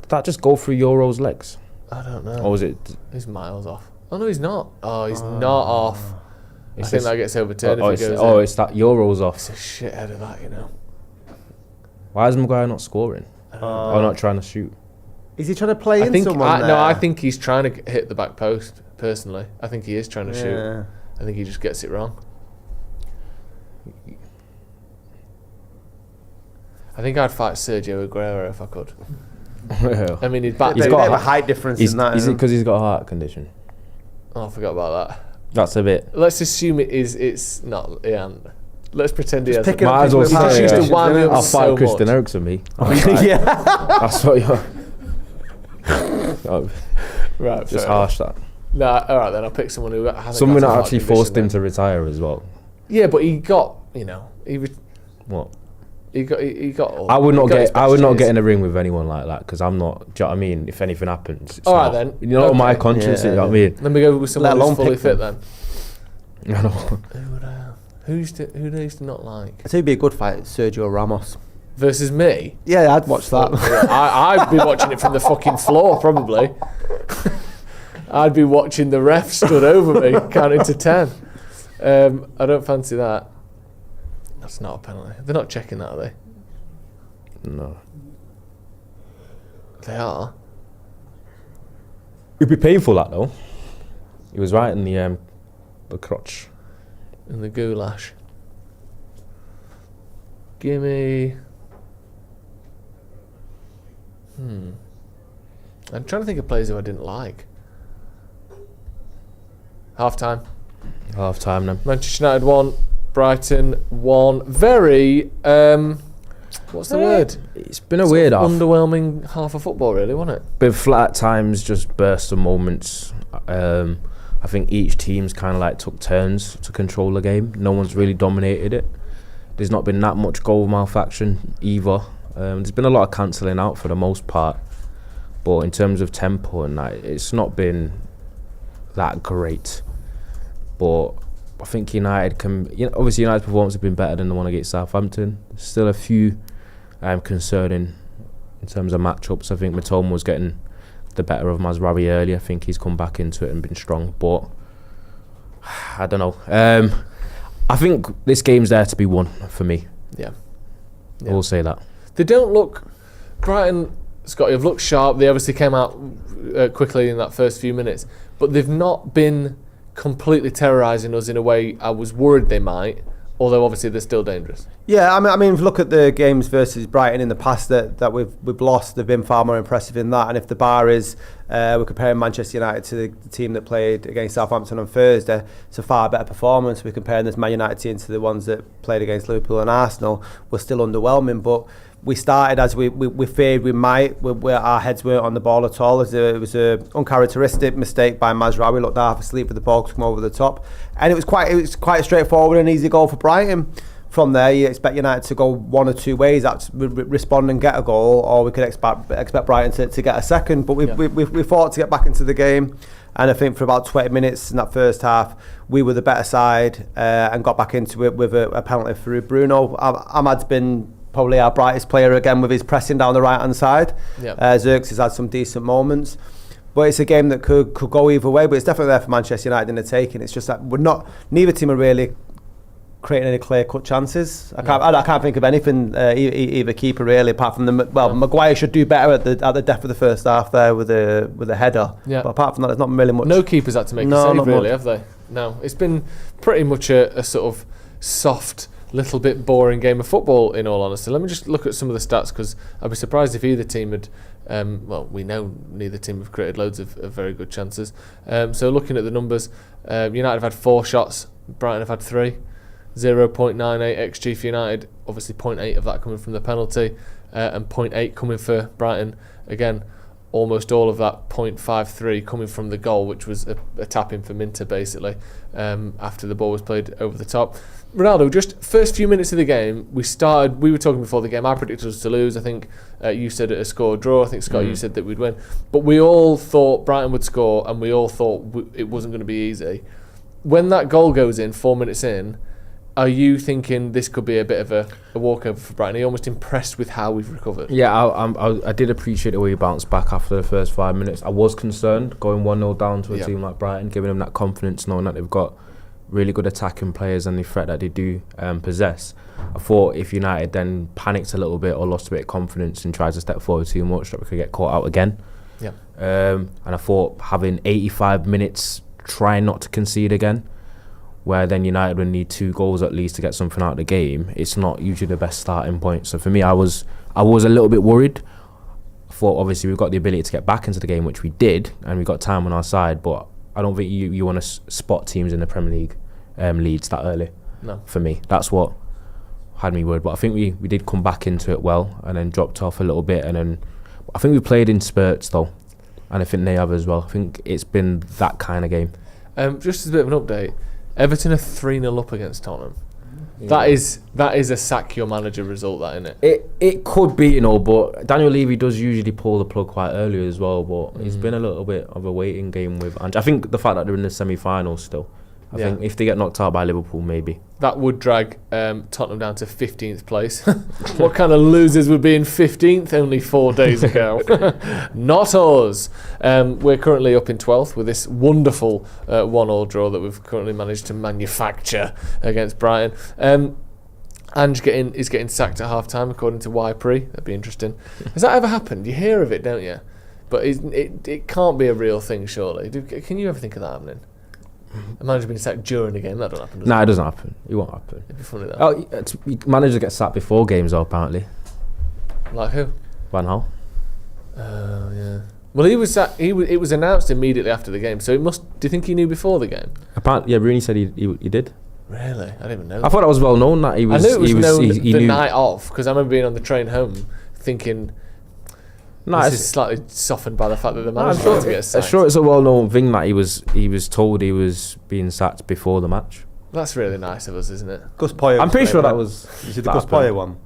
Did that just go through Euro's legs? I don't know. Or was it? He's miles off. Oh, no, he's not. Oh, he's not off. I It's think this- that gets overturned Oh, if it it's, goes oh, in. it's that Euro's off. It's a shit head of that, you know. Why is Maguire not scoring? Or not trying to shoot? is he trying to play I in think someone there? no, I think he's trying to hit the back post. Personally, I think he is trying to shoot. Yeah. I think he just gets it wrong. I think I'd fight Sergio Aguero if I could. I mean, he's back. He's got got a a height difference in that. Is it isn't because he's got a heart condition? Oh, I forgot about that. That's a bit. Let's assume it is. It's not. Yeah. Let's pretend he has. picking Might up as well people with say, heart used to conditions, wind me innit? up I'll so fight Christian much. Eriksen, me. Yeah. That's what you're. Oh, Right. just fair harsh that. Nah, all right then. I'll pick someone who hasn't. Someone got a that heart actually condition forced him then. to retire as well. Yeah, but he got. You know, What? he got. I would not he got his get. I would best not years. get in a ring with anyone like that because I'm not. Do you know what I mean? If anything happens, it's All right not, then. You know, my Okay. conscience. Yeah, You know what I mean? Let me go with someone alone who's fully pick fit them. then. I know. Who do I used to not like? I think it'd be a good fight, Sergio Ramos. Versus me? Yeah, I'd watch that. I'd be watching it from the fucking floor, probably. I'd be watching the ref stood over me, counting to 10. I don't fancy that. That's not a penalty. They're not checking that, are they? No. They are. It'd be painful that though. He was right in the crotch. In the goulash. Gimme. I'm trying to think of players who I didn't like. Half time. Half time then. Manchester United 1, Brighton 1. Very, what's the word? It's been a weird half. Underwhelming half of football, really, wasn't it? Been flat at times, just bursts of moments. I think each team's kind of like took turns to control the game. No one's really dominated it. There's not been that much goal mouth action either. There's been a lot of cancelling out for the most part. But in terms of tempo and that, it's not been that great. But I think United can... obviously United's performance has been better than the one against Southampton. There's still a few concerning in terms of matchups. I think Matoma was getting the better of Mazraoui earlier. I think he's come back into it and been strong. But I don't know. I think this game's there to be won for me. Yeah. I will say that. They don't look... Brighton, Scotty, have looked sharp. They obviously came out quickly in that first few minutes. But they've not been completely terrorising us in a way I was worried they might. Although obviously they're still dangerous. Yeah, I mean, if you look at the games versus Brighton in the past that we've lost, they've been far more impressive in that. And if the bar is, we're comparing Manchester United to the team that played against Southampton on Thursday, it's a far better performance. We're comparing this Man United team to the ones that played against Liverpool and Arsenal. We're still underwhelming, but we started as we feared we might. Our heads weren't on the ball at all. It was a uncharacteristic mistake by Mazraoui. Looked half asleep with the ball to come over the top, and it was quite straightforward and easy goal for Brighton. From there, you expect United to go one or two ways: that's respond and get a goal, or we could expect Brighton to get a second. But we fought to get back into the game, and I think for about 20 minutes in that first half, we were the better side and got back into it with a penalty for Bruno. Ahmad's been probably our brightest player again with his pressing down the right hand side. Yep. Zirkzee has had some decent moments, but it's a game that could go either way. But it's definitely there for Manchester United in the taking. It's just that neither team are really creating any clear cut chances. I can't think of anything either keeper really, apart from Maguire should do better at the depth of the first half there with a header. Yeah. But apart from that, there's not really much. No keepers had to make a save really, have they? No, it's been pretty much a sort of soft, little bit boring game of football, in all honesty. Let me just look at some of the stats, because I'd be surprised if either team had we know neither team have created loads of very good chances. So looking at the numbers, United have had 4 shots, Brighton have had 3, 0.98 XG for United, obviously 0.8 of that coming from the penalty, and 0.8 coming for Brighton. Again, almost all of that 0.53 coming from the goal, which was a tap-in for Minter basically, after the ball was played over the top. Ronaldo, just first few minutes of the game, we were talking before the game, I predicted us to lose. I think you said a score draw. I think, Scott, you said that we'd win. But we all thought Brighton would score, and we all thought it wasn't going to be easy. When that goal goes in, 4 minutes in, are you thinking this could be a bit of a walkover for Brighton? Are you almost impressed with how we've recovered? Yeah, I did appreciate the way we bounced back after the first 5 minutes. I was concerned going 1-0 down to a team like Brighton, giving them that confidence, knowing that they've got really good attacking players and the threat that they do possess. I thought if United then panicked a little bit or lost a bit of confidence and tried to step forward too much, that we could get caught out again. Yeah. And I thought having 85 minutes, trying not to concede again, where then United would need 2 goals at least to get something out of the game, it's not usually the best starting point. So for me, I was a little bit worried. I thought obviously we've got the ability to get back into the game, which we did, and we got time on our side, but I don't think you want to spot teams in the Premier League leads that early. No. For me, that's what had me worried. But I think we did come back into it well and then dropped off a little bit, and then I think we played in spurts though, and I think they have as well. I think it's been that kind of game. Just as a bit of an update, Everton are 3-0 up against Tottenham. Yeah. That is a sack your manager result, that, isn't it? It could be, but Daniel Levy does usually pull the plug quite early as well, but it's been a little bit of a waiting game with Ange. I think the fact that they're in the semi-finals still, I think if they get knocked out by Liverpool, maybe. That would drag Tottenham down to 15th place. What kind of losers would be in 15th only 4 days ago? Not us. We're currently up in 12th with this wonderful 1-1 draw that we've currently managed to manufacture against Brighton. Ange is getting sacked at half-time, according to Ypres. That'd be interesting. Has that ever happened? You hear of it, don't you? But it can't be a real thing, surely. Can you ever think of that happening? A manager being sacked during a game, that don't happen, does it? No, it doesn't happen. It won't happen. It'd be funny, though. Managers get sacked before games, though, apparently. Like who? Van Gaal. Oh, yeah. Well, he was sacked. It was announced immediately after the game, so it must. Do you think he knew before the game? Apparently, yeah, Rooney said he did. Really, I didn't even know. I thought that was well known that he was. I knew it was known he the knew. night of, because I remember being on the train home thinking. This is slightly softened by the fact that the manager wanted to get sacked. I'm sure it's a well-known thing that he was told he was being sacked before the match. That's really nice of us, isn't it? Gus Poyet. I'm pretty sure that was. You see the Gus Poyet one?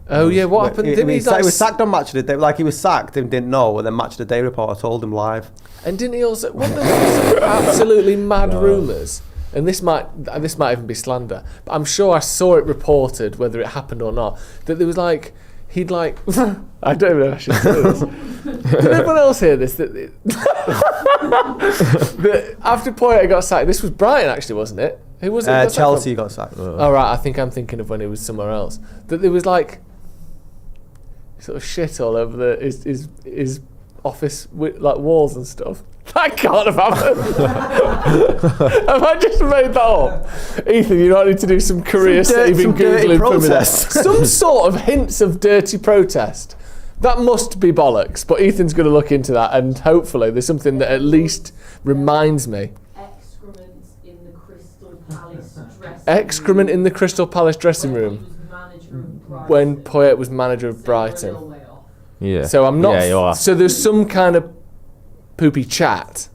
Oh yeah, what happened? He was sacked on Match of the Day. Like he was sacked and didn't know, and then Match of the Day reporter told him live. And didn't he also? Wasn't there some absolutely mad rumours? And this might even be slander, but I'm sure I saw it reported, whether it happened or not, that there was like he'd like. I don't even know if I should say this. Did everyone else hear this? That after Poyet got sacked, this was Brighton actually, wasn't it? Who was it? Chelsea got sacked. Oh right, I think I'm thinking of when he was somewhere else. That there was like sort of shit all over his office like walls and stuff. That can't have happened. Have I just made that up? Ethan, you might need to do some career-saving Googling for me there. Some sort of hints of dirty protest. That must be bollocks, but Ethan's going to look into that, and hopefully there's something that at least reminds me. Excrement in the Crystal Palace dressing room when Poyet was manager of Brighton. Yeah. So I'm not. Yeah, you are. So there's some kind of poopy chat.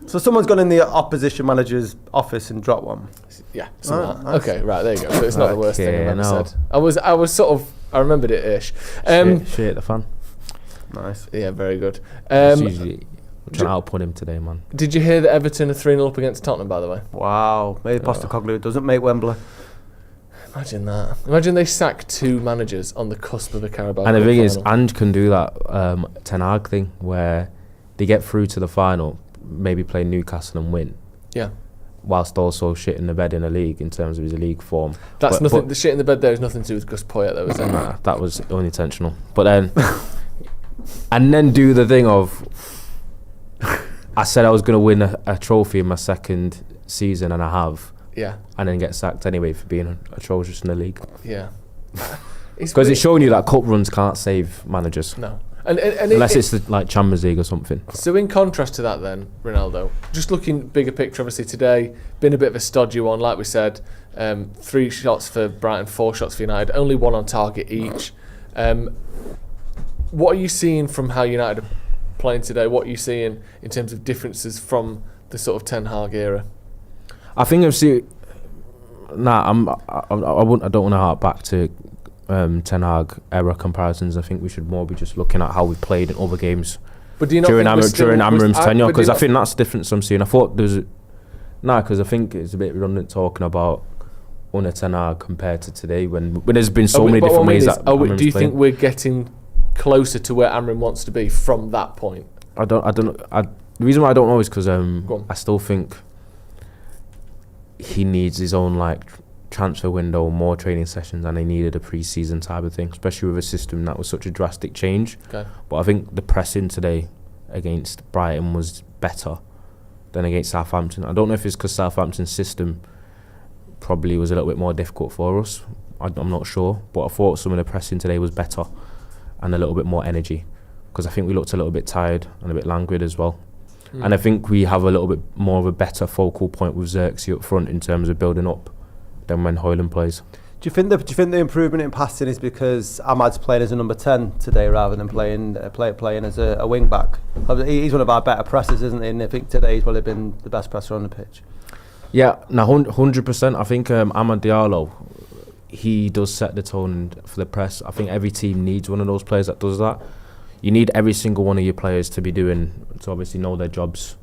So someone's gone in the opposition manager's office and dropped one. Yeah. Nice. Okay. Right. There you go. So it's not the worst thing I've ever said. I was sort of. I remembered it ish. Shit, the fan. Nice. Yeah. Very good. Usually trying to output him today, man. Did you hear that Everton are 3-0 up against Tottenham? By the way. Wow. Maybe Postecoglou doesn't make Wembley. Imagine that. Imagine they sack 2 managers on the cusp of the Carabao. And the Cup thing is, final. Ange can do that Ten Hag thing where they get through to the final, maybe play Newcastle and win. Yeah. Whilst also shit in the bed in the league in terms of his league form. That's nothing. The shit in the bed there is nothing to do with Gus Poyet, though, is it? Nah, that was unintentional. But then, and then do the thing of, I said I was going to win a trophy in my second season, and I have. Yeah. And then get sacked anyway for being atrocious in the league. Yeah. Because it's showing you that cup runs can't save managers. No. And unless it's like Champions League or something. So in contrast to that then, Ronaldo, just looking bigger picture, obviously today, been a bit of a stodgy one, like we said. 3 shots for Brighton, 4 shots for United, only 1 on target each. What are you seeing from how United are playing today? What are you seeing in terms of differences from the sort of Ten Hag era? I think I've seen. Nah, I don't want to harp back to Ten Hag era comparisons. I think we should more be just looking at how we played in other games. But do you not during Amram's tenure? Because I not think that's the difference I'm seeing. I thought there's because I think it's a bit redundant talking about under Ten Hag compared to today when there's been so many different ways that. Do you think we're getting closer to where Amram wants to be from that point? The reason why I don't know is because I still think he needs his own transfer window, more training sessions, and he needed a pre-season type of thing, especially with a system that was such a drastic change. Okay. But I think the pressing today against Brighton was better than against Southampton. I don't know if it's because Southampton's system probably was a little bit more difficult for us. I'm not sure, but I thought some of the pressing today was better and a little bit more energy, because I think we looked a little bit tired and a bit languid as well. And I think we have a little bit more of a better focal point with Xerxes up front in terms of building up than when Hojlund plays. Do you think the improvement in passing is because Ahmad's playing as a number 10 today rather than playing as a wing back? He's one of our better pressers, isn't he? And I think today he's probably been the best presser on the pitch. Yeah, now 100%. I think Amad Diallo, he does set the tone for the press. I think every team needs one of those players that does that. You need every single one of your players to obviously know their jobs,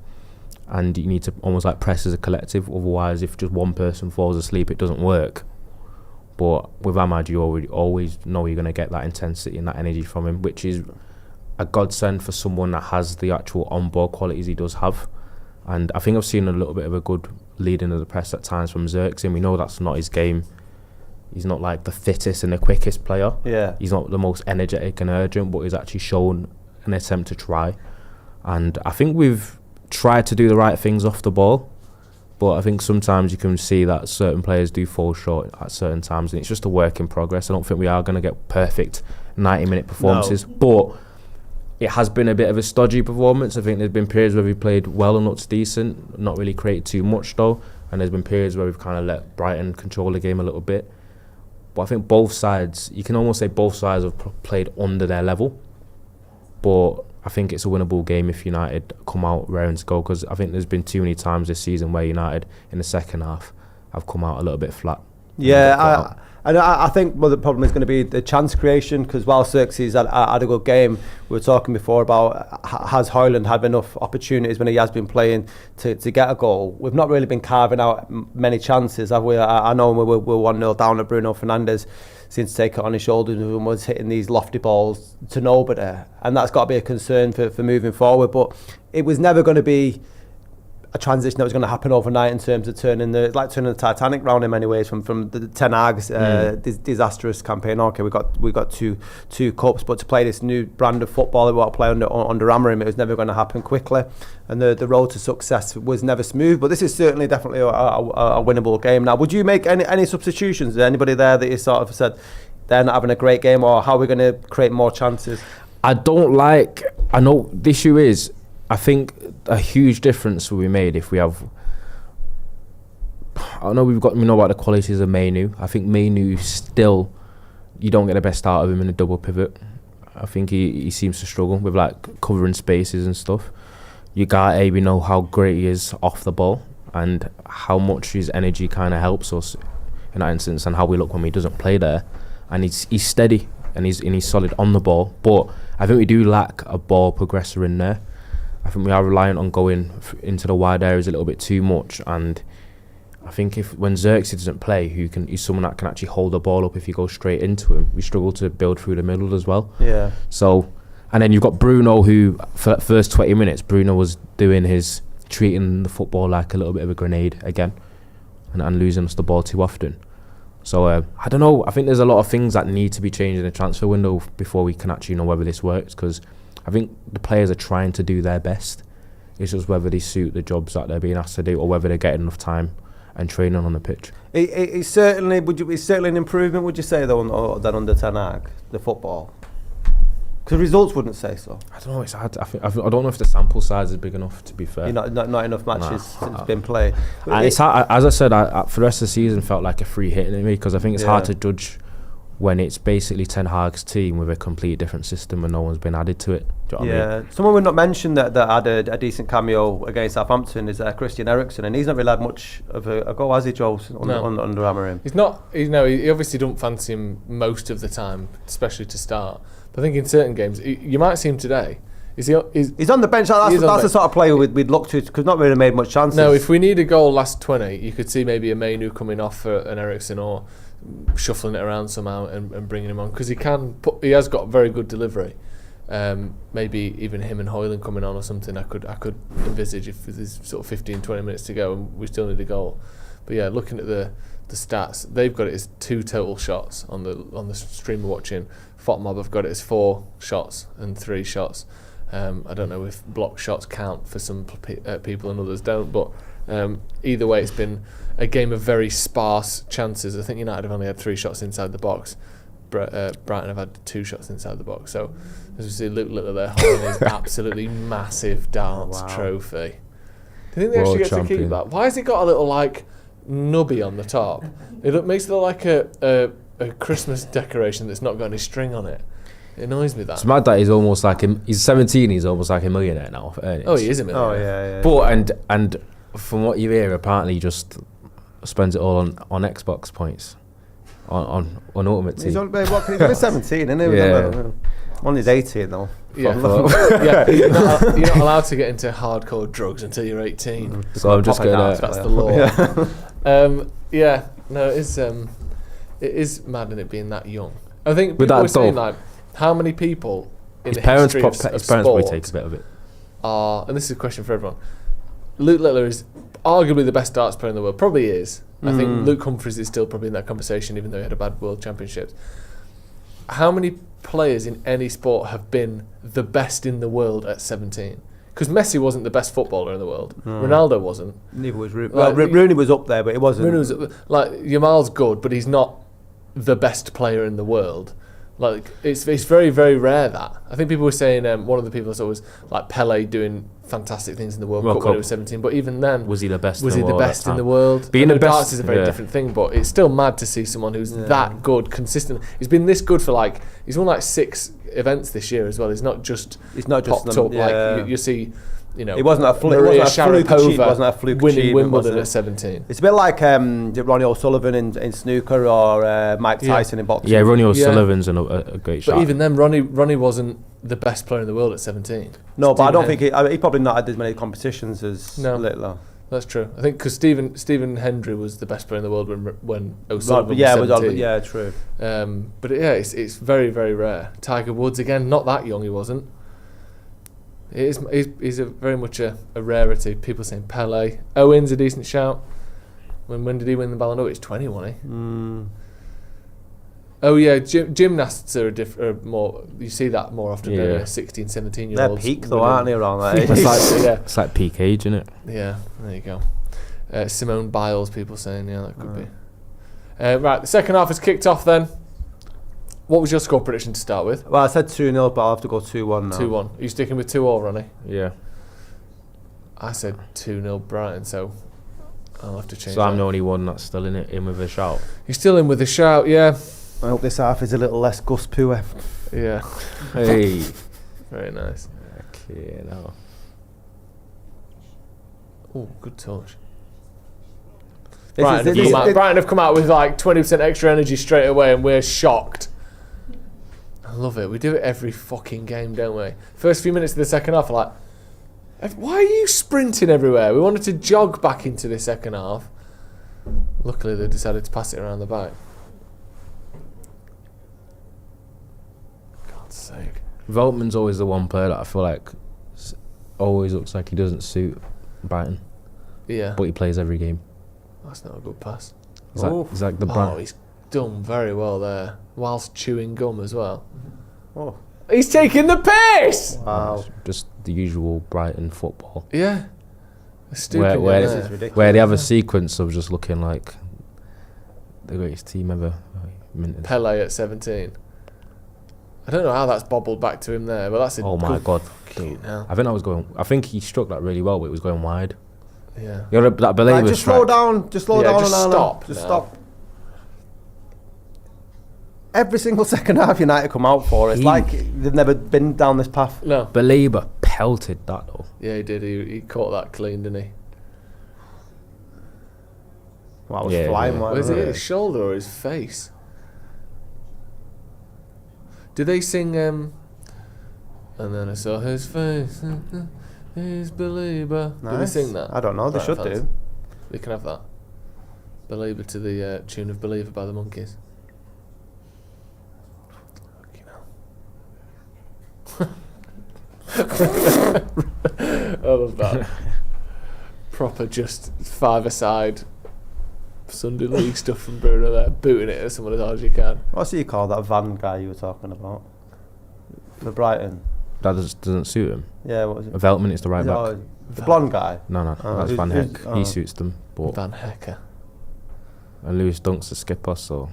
and you need to almost press as a collective. Otherwise, if just one person falls asleep, it doesn't work. But with Ahmad, you always know you're going to get that intensity and that energy from him, which is a godsend for someone that has the actual on-board qualities he does have. And I think I've seen a little bit of a good leading of the press at times from Xerxes, and we know that's not his game. He's not the fittest and the quickest player. Yeah. He's not the most energetic and urgent, but he's actually shown an attempt to try. And I think we've tried to do the right things off the ball, but I think sometimes you can see that certain players do fall short at certain times, and it's just a work in progress. I don't think we are going to get perfect 90-minute performances, but it has been a bit of a stodgy performance. I think there's been periods where we've played well and looked decent, not really created too much though, and there's been periods where we've kind of let Brighton control the game a little bit. But I think both sides, you can almost say both sides have played under their level, but I think it's a winnable game if United come out raring to go, because I think there's been too many times this season where United in the second half have come out a little bit flat. Yeah, I think the problem is going to be the chance creation, because while Xerxes had a good game, we were talking before about has Hojlund had enough opportunities when he has been playing to get a goal. We've not really been carving out many chances, have we? I know we're 1-0 down at Bruno Fernandes, seems to take it on his shoulders and was hitting these lofty balls to nobody, and that's got to be a concern for moving forward. But it was never going to be a transition that was going to happen overnight in terms of turning the Titanic round in many ways from the Ten Hag's disastrous campaign. Okay, we got two cups, but to play this new brand of football that we want to play under Amorim, it was never going to happen quickly, and the road to success was never smooth. But this is definitely a winnable game. Now, would you make any substitutions? Is there anybody there that you sort of said they're not having a great game, or how are we going to create more chances? I know the issue is, I think a huge difference will be made if we have. I know we know about the qualities of Mainu. I think Mainu still, you don't get the best out of him in a double pivot. I think he seems to struggle with like covering spaces and stuff. Ugarte, we know how great he is off the ball and how much his energy kind of helps us in that instance, and how we look when he doesn't play there. And he's steady and he's solid on the ball. But I think we do lack a ball progressor in there. I think we are reliant on going into the wide areas a little bit too much, and I think when Xerxes doesn't play, he's someone that can actually hold the ball up if you go straight into him. We struggle to build through the middle as well. Yeah. So, and then you've got Bruno, who for the first 20 minutes, Bruno was treating the football like a little bit of a grenade again, and losing us the ball too often. So I don't know. I think there's a lot of things that need to be changed in the transfer window before we can actually know whether this works, because I think the players are trying to do their best. It's just whether they suit the jobs that they're being asked to do, or whether they're getting enough time and training on the pitch. It's certainly an improvement, would you say, though, than under Ten Hag, the football? Because results wouldn't say so. I don't know. It's hard. I don't know if the sample size is big enough. To be fair, not enough matches since been played. And it's hard. As I said, for the rest of the season, felt like a free hit in me, because I think it's hard to judge when it's basically Ten Hag's team with a completely different system and no one's been added to it. Do you know what I mean? Someone would not mention that had a decent cameo against Southampton is Christian Eriksen, and he's not really had much of a go, has he, Joe, under Amorim? He's not. He obviously don't fancy him most of the time, especially to start. But I think in certain games, you might see him today. He's on the bench. That's the sort of player we'd look to, because not really made much chances. No, if we need a goal last 20, you could see maybe a Mainu coming off for an Eriksen, or shuffling it around somehow and bringing him on, because he has got very good delivery. Maybe even him and Hojlund coming on or something, I could envisage if there's sort of 15-20 minutes to go and we still need a goal. But yeah, looking at the stats, they've got it as 2 total shots on the stream we're watching. FOTMob have got it as 4 shots and 3 shots. I don't know if block shots count for some people and others don't, but either way, it's been a game of very sparse chances. I think United have only had 3 shots inside the box. Brighton have had 2 shots inside the box. So as we see Luke Littler there holding his absolutely massive darts trophy. Do you think they actually get to keep that? Why has it got a little like nubby on the top? It makes it look like a Christmas decoration that's not got any string on it. It annoys me that. It's mad that he's almost like he's 17. He's almost like a millionaire now. Oh, he is a millionaire. Oh yeah. But and from what you hear, apparently he just spends it all on Xbox points, on Ultimate Team. He's only 17, isn't he? Yeah. One is 18 though. Yeah, you're not allowed to get into hardcore drugs until you're 18. So I'm just going to. That's the law. It is mad in it being that young. I think people were saying like, how many people in the history of his parents sport probably take a bit of it. And this is a question for everyone. Luke Littler is arguably the best darts player in the world. Probably is. I think Luke Humphries is still probably in that conversation, even though he had a bad World Championships. How many players in any sport have been the best in the world at 17? Because Messi wasn't the best footballer in the world. Ronaldo wasn't. Neither was Rooney. Rooney was up there, but it wasn't. Rooney was like, Yamal's good, but he's not the best player in the world. Like it's very, very rare that. I think people were saying one of the people I saw was like Pele doing fantastic things in the World Cup when he was 17, but even then, Was he the best? was in he the the world best at in that the time? world? Being I know the best- darts is a very yeah. different thing, but it's still mad to see someone who's that good, consistent. He's been this good for like he's won like 6 events this year as well. He's not just just popped up like you see. You know, It wasn't a fluke. Maria It wasn't a fluke Sharapova achievement. It wasn't a fluke winning achievement, was Wimbledon it? at 17. It's a bit like Ronnie O'Sullivan in snooker or Mike Tyson in boxing. Yeah, Ronnie O'Sullivan's a great shot. But even then, Ronnie wasn't the best player in the world at 17. No, but I don't Stephen think he probably not had as many competitions as Littler. That's true. I think because Stephen Hendry was the best player in the world when O'Sullivan Yeah, was 17. yeah, true. But yeah, it's very, very rare. Tiger Woods again, not that young he wasn't. He's very much a rarity. People saying Pele. Owen's a decent shout. When did he win the Ballon d'Or? He's 20, wasn't he? Oh yeah, gymnasts are more. You see that more often than 16, 17 year They're olds. peak though, aren't they? Around that age. It's like peak age, isn't it? Yeah, there you go. Simone Biles, people saying, yeah, that could be. Right, the second half has kicked off then. What was your score prediction to start with? Well, I said 2-0, but I'll have to go 2-1 now. 2-1. Are you sticking with 2-all, Ronnie? Yeah. I said 2-0 Brighton, so I'll have to change So I'm that. the only one that's still in with a shout. You're still in with a shout, yeah. I hope this half is a little less Gus Pua. Yeah. Hey. Very nice. Okay, now. Oh, good touch. Brighton have come out with like 20% extra energy straight away, and we're shocked. I love it. We do it every fucking game, don't we? First few minutes of the second half, like, why are you sprinting everywhere? We wanted to jog back into the second half. Luckily, they decided to pass it around the back. God's sake. Veltman's always the one player that I feel like always looks like he doesn't suit Brighton, Yeah. but he plays every game. That's not a good pass. He's like the brand. Oh, he's done very well there, whilst chewing gum as well. Oh. He's taking the piss! Wow. Just the usual Brighton football. Yeah. Stupid. Where This is ridiculous. they have a sequence of just looking like the greatest team ever minted. Pele at 17. I don't know how that's bobbled back to him there, but that's a Oh my good god! fucking hell. I think he struck that really well, but it was going wide. Yeah. That belay was Just slow down. Just slow Yeah, down. just Onana. stop Just now. stop. Every single second half United come out for, it's like they've never been down this path. No. Belieber pelted that though. Yeah, he did. He caught that clean, didn't he? Well, I was Yeah, flying. yeah. Like, Was it his shoulder or his face? Did they sing and then I saw his face, his believer. Did they Nice. sing that? I don't know. They Right, should fans. do. They can have that. Believer to the tune of Believer by the Monkees. I love that. Proper just five-a-side Sunday League stuff from Bruno there, booting it at someone as hard as you can. What's he called? That Van guy you were talking about for Brighton. That doesn't suit him. Yeah, what was it? Veltman is the right back. The blonde guy. No, that's Van Heck. He suits them. But Van Hecker. and Lewis Dunk's the skipper, so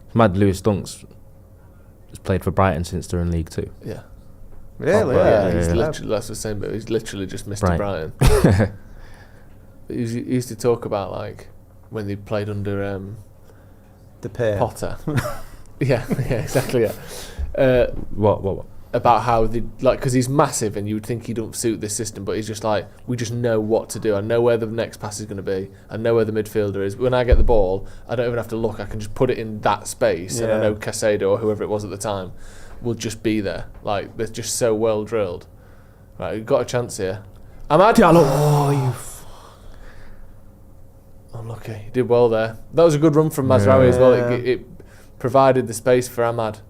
it's mad. Lewis Dunk's has played for Brighton since they're in League 2. Yeah. Really? Yeah, he's yeah. literally, that's the same, but he's literally just Mr. Right. Brighton. He used to talk about like when they played under The pair. Potter. yeah, exactly. Yeah. What? About how they because he's massive and you would think he don't suit this system, but he's just like, we just know what to do. I know where the next pass is going to be. I know where the midfielder is. When I get the ball, I don't even have to look. I can just put it in that space, and I know Casado or whoever it was at the time will just be there. Like they're just so well drilled. Right, we've got a chance here. Ahmad Diallo. Oh, you. Unlucky. He did well there. That was a good run from Mazraoui as well. It provided the space for Ahmad.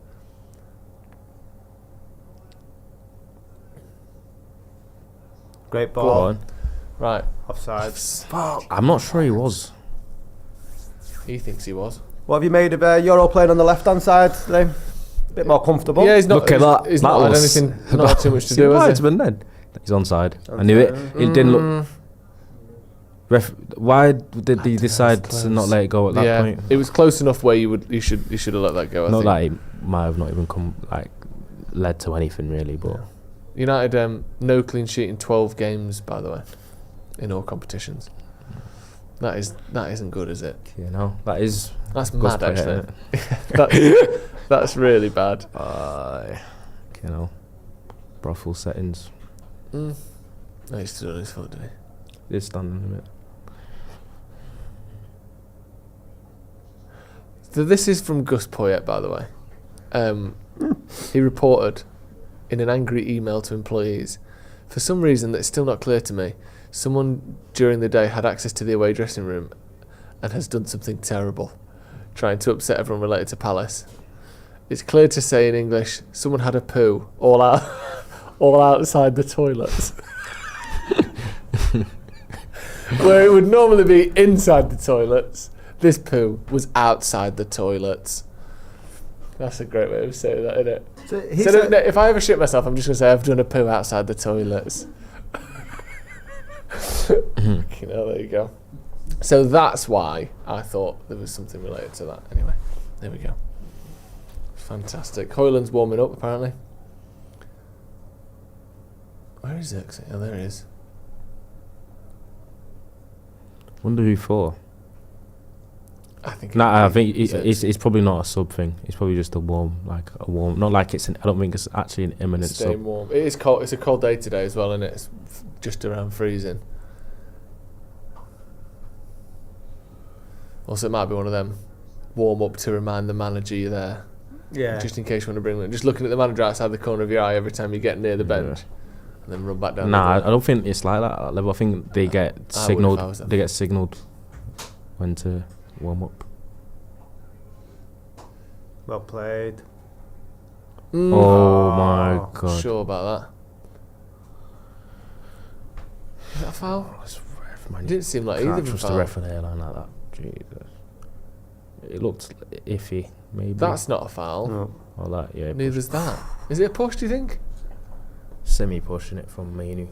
Great Go ball. on. Right. Offside. I'm not sure he was. He thinks he was. What have you made of Euro playing on the left-hand side today? A bit more comfortable. Yeah, he's not. Look at that. He's That not had was- anything. Not too much to See do the with it. linesman then. He's onside. I knew it. It didn't look. Why did he decide to not let it go at that point? It was close enough where you should have let that go. I think. That it might have not even led to anything really, but United no clean sheet in 12 games, by the way, in all competitions. That isn't good, is it? That's mad actually. That's really bad. Brothel settings. No, he stood on his foot, did he? It's standing limit. So this is from Gus Poyet, by the way. He reported in an angry email to employees, for some reason that's still not clear to me, someone during the day had access to the away dressing room and has done something terrible, trying to upset everyone related to Palace. It's clear to say in English, someone had a poo all outside the toilets. Where it would normally be inside the toilets, this poo was outside the toilets. That's a great way of saying that, isn't it? So if I ever shit myself, I'm just going to say I've done a poo outside the toilets. There you go. So that's why I thought there was something related to that. Anyway, there we go. Fantastic. Hojlund's warming up, apparently. Where is it? Oh, there he is. Wonder who for? I think. I think it's probably not a sub thing. It's probably just a warm. Not like it's I don't think it's actually an imminent sub. Staying warm. It is cold. It's a cold day today as well, and it's just around freezing. Also, it might be one of them warm up to remind the manager you're there. Yeah. Just in case you want to bring them. Just looking at the manager outside the corner of your eye every time you get near the bench, and then run back down. I don't think it's like that at that level. I think they get signalled. They get signalled when to warm up. Well played. Oh my god! Sure about that. Is that a foul? It didn't seem like either of them. Trust the ref on the airline like that. Jesus. It looked iffy. Maybe that's not a foul. No. Oh, that Neither's that. Is it a push? Do you think? Semi-pushing it from Manu.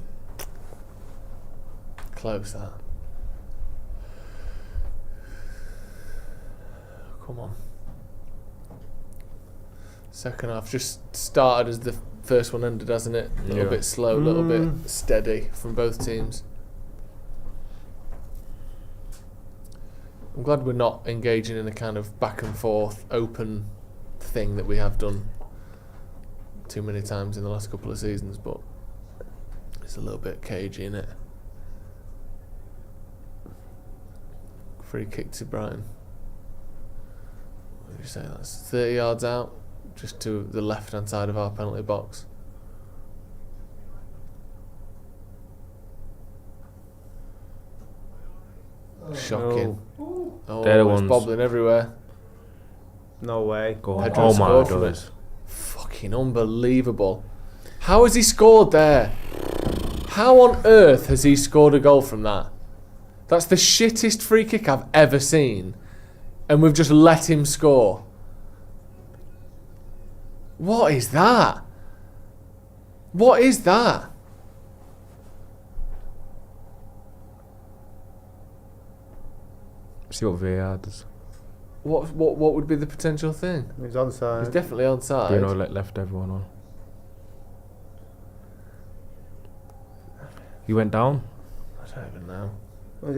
Close that. Come on. Second half just started as the first one ended, hasn't it? A little bit slow, a little bit steady from both teams. I'm glad we're not engaging in a kind of back and forth, open thing that we have done too many times in the last couple of seasons, but it's a little bit cagey, isn't it? Free kick to Brighton. What did you say? That's 30 yards out, just to the left-hand side of our penalty box. Shocking. Oh, it's bobbling everywhere. No way. Go on. Oh my god. Fucking unbelievable. How has he scored there? How on earth has he scored a goal from that? That's the shittest free kick I've ever seen. And we've just let him score. What is that? What is that? See what VAR does. What would be the potential thing? He's onside. He's definitely onside. Bruno left everyone on. He went down. I don't even know.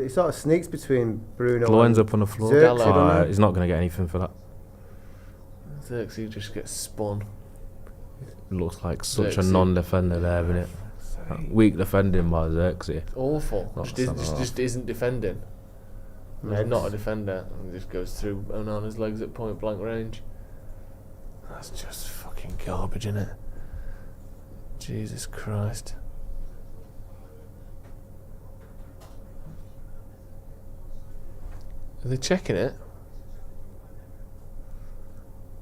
He sort of sneaks between Bruno. Flo ends up on the floor. He's not going to get anything for that. Xerxes just gets spun. It looks like such a non-defender there, isn't it? Weak defending by Xerxes. Awful. Just isn't defending. He's not a defender, and just goes through Onana's legs at point blank range. That's just fucking garbage, isn't it? Jesus Christ. Are they checking it?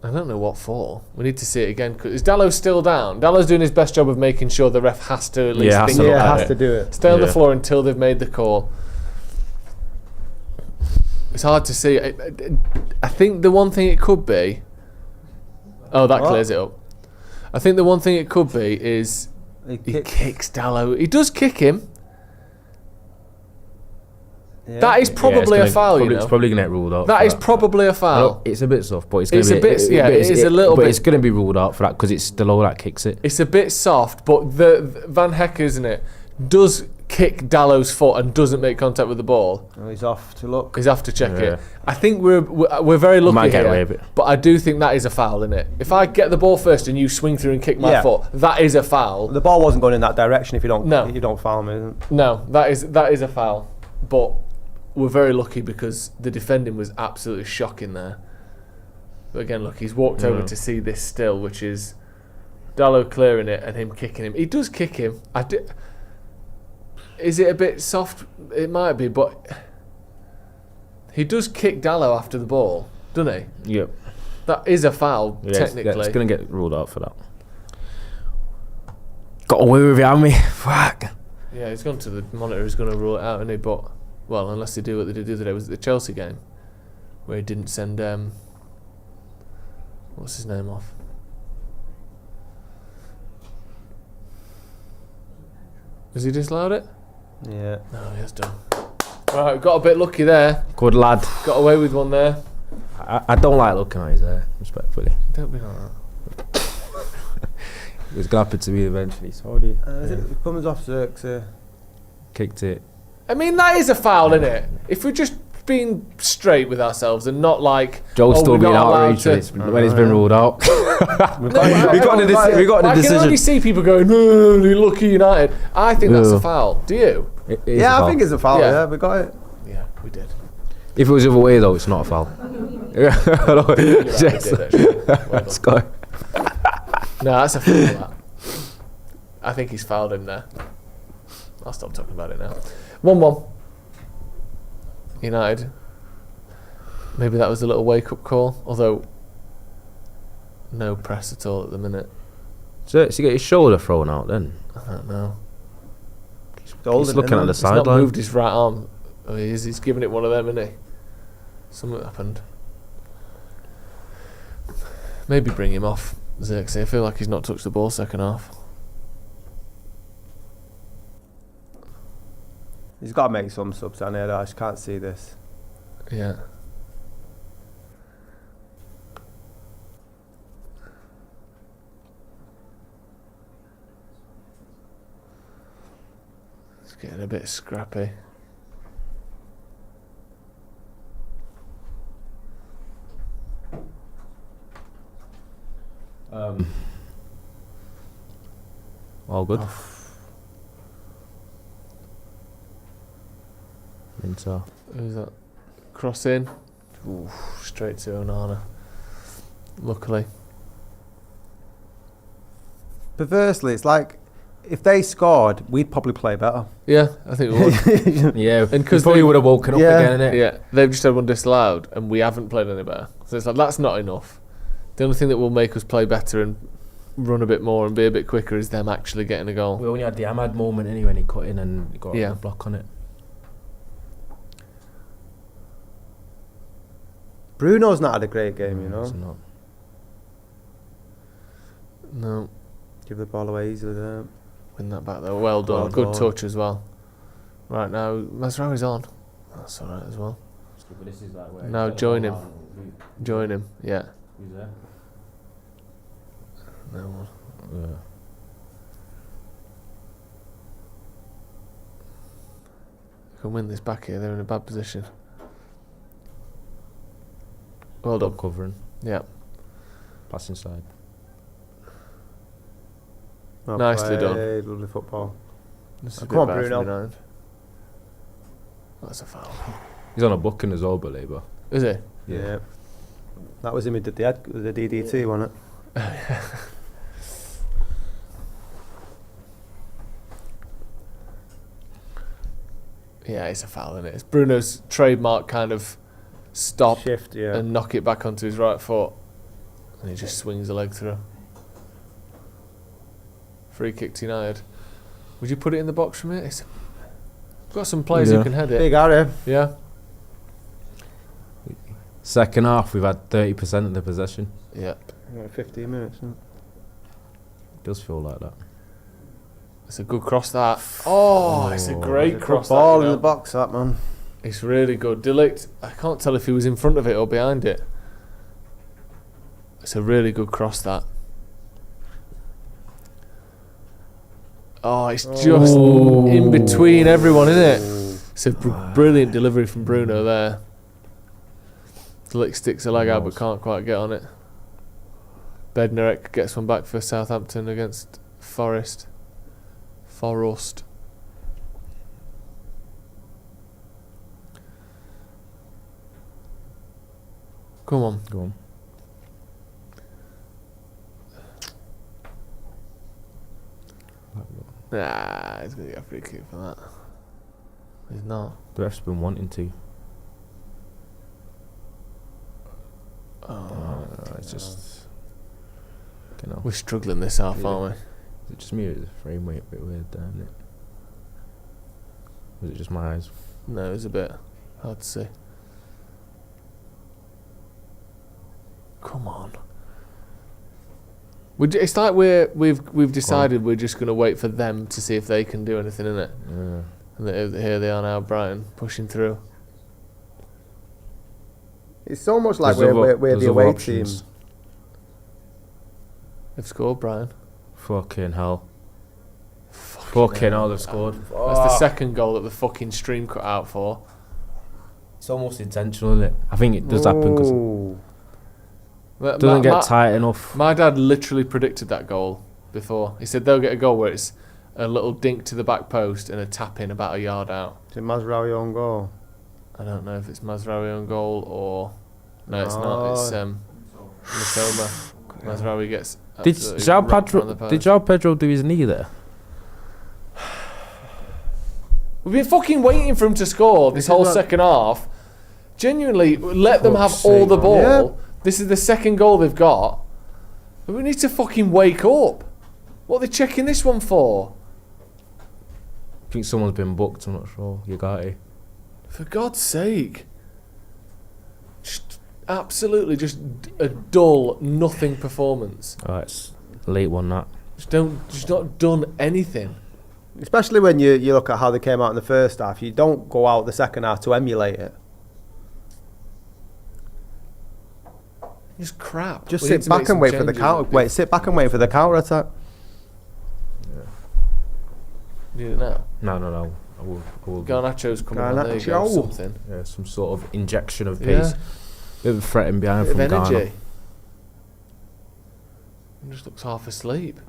I don't know what for. We need to see it again. Is Dallo still down? Dallo's doing his best job of making sure the ref has to at least think about it. Has to do it. Stay on the floor until they've made the call. It's hard to see. I think the one thing it could be... Oh, that clears it up. I think the one thing it could be is... He kicks Dallo. He does kick him. That is probably a foul, It's probably going to get ruled out. That is probably a foul. It's a bit soft, but it's It's going to be... it is a little bit... But it's going to be ruled out for that because it's the low that kicks it. It's a bit soft, but the Van Heck, isn't it, does kick Dallow's foot and doesn't make contact with the ball. Oh, he's off to look. He's off to check it. I think we're very lucky Might get here, away with it. but I do think that is a foul, isn't it? If I get the ball first and you swing through and kick my foot, that is a foul. The ball wasn't going in that direction if you don't foul me. Isn't it? No, that is a foul. But we're very lucky because the defending was absolutely shocking there. But again, look, he's walked over to see this still, which is Dallow clearing it and him kicking him. He does kick him. Is it a bit soft? It might be, but he does kick Dallow after the ball, doesn't he? Yep. That is a foul, technically. It's going to get ruled out for that. Got away with it, haven't we? Fuck. Yeah, he's gone to the monitor, he's going to rule it out, isn't he? But, well, unless they do what they did the other day, was it the Chelsea game? Where he didn't send, what's his name off? Has he disallowed it? Yeah. No, he has done. Right, got a bit lucky there. Good lad. Got away with one there. I don't like looking at his hair, respectfully. Don't be like that. It was going to happen to me eventually, so do you? It comes off Xerxes. Kicked it. I mean, that is a foul, isn't it? If we're just being straight with ourselves and not like... Joe's still we're being not allowed outraged when it's been ruled out. we got the decision. I can only see people going, no, lucky United. I think that's a foul. Do you? Yeah, I think it's a foul. Yeah, we got it. Yeah, we did. If it was the other way, though, it's not a foul. Let's go. No, that's a foul. That. I think he's fouled him there. I'll stop talking about it now. 1-1. United. Maybe that was a little wake-up call, although no press at all at the minute. So he get his shoulder thrown out then? I don't know. He's looking at the He's not sideline. moved his right arm. Oh, he's giving it one of them, isn't he? Something happened. Maybe bring him off, Xerxes. I feel like he's not touched the ball second half. He's got to make some subs down here. I just can't see this. Yeah. It's getting a bit scrappy. All good. Into. Who's that? Cross in. Ooh, straight to Onana. Luckily. Perversely, it's like if they scored, we'd probably play better. Yeah, I think we would. Yeah, And because probably would have woken up again, innit? Yeah, they've just had one disallowed, and we haven't played any better. So it's like that's not enough. The only thing that will make us play better and run a bit more and be a bit quicker is them actually getting a goal. We only had the Ahmad moment anyway, when he cut in and got a block on it. Bruno's not had a great game, you know. It's not. No. Give the ball away easily there. Win that back though. Well done. Good touch as well. Right now, Mazraoui's on. That's alright as well. Now join him. Join him. Yeah. Who's there? No one. Yeah. They can win this back here. They're in a bad position. Well done. Covering. Yeah. Pass inside. Well Nicely played, done. Lovely football. This is a Come bit on, bad Bruno. from behind. That's a foul. He's on a booking as well, believer. Is he? Yeah. That was him who did the DDT, wasn't it? Yeah, it's a foul, isn't it? It's Bruno's trademark kind of stop Shift, yeah. and knock it back onto his right foot. And he just swings the leg through. Free kick to United. Would you put it in the box from it? It's got some players who can head it. Big Harry. Yeah. Second half, we've had 30% of the possession. Yeah. 15 minutes. Huh? It does feel like that. It's a good cross that. Oh, it's a great Good cross. ball that, in the box, that man. It's really good. Delict, I can't tell if he was in front of it or behind it. It's a really good cross, that. Oh, it's just in between everyone, isn't it? It's a brilliant delivery from Bruno there. Delict sticks a leg out but can't quite get on it. Bednarek gets one back for Southampton against Forest. Come on. Go on. Nah, he's going to get a free kick for that. He's not. The ref's been wanting to. It's just... You know. We're struggling this half, aren't we? Is it just me or is the frame rate a bit weird there, isn't it? Was it just my eyes? No, it's a bit hard to see. Come on. It's like we've decided we're just going to wait for them to see if they can do anything, innit? Yeah. And here they are now, Brighton, pushing through. It's so much like we're the away team. They've scored, Brighton. Fucking hell. Fucking hell, they've scored. That's the second goal that the fucking stream cut out for. It's almost intentional, isn't it? I think it does happen because it doesn't get tight enough. My dad literally predicted that goal before. He said they'll get a goal where it's a little dink to the back post and a tap in about a yard out. Is it Mazraoui on goal? I don't know if it's Mazraoui on goal or... No, it's not. It's Mitoma. Mazraoui gets... Did João Pedro do his knee there? We've been fucking waiting for him to score this whole second half. Genuinely, let them have all the ball. Yeah. This is the second goal they've got. But we need to fucking wake up. What are they checking this one for? I think someone's been booked, I'm not sure. Ugarte. For God's sake. Absolutely just a dull, nothing performance. Oh, it's a late one, that. Just not done anything. Especially when you look at how they came out in the first half. You don't go out the second half to emulate it. Just crap. Just sit back and wait for the counter. Sit back and wait for the counter attack. Yeah. You do it now? No. I will. Garnacho's coming on. There you go. Something. Yeah, some sort of injection of pace. Bit of threatening behind from Ghana. Energy. He just looks half asleep.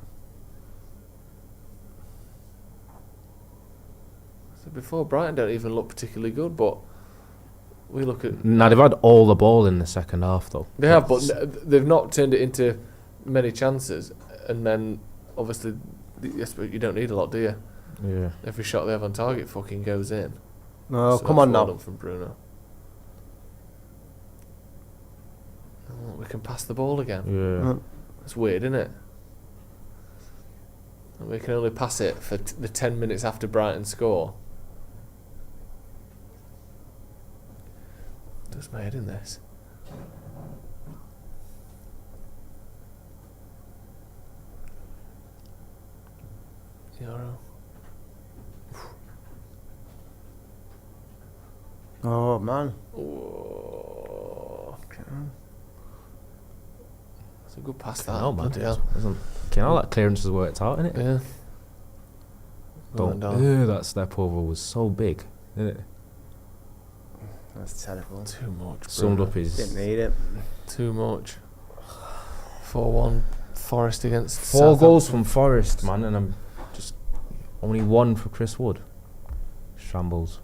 So before, Brighton don't even look particularly good, but we look at... Nah, they've had all the ball in the second half, though. They have, but they've not turned it into many chances. And then, obviously, yes, but you don't need a lot, do you? Yeah. Every shot they have on target fucking goes in. No, so come on now. From Bruno. Oh, we can pass the ball again. Yeah. That's weird, isn't it? And we can only pass it for the 10 minutes after Brighton score. Does my head in this. Euro. Oh man. Oh. That's a good pass, that. No, man. That clearance has worked out, innit? Yeah. That step over was so big, isn't it? That's terrible. Too much. Summed up his... Didn't need it. Too much. 4-1 Forest against 4 goals from Forest, man, and I'm just only 1 for Chris Wood. Shambles.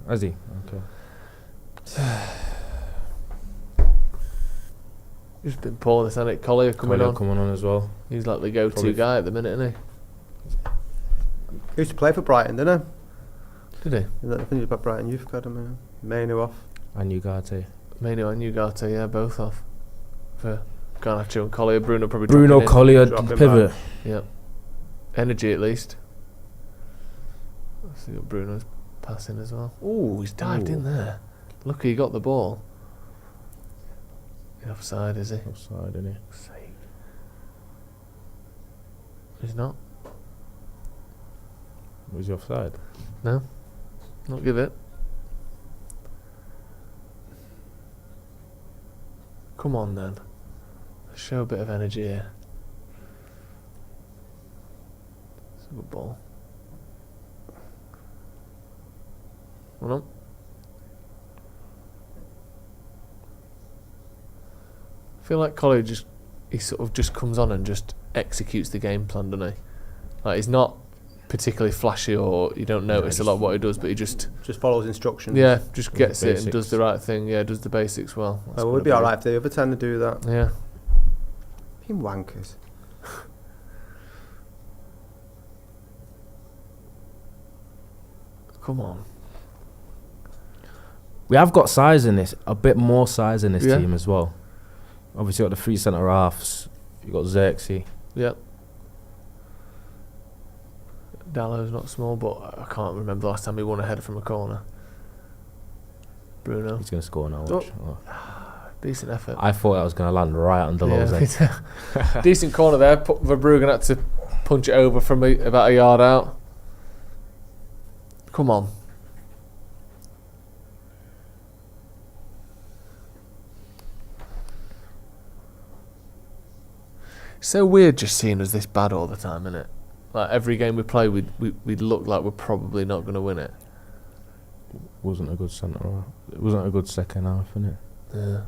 Has he? Okay. It's been poor, this, hasn't it? Collier coming on as well. He's like the go-to guy at the minute, isn't he? He used to play for Brighton, didn't he? Did he? I think he was about Brighton Youth Academy. Mainu off. And Ugarte. Mainu and Ugarte, yeah, both off. For Garnacho and Collier. Bruno probably Collier pivot. Yeah. Energy at least. Let's see what Bruno's passing as well. Ooh, he's dived in there. Lucky he got the ball. He's offside, is he? Offside, isn't he? He's not. Was he offside? No, not give it. Come on then. Show a bit of energy here. It's a good ball. Well, no. I feel like Collie he sort of just comes on and just executes the game plan, doesn't he? Like, he's not particularly flashy, or you don't notice a lot of what he does, but he just follows instructions. Yeah, just gets it and basics. does the right thing. Yeah, does the basics well. That's It would be alright if the other 10 to do that. Yeah. Being wankers. Come on. We have got size in this, a bit more size in this Yeah. team as well. Obviously, got the 3 centre halves. You got Xerxes. Yep. Dallow's not small, but I can't remember the last time he won a header from a corner. Bruno. He's going to score now. Watch. Oh. Decent effort. I thought that was going to land right on Delo's head. Decent corner there. Verbruggen had to punch it over from about a yard out. Come on. So weird just seeing us this bad all the time, isn't it? Like every game we play, we'd look like we're probably not going to win it. Wasn't a good centre half. It wasn't a good second half, innit? Yeah.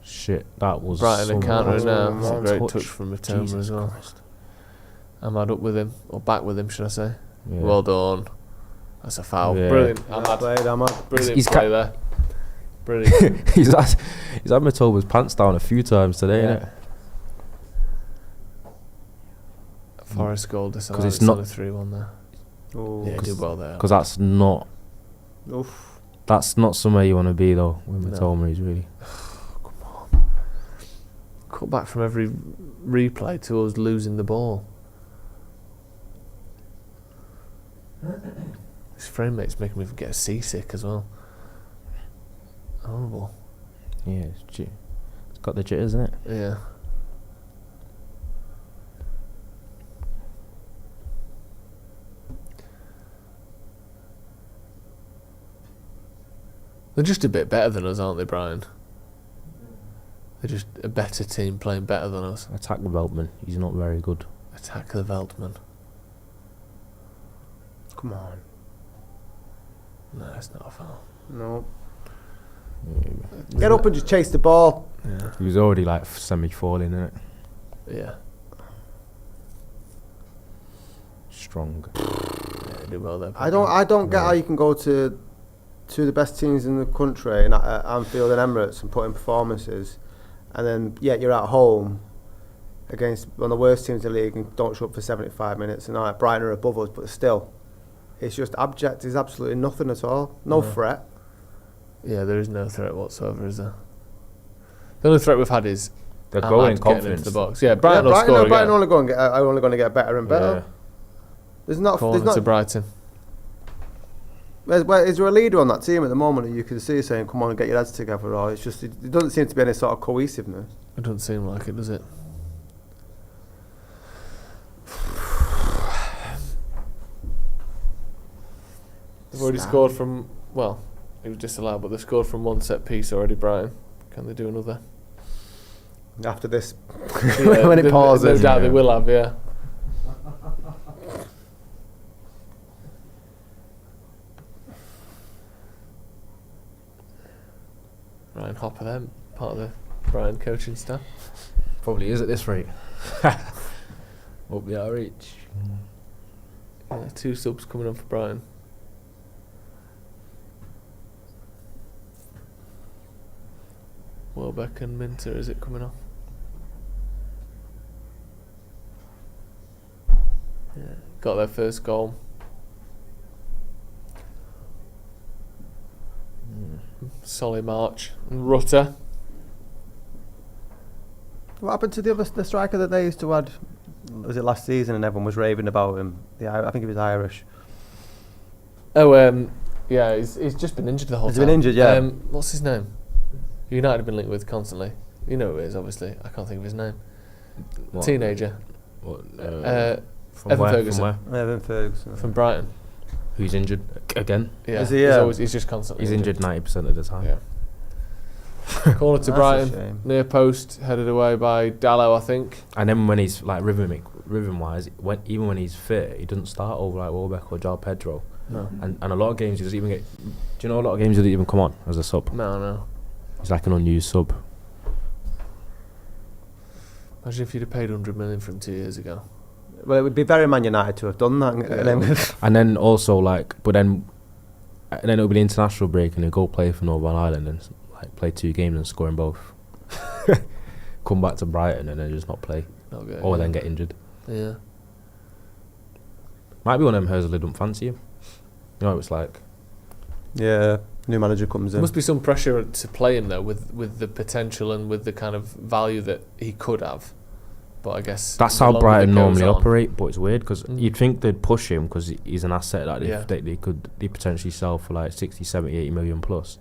Shit, that was. Brighton some encountering now. That's a one great touch from Matoma Jesus as well. Christ. Ahmad up with him, or back with him, should I say? Yeah. Well done. That's a foul. Yeah. Brilliant. Well played, Ahmad. Brilliant He's play there. Brilliant. he's had Matoma's pants down a few times today, Yeah. innit? Forest goal disallowed. it's It's not- not 3-1 there. Oh, Yeah, did well there. Because that's not oof. somewhere you want to be though. With No. Matoma, he's really. Cut back from every replay to us losing the ball. This frame mate's making me get seasick as well. Horrible. Yeah, it's got the jitters, isn't it? Yeah. They're just a bit better than us, aren't they, Brian? They're just a better team playing better than us. Attack the Veltman. He's not very good. Attack the Veltman. Come on. No, it's not a foul. No. Get up and just chase the ball. Yeah. He was already like semi-falling, innit? Yeah. Strong. Yeah, did well there. I don't get how you can go to the best teams in the country, in Anfield and Emirates, and put in performances, and then you're at home against one of the worst teams in the league and don't show up for 75 minutes, and Brighton are above us, but still, it's just abject. There's absolutely nothing at all. No threat. Yeah, there is no threat whatsoever, is there? The only threat we've had is They're Ahmad growing getting confidence. into the box. Yeah, Brighton will score Brighton again. only going to get better and better. Yeah. There's not. Corner There's to not. Brighton. Is there a leader on that team at the moment that you can see saying, "Come on and get your heads together"? Or it's just it doesn't seem to be any sort of cohesiveness. It doesn't seem like it, does it? They've already scored from, well, it was disallowed, but they've scored from one set piece already, Brighton. Can they do another? After this, Yeah, when it no pauses, doubt they will have, yeah. Ryan Hopper then, part of the Brighton coaching staff. Probably is at this rate. Up the outreach. Yeah, 2 subs coming on for Brighton. Welbeck and Minter, is it coming off? Yeah, got their first goal. Solly March and Rutter. what happened to the striker that they used to add? Was it last season and everyone was raving about him? I think he was Irish. Oh, yeah, he's just been injured the whole Has time. he been injured? Yeah. What's his name? United have been linked with constantly. You know who it is, obviously. I can't think of his name. What? Teenager. What, Evan Ferguson. From where? Evan Ferguson. From Brighton. Who's injured again? Yeah, Is he, he's just constantly He's injured 90% of the time. Yeah. Corner to That's a Brighton, shame. near post, headed away by Dallow, I think. And then when he's like rhythm-wise, even when he's fit, he doesn't start over like Welbeck or João Pedro. No. And a lot of games he doesn't even get. Do you know a lot of games he doesn't even come on as a sub? No. He's like an unused sub. Imagine if you'd have paid 100 million for him 2 years ago. Well, it would be very Man United to have done that. And then also like, and then it'll be the international break and he'll go play for Northern Ireland and like play 2 games and score in both. Come back to Brighton and then just not play, Okay, or then get injured. Yeah. Might be one of them Hojlund don't fancy him. You know, it's like. Yeah, new manager comes There in. must be some pressure to play him though, with the potential and with the kind of value that he could have. But I guess That's the how longer Brighton it goes normally on- operate, but it's weird because you'd think they'd push him because he's an asset that Yeah. they could potentially sell for like 60, 70, 80 million plus.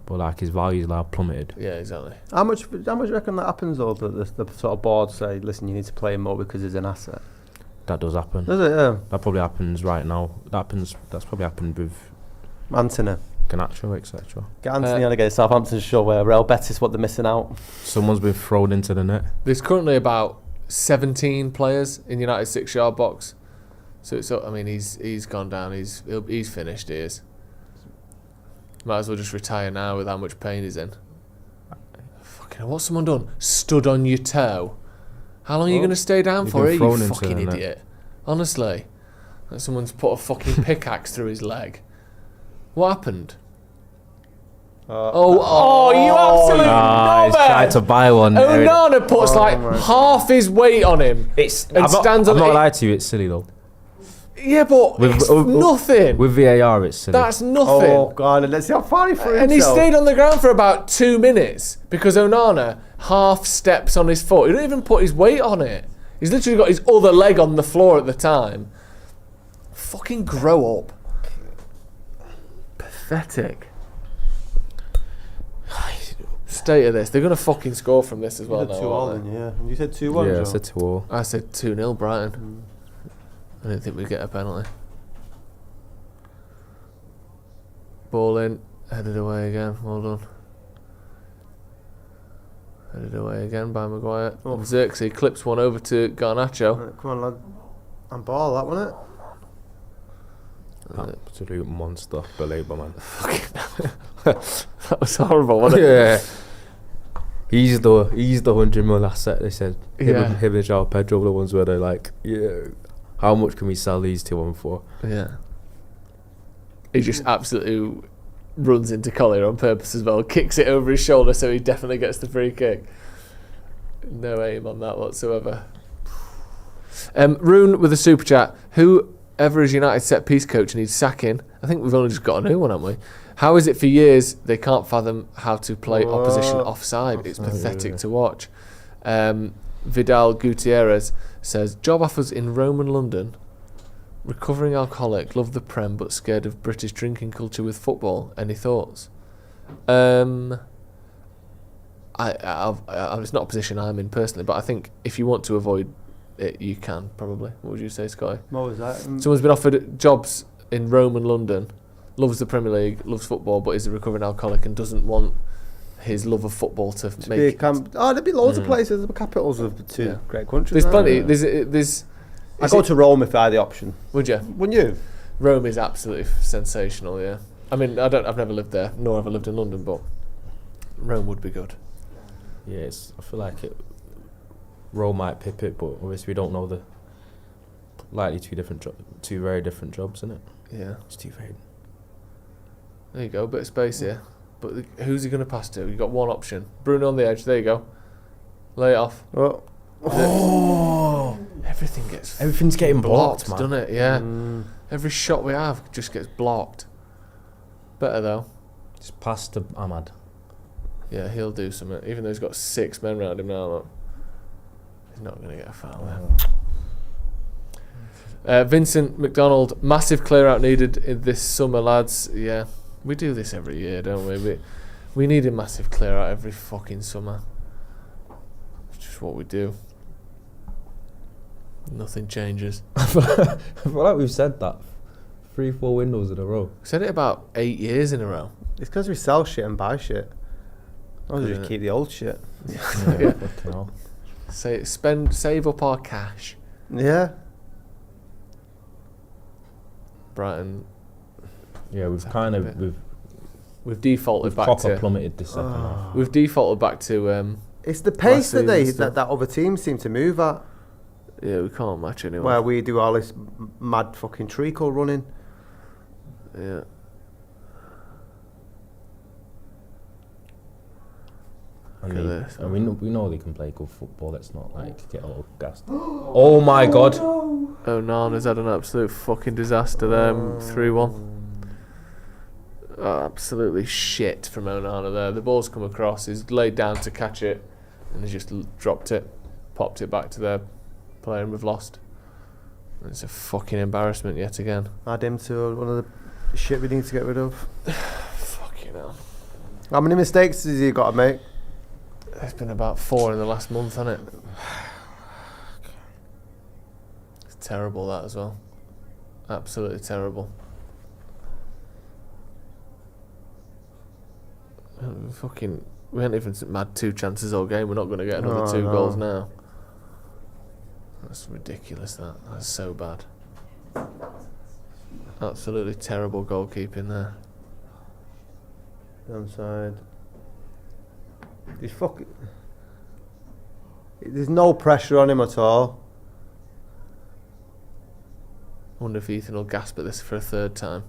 But like his value's like plummeted. Yeah, exactly. How much do you reckon that happens though? That the sort of board say, listen, you need to play him more because he's an asset. That does happen. Does it? Yeah. That probably happens right now. That's probably happened with Antony. Garnacho, etc. Get Antony on against Southampton show where Real Betis what they're missing out. Someone's been thrown into the net. There's currently about 17 players in United's 6-yard box. So it's, I mean, he's gone down. He's finished. He is. Might as well just retire now with how much pain he's in. Fucking hell, what's someone done? Stood on your toe. How long are you going to stay down You've for? been Are you thrown into fucking the net. idiot? Honestly, like someone's put a fucking pickaxe through his leg. What happened? Oh, you absolute He's tried to buy one. Onana puts like half his weight on him. I'm stands on not it. lying to you, it's silly though. Yeah, but it's nothing. With VAR, it's silly. That's nothing. Oh God! And let's see how far he threw And he himself. stayed on the ground for about 2 minutes because Onana half steps on his foot. He didn't even put his weight on it. He's literally got his other leg on the floor at the time. Fucking grow up. Pathetic. State of this. They're going to fucking score from this as well You now, said 2-all aren't then, yeah. You said 2-1. Yeah, I Joe? said 2-all. they? I said 2-0 Brighton. I didn't think we'd get a penalty. Ball in. Headed away again. Well done. Headed away again by Maguire. Oh. And Xerxes clips one over to Garnacho. Come on, lad. And ball that, wasn't it? Absolute monster, Belieber, man. That was horrible, wasn't it? Yeah. He's the 100 mil asset, they said. Him Yeah. and João Pedro were the ones where they're like, yeah, how much can we sell these two on for? Yeah. He just absolutely runs into Collier on purpose as well. Kicks it over his shoulder so he definitely gets the free kick. No aim on that whatsoever. Rune with a super chat. Whoever is United set piece coach needs sacking. I think we've only just got a new one, haven't we? How is it for years they can't fathom how to play opposition offside? It's pathetic to watch. Vidal Gutierrez says, job offers in Rome and London. Recovering alcoholic, love the Prem but scared of British drinking culture with football. Any thoughts? It's not a position I'm in personally, but I think if you want to avoid it, you can probably. What would you say, Scotty? What was that? Someone's been offered jobs in Rome and London, loves the Premier League, loves football, but is a recovering alcoholic and doesn't want his love of football to make. There'd be loads of places, the capitals of the two great countries. There's plenty. Yeah. There's. I'd go to Rome if I had the option. Would you? Wouldn't you? Rome is absolutely sensational. Yeah. I mean, I've never lived there, nor have I lived in London, but Rome would be good. Yeah, I feel like Rome might pip it, but obviously we don't know the likely two very different jobs, isn't it? Yeah. It's too very. There you go, bit of space here. But who's he going to pass to? You've got one option. Bruno on the edge. There you go. Lay it off. Oh! Everything's getting blocked, man. Doesn't it? Yeah. Every shot we have just gets blocked. Better though. Just pass to Ahmad. Yeah, he'll do something. Even though he's got 6 men around him now, look. He's not going to get a foul there. Vincent McDonald, massive clear out needed in this summer, lads. Yeah, we do this every year, don't we? We need a massive clear out every fucking summer. It's just what we do. Nothing changes. I feel like we've said that 3-4 windows in a row. We said it about 8 years in a row. It's because we sell shit and buy shit. I'll just keep the old shit. Yeah. Fucking hell. Save up our cash. Yeah. Brighton. Yeah, we've We've defaulted back proper to. plummeted this second half. We've defaulted back to. It's the pace last that season that other teams seem to move at. Yeah, we can't match anyone. Where we do all this mad fucking treacle running. Yeah. And we know they can play good football. Let's not get all gassed. Oh my god! Onana's had an absolute fucking disaster there. 3-1. Absolutely shit from Onana there. The ball's come across. He's laid down to catch it, and he's just dropped it, popped it back to their player, and we've lost. And it's a fucking embarrassment yet again. Add him to one of the shit we need to get rid of. Fucking hell. How many mistakes has he got to make? There's been about 4 in the last month, hasn't it? It's terrible, that as well. Absolutely terrible. We haven't even had 2 chances all game. We're not going to get another 2 goals now. That's ridiculous, that. That's so bad. Absolutely terrible goalkeeping there. Downside. There's no pressure on him at all. I wonder if Ethan will gasp at this for a 3rd time.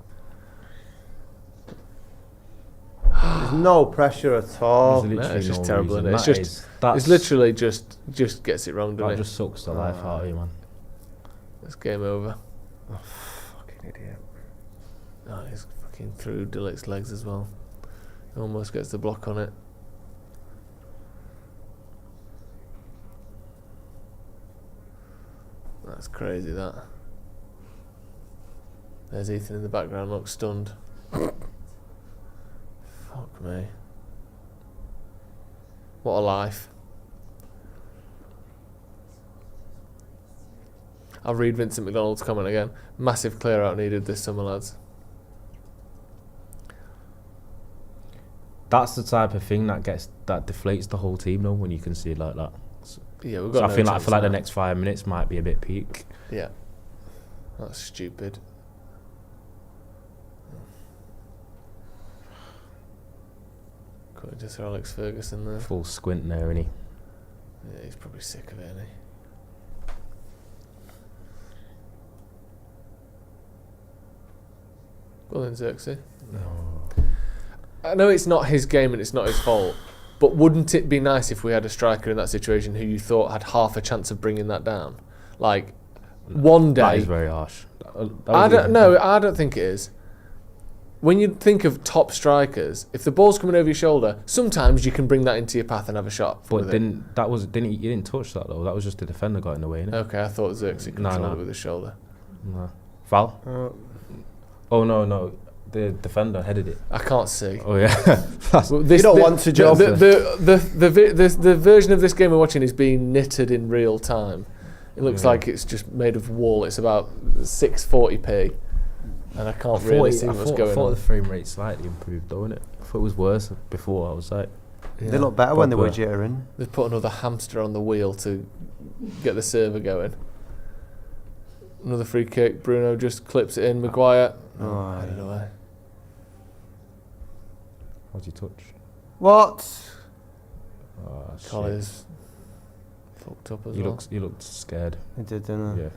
There's no pressure at all. No, it's just terrible, isn't it? It's literally just gets it wrong, doesn't it? That just sucks the life out of you, man. It's game over. Oh, fucking idiot. Oh, he's fucking through Dillick's legs as well. Almost gets the block on it. That's crazy, that. There's Ethan in the background, looks stunned. Fuck me. What a life. I'll read Vincent McDonald's comment again. Massive clear out needed this summer, lads. That's the type of thing that deflates the whole team, though, when you can see it like that. Yeah, we've got. So I feel like the next 5 minutes might be a bit peak. Yeah, that's stupid. According to Sir Alex Ferguson there. Full squint there, isn't he? Yeah, he's probably sick of it, isn't he? Well then, Xerxes. No. I know it's not his game and it's not his fault, but wouldn't it be nice if we had a striker in that situation who you thought had half a chance of bringing that down? Like, one day... That is very harsh. I don't think it is. When you think of top strikers, if the ball's coming over your shoulder, sometimes you can bring that into your path and have a shot. But you didn't touch that though. That was just the defender got in the way, innit? Okay, I thought Xerxes controlled it with his shoulder. No. Foul? Oh no. The defender headed it. I can't see. Oh yeah. You don't want to jump. The version of this game we're watching is being knitted in real time. It looks like it's just made of wool. It's about 640p. And I can't really see what's going on. I thought the frame rate slightly improved, though, innit? I thought it was worse before. I was like, they look better when they were jittering. They've put another hamster on the wheel to get the server going. Another free kick. Bruno just clips it in. Maguire. Headed away. How's he touch? What? Collier's fucked up as well. He looked scared. He did, didn't he? Yeah.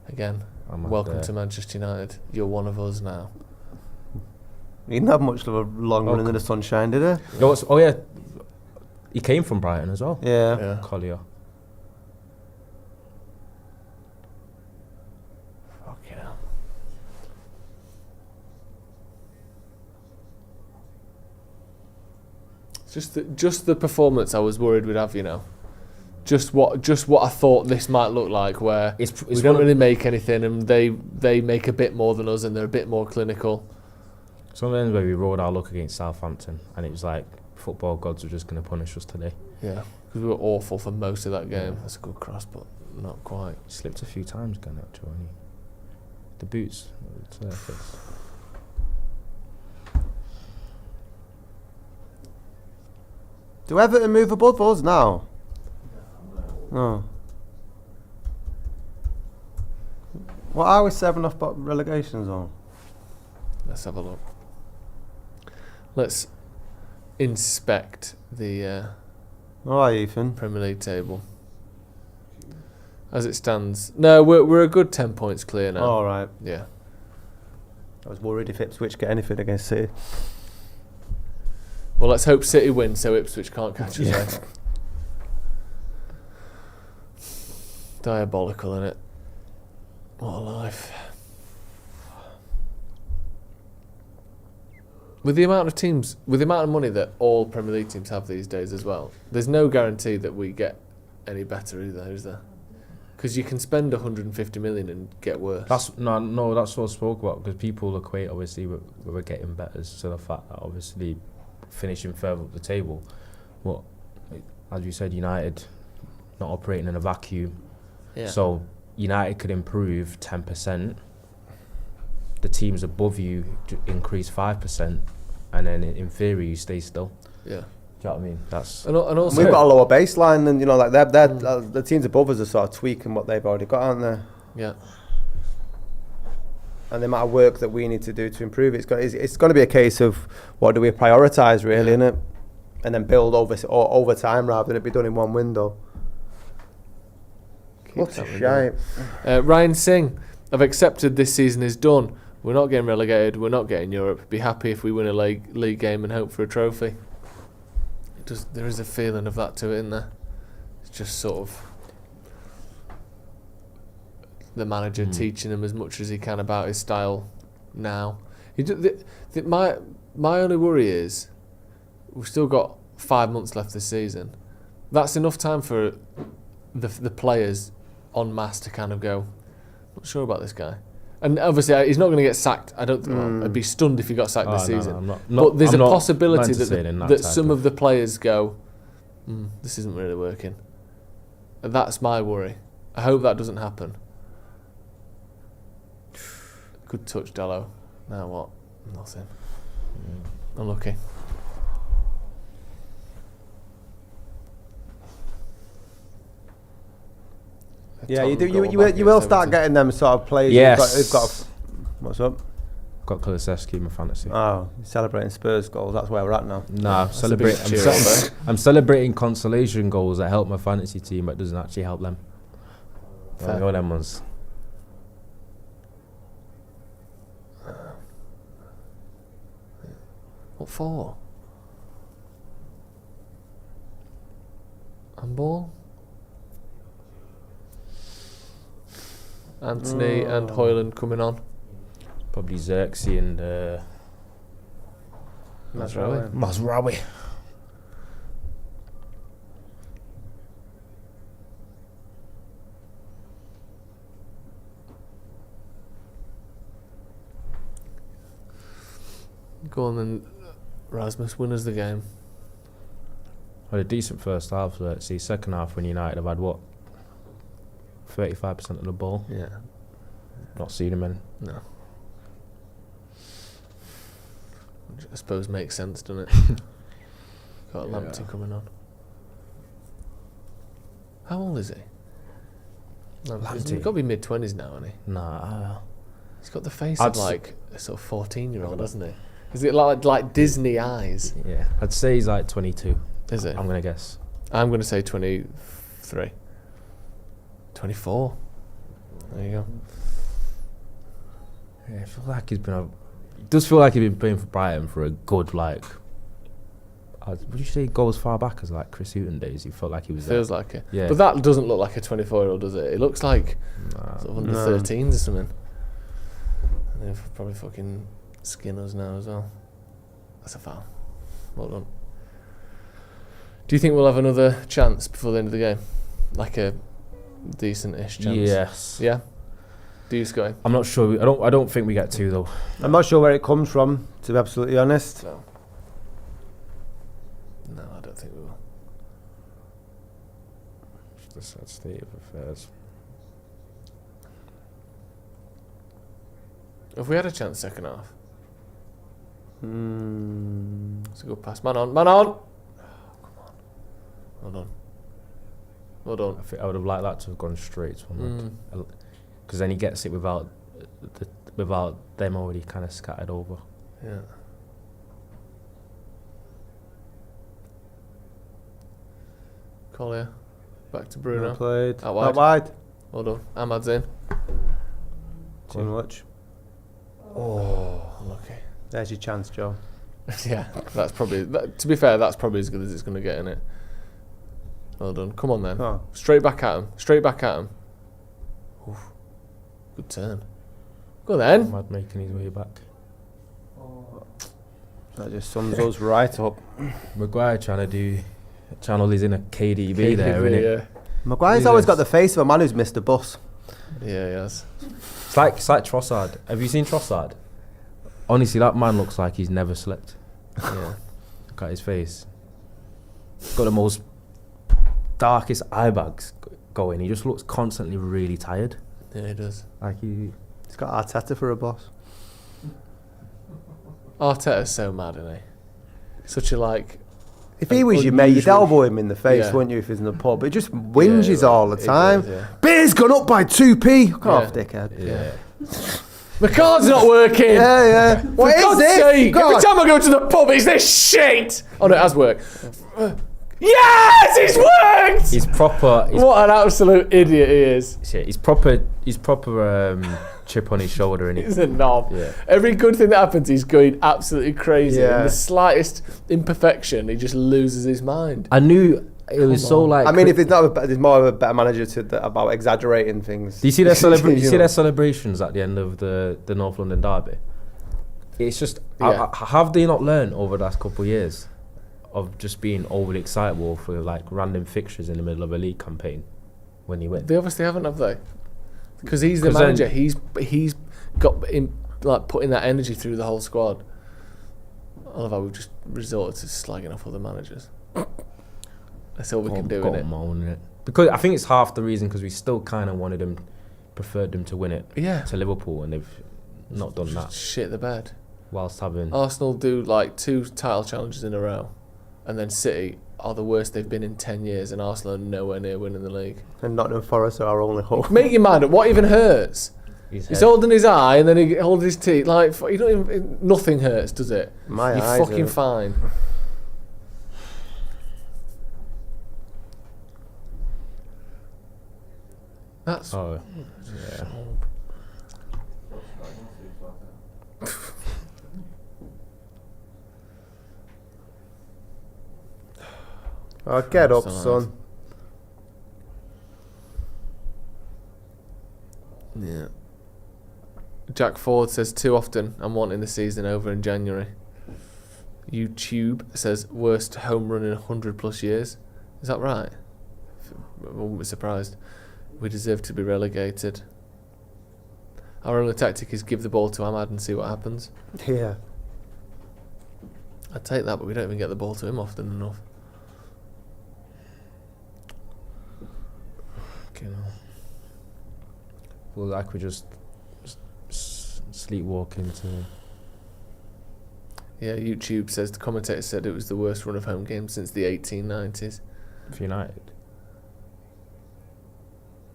Again. Welcome to Manchester United. You're one of us now. He didn't have much of a long run in the sunshine, did he? He came from Brighton as well. Yeah. Collier. Fuck yeah. Just the performance I was worried we'd have, you know. Just what I thought this might look like, where we don't really make anything and they make a bit more than us and they're a bit more clinical. Sometimes where we rolled our luck against Southampton and it was like football gods were just going to punish us today. Yeah, because we were awful for most of that game. That's a good cross, but not quite. Slipped a few times, Garnacho, hasn't he? The boots. Surface. Do Everton move above us now? No. What are we 7 off relegation zone? Let's have a look. Let's inspect the All right, Ethan. Premier League table. As it stands, no, we're a good 10 points clear now. All right. Yeah. I was worried if Ipswich get anything against City. Well, let's hope City win so Ipswich can't catch us. Yeah. Diabolical, innit? What a life. With the amount of teams, with the amount of money that all Premier League teams have these days as well, there's no guarantee that we get any better either, is there? Because you can spend 150 million and get worse. That's what I spoke about, because people equate obviously we're getting better to the fact that obviously finishing further up the table. But as you said, United not operating in a vacuum. Yeah. So United could improve 10%. The teams above you increase 5%, and then in theory you stay still. Yeah. Do you know what I mean? That's and also we've got a lower baseline, and like the teams above us are sort of tweaking what they've already got, aren't they? Yeah. And the amount of work that we need to do to improve it's going to be a case of what do we prioritise, really, innit? And then build over time rather than it be done in one window. What a shame. Ryan Singh, I've accepted this season is done. We're not getting relegated. We're not getting Europe. Be happy if we win a league game and hope for a trophy. There is a feeling of that to it, isn't there? It's just sort of the manager teaching him as much as he can about his style now. My only worry is we've still got 5 months left this season. That's enough time for the players en masse to kind of go, not sure about this guy. And obviously, he's not going to get sacked. I don't. I'd be stunned if he got sacked this season. No, but there's a possibility that some of the players go, this isn't really working. And that's my worry. I hope that doesn't happen. Good touch, Dallo. Now what? Nothing. Unlucky. Yeah, you do. You will start getting them sort of players. Yes. Who've got what's up? Got Kulusevski in my fantasy. Oh, celebrating Spurs goals. That's where we're at now. Nah, I'm celebrating consolation goals that help my fantasy team, but doesn't actually help them. Fair. All them ones. What for? Handball? Anthony and Hojlund coming on. Probably Xerxes and Mazraoui. Go on then, Rasmus. Win us the game. Had a decent first half. Xerxes. Second half when United have had what? 35% of the ball. Yeah. Not seen him in. No. Which I suppose makes sense, doesn't it? Got Lamptey coming on. How old is he? He's got to be mid-20s now, hasn't he? Nah. He's got the face of like a sort of 14-year-old, hasn't he? Is it like Disney eyes? Yeah. I'd say he's like 22. Is it? I'm going to guess. I'm going to say 23. 24. There you go. Yeah, I feel like it does feel like he's been playing for Brighton for a good, like, would you say he goes far back as like Chris Hughton days? He felt like he was Feels there. like it. Yeah. But that doesn't look like a 24-year-old, does it? It looks like sort of under 13s or something. And they've probably fucking skin us now as well. That's a foul. Well done. Do you think we'll have another chance before the end of the game? Like a decent-ish chance? Yes. Yeah? Do you, Scotty? I'm not sure. I don't think we get two though. I'm not sure where it comes from, to be absolutely honest. No, I don't think we will. Just the sad state of affairs. Have we had a chance second half? It's a good pass. Man on. Oh, come on. Well done. I think I would have liked that to have gone straight to him. Because then he gets it without them already kind of scattered over. Yeah. Collier. Back to Bruno. Well played. Out wide. Out wide. Well done. Ahmad's in. Too much. Oh, lucky. There's your chance, Joe. Yeah, that's probably. To be fair, that's probably as good as it's going to get, innit? Well done. Come on then. Oh. Straight back at him. Oof. Good turn. Go then. Mad making his way back. That just sums us right up. Maguire trying to channel his inner KDB there, innit? Yeah. Maguire's always got the face of a man who's missed a bus. Yeah, he has. It's like Trossard. Have you seen Trossard? Honestly, that man looks like he's never slept. Yeah. Look at his face. He's got the most darkest eye bags going. He just looks constantly really tired. Yeah, he does. Like He's got Arteta for a boss. Arteta's so mad, isn't he? Such a If he was your mate, you'd unusual- elbow him in the face, Yeah. wouldn't you, if he's in the pub? It just whinges Yeah, all the it time. does, yeah. Beer's gone up by 2p. Fuck Yeah. off, dickhead. yeah. The card's not working. Yeah. What For is God's this? sake, God. every time I go to the pub, it's this shit. Oh no, it has worked. Yes, it's worked. He's proper. What an absolute idiot he is. He's proper chip on his shoulder, and He's a knob. Yeah. Every good thing that happens, he's going absolutely crazy. Yeah. And the slightest imperfection, he just loses his mind. I knew it was so like. I mean, if there's more of a better manager about exaggerating things. Do you see their You know. their celebrations at the end of the North London derby? It's just Yeah. have they not learned over the last couple of years of just being overly excitable for like random fixtures in the middle of a league campaign when you win? They obviously haven't, have they? Because he's the 'Cause then- manager. He's got in, like putting that energy through the whole squad. I love how we've just resorted to slagging off other managers. That's all we can do, innit? Because I think it's half the reason because we still kind of preferred them to win it Yeah. to Liverpool, and they've not done that Shit the bed. whilst having. Arsenal do like 2 title challenges in a row, and then City are the worst they've been in 10 years, and Arsenal are nowhere near winning the league. And Nottingham Forest are our only hope. Make your mind up. What even hurts? His He's head. holding his eye, and then he holds his teeth. Like you don't even. Nothing hurts, does it? My You're eyes fucking are- fine. That's Oh, yeah. Oh, get up, That's son. Yeah. Jack Ford says too often I'm wanting the season over in January. YouTube says worst home run in 100 plus years. Is that right? I wouldn't be surprised. We deserve to be relegated. Our only tactic is give the ball to Ahmad and see what happens. Yeah. I'd take that, but we don't even get the ball to him often enough. Well, like we just sleepwalking to. Yeah, YouTube says the commentator said it was the worst run of home games since the 1890s. For United.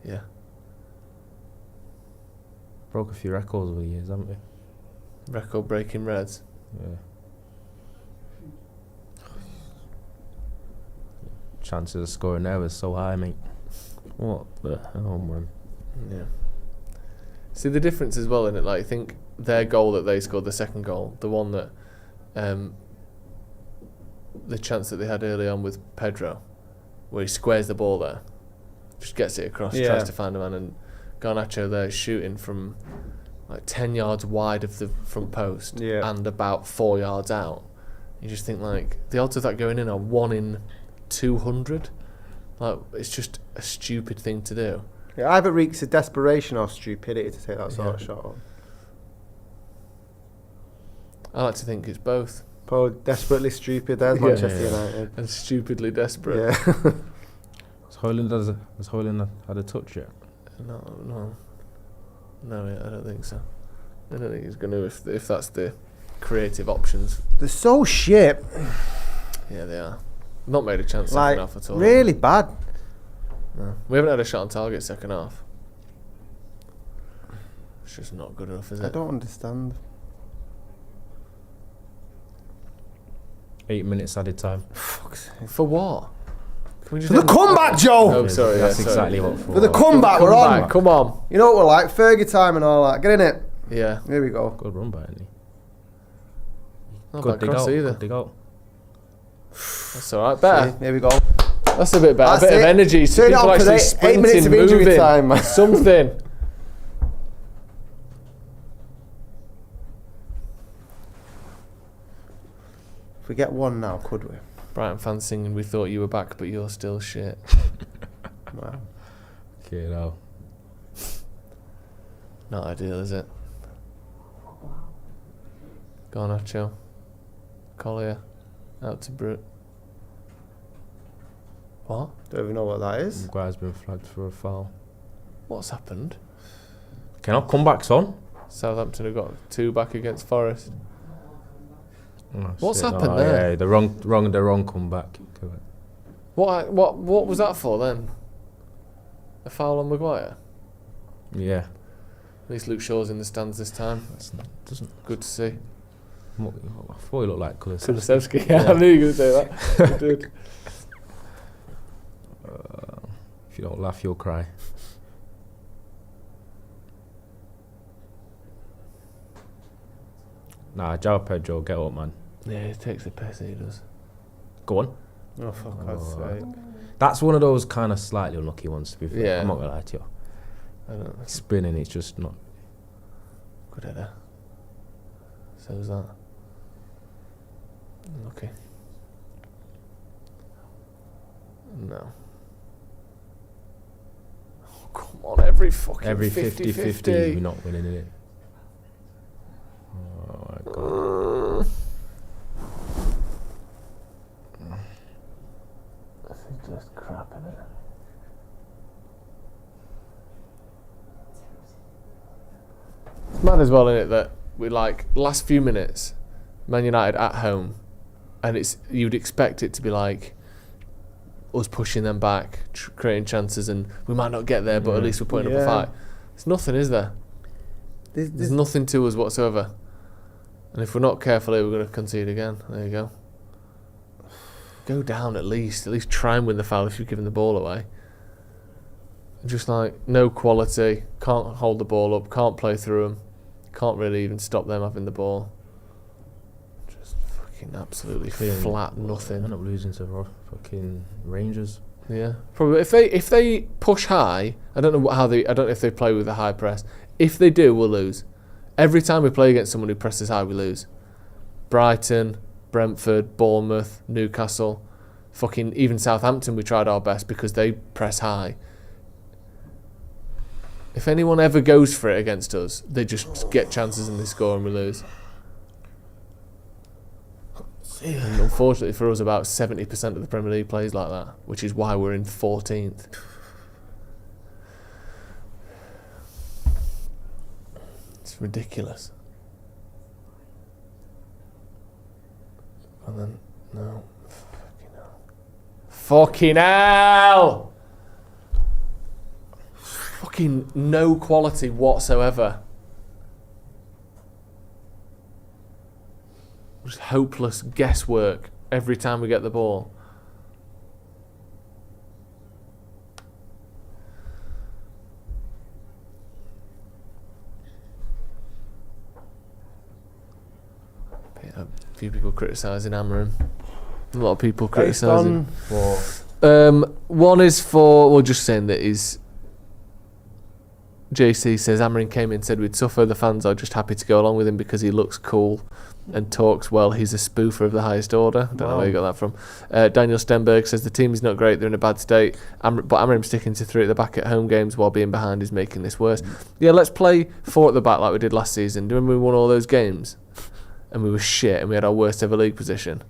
Yeah. Broke a few records over the years, haven't we? Record breaking Reds. Yeah. Chances of scoring there was so high, mate. What the hell, man? Yeah. See the difference as well in it. Like, I think their goal that they scored, the second goal, the one that, the chance that they had early on with Pedro, where he squares the ball there, just gets it across, Yeah. tries to find a man, and Garnacho there shooting from like 10 yards wide of the front post and about 4 yards out. You just think like the odds of that going in are 1 in 200. Like, it's just a stupid thing to do. Yeah, either reeks of desperation or stupidity to take that sort of shot on. I like to think it's both. Paul, desperately stupid, there's Yeah. Manchester United. And stupidly desperate. Yeah. Has Hojlund had a touch yet? No, I don't think so. I don't think he's going to if that's the creative options. They're so shit. Yeah, they are. Not made a chance Like, second half at all. really bad. No. We haven't had a shot on target second half. It's just not good enough, is it? I don't understand. 8 minutes added time. Fuck's sake. For what? Can we just For the comeback, Joe! Oh, sorry. That's sorry. exactly what. For the comeback, we're Come on. back, come on. You know what we're like? Fergie time and all that. Get in it. Yeah. Here we go. Good run by Andy. Not Good bad dig cross out. either. Good dig out. That's alright. Better. Here we go. That's a bit better. That's a bit of it. energy. So Turn it people on for actually eight sprinting, minutes of injury moving. time, man. Something. If we get one now, could we? Brighton fans singing, "We thought you were back, but you're still shit." Wow. Okay, now. Not ideal, is it? Garnacho. Collier. Out to Brute. What? Don't even know what that is. Maguire's been flagged for a foul. What's happened? Can our comebacks on? Southampton have got 2 back against Forest. Oh, What's shit, happened no, there? Yeah, the wrong comeback. Correct. What was that for then? A foul on Maguire? Yeah. At least Luke Shaw's in the stands this time. Doesn't. Good to see. I thought he looked like Kulusevski. Kulusevski, yeah, I knew you were going to say that. You did. If you don't laugh, you'll cry. Nah, João Pedro, get up, man. Yeah, he takes the piss, he does. Go on. Oh, for God's sake. That's one of those kind of slightly unlucky ones, to be fair. Yeah. I'm not going to lie to you. I don't know. Spinning, it's just not. Good header. So's that. Okay. No. Oh, come on, every fucking Every 50-50. 50-50, you're not winning it. Oh my God. It's just crap, isn't it? It's mad as well, isn't it, that we like last few minutes, Man United at home, and you'd expect it to be like us pushing them back, creating chances, and we might not get there, but at least we're putting up a fight. There's nothing, is there? There's nothing to us whatsoever. And if we're not careful here, we're going to concede again. There you go. Go down at least. At least try and win the foul if you're giving the ball away. Just like, no quality, can't hold the ball up, can't play through them, can't really even stop them having the ball. Just fucking absolutely flat nothing. End up losing to fucking Rangers. Yeah, probably. If they push high, I don't know if they play with a high press. If they do, we'll lose. Every time we play against someone who presses high, we lose. Brighton, Brentford, Bournemouth, Newcastle, fucking even Southampton. We tried our best because they press high. If anyone ever goes for it against us, they just get chances and they score and we lose. And unfortunately for us, about 70% of the Premier League plays like that, which is why we're in 14th. It's ridiculous. And then, no. Fucking hell. Fucking hell! Fucking no quality whatsoever. Just hopeless guesswork every time we get the ball. A few people criticising Amarim. A lot of people criticising. One is for, well, just saying that JC says Amarim came in and said we'd suffer, the fans are just happy to go along with him because he looks cool and talks well. He's a spoofer of the highest order. I don't know where you got that from. Daniel Stenberg says the team is not great, they're in a bad state, but Amarim sticking to 3 at the back at home games while being behind is making this worse. Yeah, let's play 4 at the back like we did last season. Do you remember we won all those games and we were shit and we had our worst ever league position?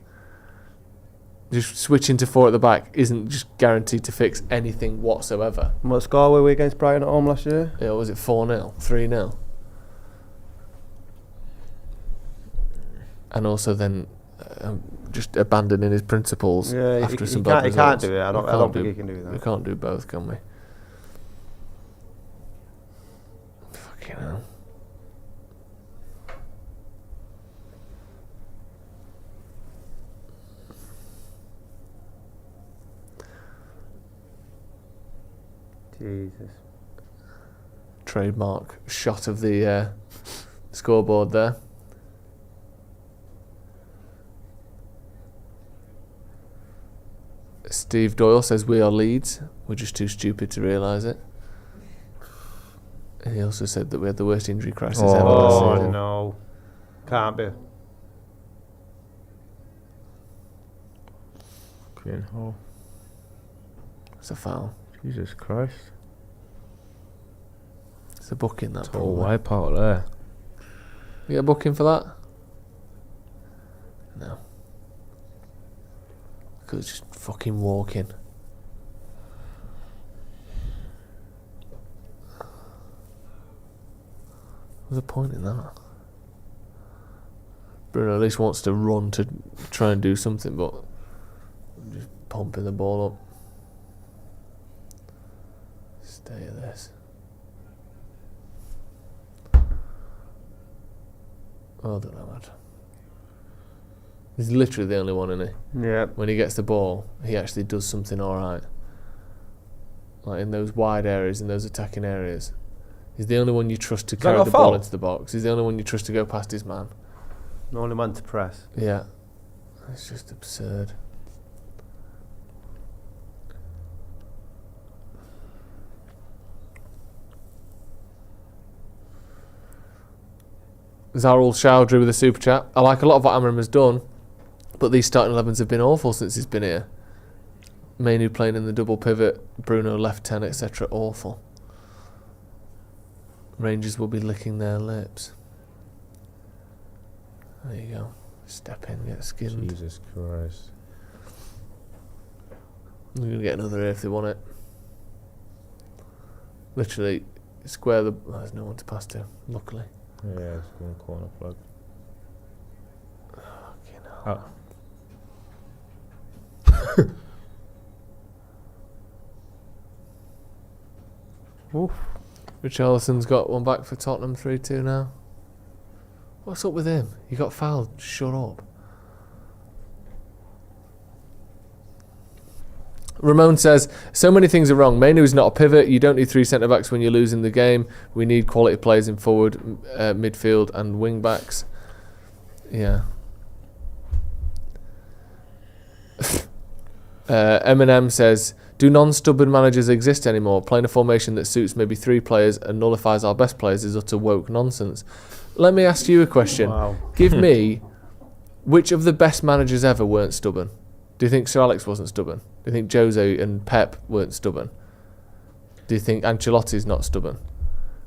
Just switching to 4 at the back isn't just guaranteed to fix anything whatsoever. What score were we against Brighton at home last year? Yeah, was it 4-0? 3-0? and also then just abandoning his principles after some bad results. He can't do it. I don't think he can do that. We can't do both, can we? Fucking hell. Jesus. Trademark shot of the scoreboard there. Steve Doyle says we are Leeds. We're just too stupid to realise it. And he also said that we had the worst injury crisis ever. Oh no, can't be. It's a foul. Jesus Christ. It's a booking, that. Total wipeout there. You get a booking for that? No. Because just fucking walking. What's the point in that? Bruno at least wants to run to try and do something, but just pumping the ball up. Stay of this. Well done, Ahmad. He's literally the only one, isn't he? Yeah. When he gets the ball, he actually does something alright. Like in those wide areas, in those attacking areas. He's the only one you trust to carry the ball into the box. He's the only one you trust to go past his man. The only man to press. Yeah. It's just absurd. Zarul Chowdhury with a super chat. I like a lot of what Amram has done, but these starting 11s have been awful since he's been here. Mainu playing in the double pivot, Bruno left 10, etc. Awful. Rangers will be licking their lips. There you go. Step in, get skinned. Jesus Christ. They're going to get another here if they want it. Literally, square the... Oh, there's no one to pass to, luckily. Yeah, it's going corner flag. Fucking hell. Oof. Richarlison's got one back for Tottenham, 3-2 now. What's up with him? He got fouled. Shut up. Ramon says, so many things are wrong. Mainu is not a pivot. You don't need 3 centre-backs when you're losing the game. We need quality players in forward, midfield and wing-backs. Yeah. Eminem says, do non-stubborn managers exist anymore? Playing a formation that suits maybe 3 players and nullifies our best players is utter woke nonsense. Let me ask you a question. Wow. Give me, which of the best managers ever weren't stubborn? Do you think Sir Alex wasn't stubborn? Do you think Jose and Pep weren't stubborn? Do you think Ancelotti's not stubborn?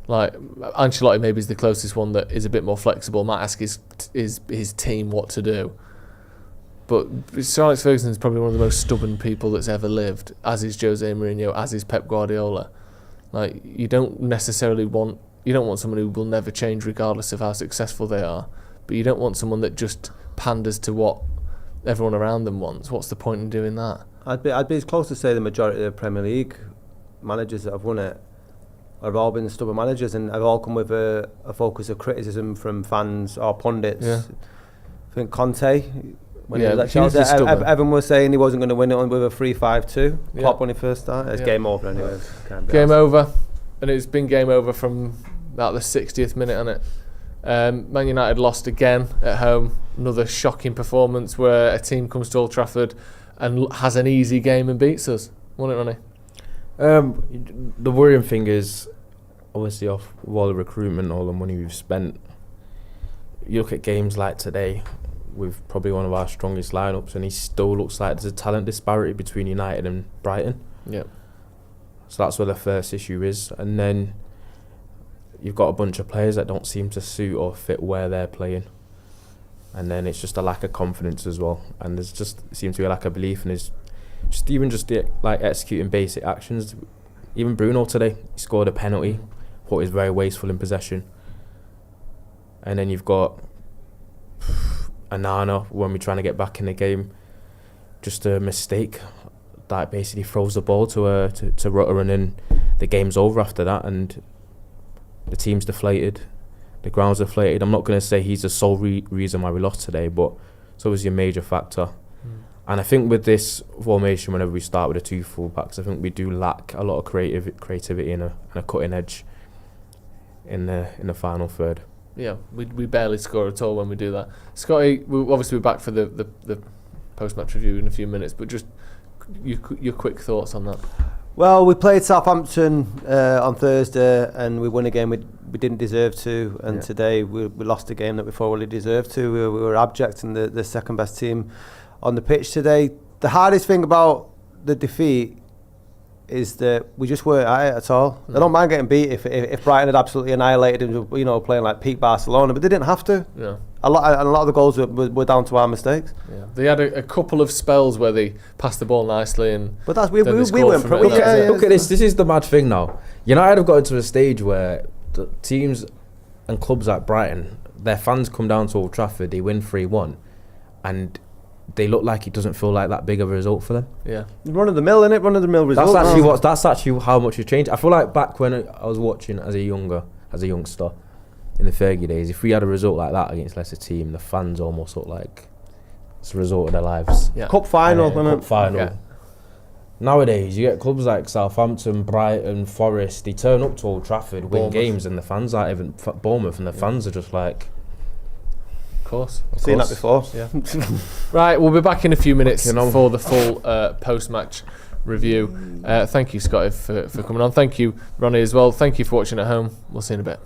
Like, Ancelotti maybe is the closest one that is a bit more flexible, might ask his team what to do. But Sir Alex Ferguson is probably one of the most stubborn people that's ever lived, as is Jose Mourinho, as is Pep Guardiola. Like, you don't want someone who will never change regardless of how successful they are, but you don't want someone that just panders to what everyone around them wants. What's the point in doing that? I'd be as close to say the majority of the Premier League managers that have won it have all been stubborn managers and have all come with a focus of criticism from fans or pundits. Yeah. I think Conte, when he was at he was Chelsea, stubborn. everyone was saying he wasn't going to win it with a 3-5-2. Yeah. Klopp when he first started. It's Yeah. game over anyway. Game over. And it's been game over from about the 60th minute, hasn't it? Man United lost again at home. Another shocking performance where a team comes to Old Trafford and has an easy game and beats us. Wasn't it, Ronnie? The worrying thing is, obviously, off with all the recruitment, all the money we've spent. You look at games like today, with probably one of our strongest lineups, and he still looks like there's a talent disparity between United and Brighton. Yeah. So that's where the first issue is, and then you've got a bunch of players that don't seem to suit or fit where they're playing, and then it's just a lack of confidence as well, and there's just seems to be a lack of belief, and there's just like executing basic actions. Even Bruno today, he scored a penalty, thought he was very wasteful in possession, and then you've got Anana, when we're trying to get back in the game, just a mistake that basically throws the ball to Rutter, and then the game's over after that, and the team's deflated, the ground's deflated. I'm not going to say he's the sole reason why we lost today, but it's obviously a major factor. And I think with this formation, whenever we start with the 2 full-backs, I think we do lack a lot of creativity and a cutting edge in the final third. Yeah, we barely score at all when we do that. Scotty, we'll obviously be back for the post-match review in a few minutes, but just your quick thoughts on that. Well, we played Southampton on Thursday and we won a game we didn't deserve to, and today we lost a game that we thoroughly deserved to. We were abject and the second best team on the pitch today. The hardest thing about the defeat is that we just weren't at it at all. I don't mind getting beat if Brighton had absolutely annihilated them, playing like peak Barcelona, but they didn't have to. Yeah. A lot of the goals were down to our mistakes. Yeah. They had a couple of spells where they passed the ball nicely, but that's we weren't. Look at this. This is the mad thing now. United have got into a stage where the teams and clubs like Brighton, their fans come down to Old Trafford, they win 3-1, and they look like it doesn't feel like that big of a result for them. Yeah, run of the mill, innit? Run of the mill result. That's actually how much it's changed. I feel like back when I was watching as a youngster in the Fergie days, if we had a result like that against Leicester team, the fans almost look like it's a result of their lives. Yeah. Cup final, Cup final. Yeah. Nowadays, you get clubs like Southampton, Brighton, Forest. They turn up to Old Trafford, win games, and the fans aren't even Bournemouth, and the fans are just like. Of course. Seen that before. Yeah. Right, we'll be back in a few minutes for the full post-match review. Thank you, Scotty, for coming on. Thank you, Ronnie, as well. Thank you for watching at home. We'll see you in a bit.